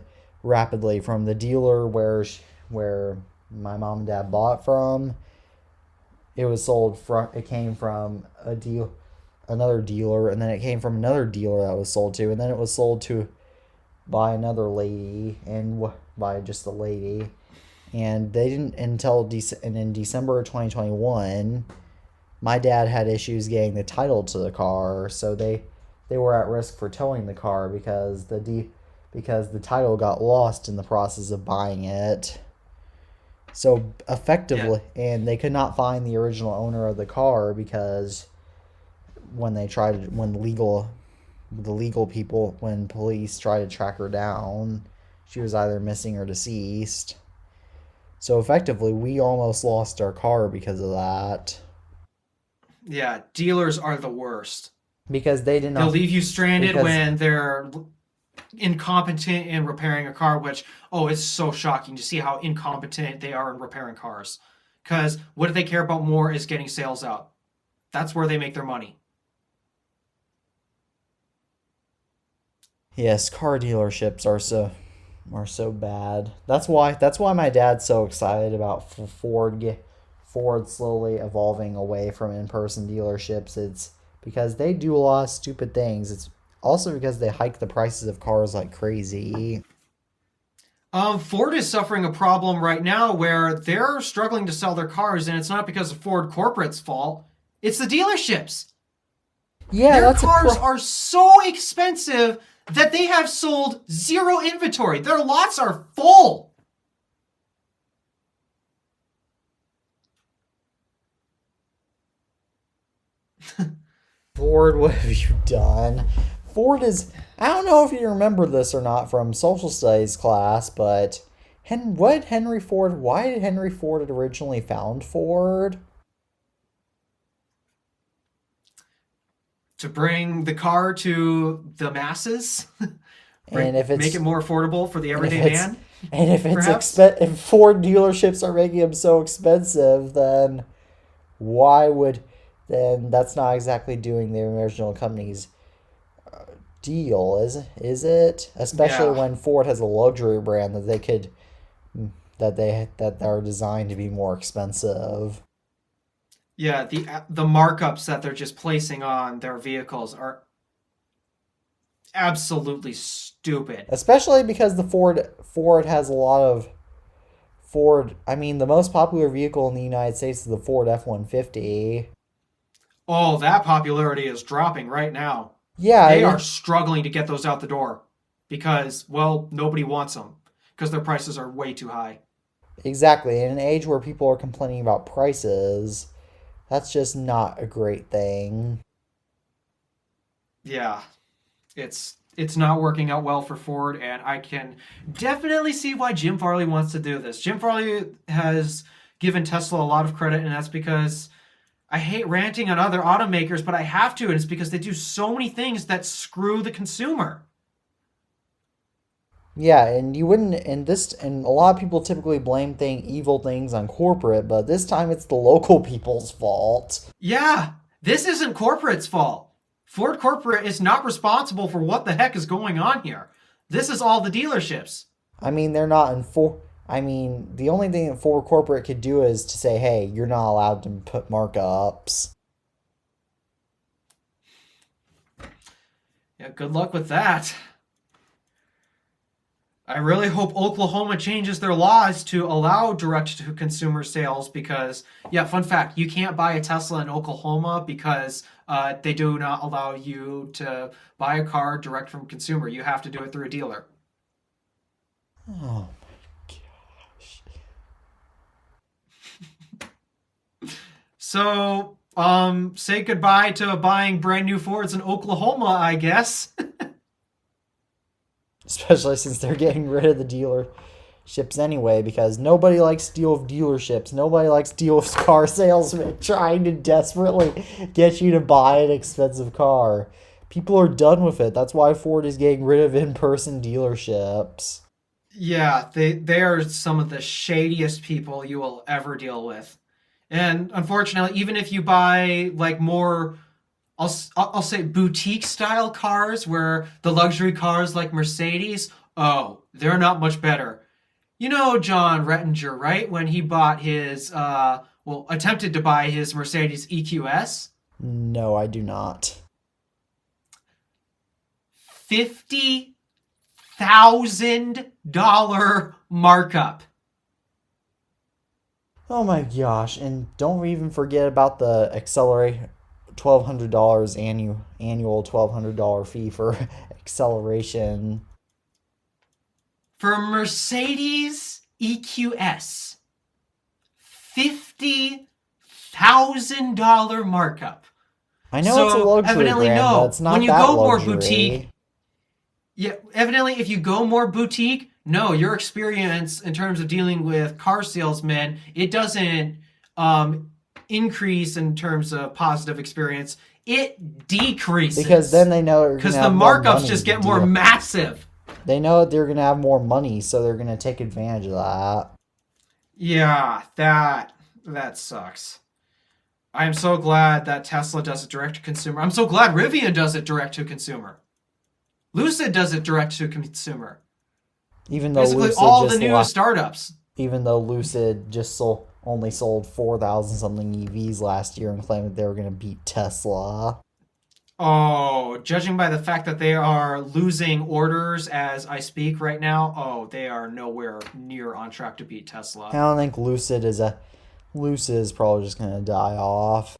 from the dealer where my mom and dad bought from. It came from another dealer, and then it came from another dealer that was sold to, and then it was sold to by another lady and by just a lady. And they didn't until in December of 2021, my dad had issues getting the title to the car, so they were at risk for towing the car because the title got lost in the process of buying it. So effectively, and they could not find the original owner of the car because when police tried to track her down, she was either missing or deceased. So effectively, we almost lost our car because of that. Yeah, dealers are the worst. because they did They'll not. leave you stranded because- when they're incompetent in repairing a car, which, oh, it's so shocking to see how incompetent they are in repairing cars. Because what do they care about more is getting sales out. That's where they make their money. Yes, car dealerships are so bad. That's why my dad's so excited about Ford slowly evolving away from in-person dealerships. It's because they do a lot of stupid things. It's also because they hike the prices of cars like crazy. Ford is suffering a problem right now where they're struggling to sell their cars, and it's not because of Ford corporate's fault. It's the dealerships. Yeah, Their that's cars are so expensive that they have sold zero inventory. Their lots are full. Ford, what have you done? Ford is. I don't know if you remember this or not from social studies class, but why did Henry Ford originally found Ford? To bring the car to the masses, And if it's make it more affordable for the and if everyday it's man. and if it's perhaps? if Ford dealerships are making them so expensive, then why would then that's not exactly doing the original company's deal, is it? Especially Yeah. when Ford has a luxury brand that they could that are designed to be more expensive. Yeah, the markups that they're just placing on their vehicles are absolutely stupid. Especially because the Ford has a lot of Ford. I mean, the most popular vehicle in the United States is the Ford F-150. Oh, that popularity is dropping right now. Yeah, They are struggling to get those out the door because, well, nobody wants them because their prices are way too high. exactly. In an age where people are complaining about prices, that's just not a great thing. Yeah, it's not working out well for Ford, and I can definitely see why Jim Farley wants to do this. Jim Farley has given Tesla a lot of credit, and that's because I hate ranting on other automakers, but I have to, and it's because they do so many things that screw the consumer. Yeah, and you wouldn't, and a lot of people typically blame evil things on corporate, but this time it's the local people's fault. Yeah, this isn't corporate's fault. Ford Corporate is not responsible for what the heck is going on here. This is all the dealerships. I mean, they're not in for. I mean, the only thing that Ford corporate could do is to say, "Hey, you're not allowed to put markups." Yeah, good luck with that. I really hope Oklahoma changes their laws to allow direct-to-consumer sales because, yeah, fun fact, you can't buy a Tesla in Oklahoma because they do not allow you to buy a car direct from consumer. You have to do it through a dealer. Oh, So, say goodbye to buying brand new Fords in Oklahoma, I guess. especially since they're getting rid of the dealerships anyway, because nobody likes to deal with dealerships. Nobody likes to deal with car salesmen trying to desperately get you to buy an expensive car. People are done with it. That's why Ford is getting rid of in-person dealerships. Yeah, they are some of the shadiest people you will ever deal with. And unfortunately, even if you buy like more, I'll say boutique style cars, where the luxury cars like Mercedes, oh, they're not much better. You know John Rettinger, right? When he bought his, attempted to buy his Mercedes EQS, No, I do not. $50,000 markup. Oh my gosh! And don't even forget about the accelerate $1,200 annual $1,200 fee for acceleration. For Mercedes EQS, $50,000 markup. I know So, it's a luxury evidently, brand, no. but it's not When you that go more luxury. boutique, yeah, evidently, if you go more boutique, no, your experience in terms of dealing with car salesmen, it doesn't increase in terms of positive experience. it decreases. Because then they know because the markups just get more massive. They know they're going to have more money, so they're going to take advantage of that. Yeah, that sucks. I am so glad that Tesla does it direct to consumer. I'm so glad Rivian does it direct to consumer. Lucid does it direct to consumer. Even though Basically, Lucid all the new startups. Even though Lucid just only sold 4,000 something EVs last year and claimed that they were going to beat Tesla. Oh, judging by the fact that they are losing orders as I speak right now, they are nowhere near on track to beat Tesla. I don't think Lucid is probably just going to die off.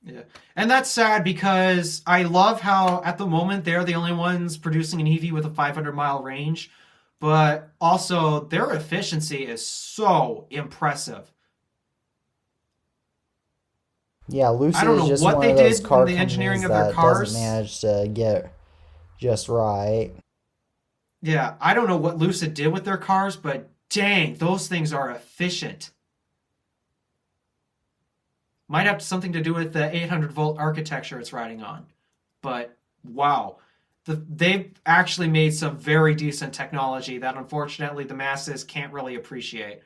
Yeah. And that's sad because I love how at the moment they're the only ones producing an EV with a 500-mile range, but also their efficiency is so impressive. Yeah, Lucid I don't know is just what one they of those did car in the engineering of companies their that cars. doesn't manage to get just right. Yeah, I don't know what Lucid did with their cars, but dang, those things are efficient. Might have something to do with the 800-volt architecture it's riding on. But wow, they've actually made some very decent technology that unfortunately the masses can't really appreciate.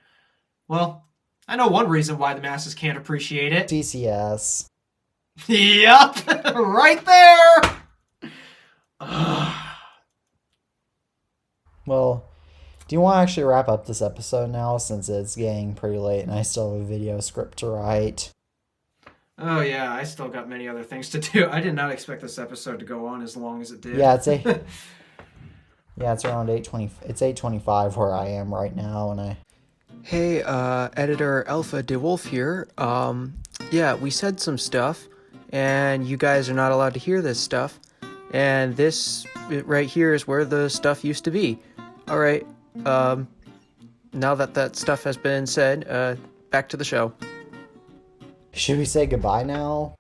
Well, I know one reason why the masses can't appreciate it. CCS. Yup, right there. Well, do you want to actually wrap up this episode now since it's getting pretty late and I still have a video script to write? Oh yeah, I still got many other things to do. I did not expect this episode to go on as long as it did. Yeah, it's around 8:20. It's 8:25 where I am right now, and Hey, editor Alpha DeWolf here. Yeah, we said some stuff, and you guys are not allowed to hear this stuff. And this right here is where the stuff used to be. All right. Now that stuff has been said, back to the show. should we say goodbye now?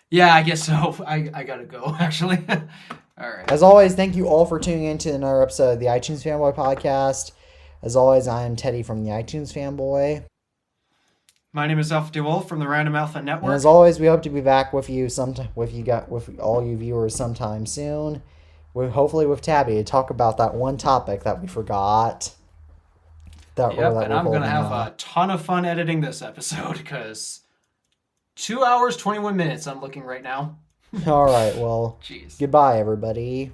Yeah, I guess so. I gotta go, actually. All right. As always, thank you all for tuning in to another episode of the iTunes Fanboy Podcast. As always, I am Teddy from the iTunes Fanboy. My name is Alpha DeWolf from the Random Alpha Network. And as always, we hope to be back with you with all you viewers sometime soon. Hopefully with Tabby to talk about that one topic that we forgot. And I'm going to have a ton of fun editing this episode because 2 hours, 21 minutes I'm looking right now. All right, well, Jeez. Goodbye, everybody.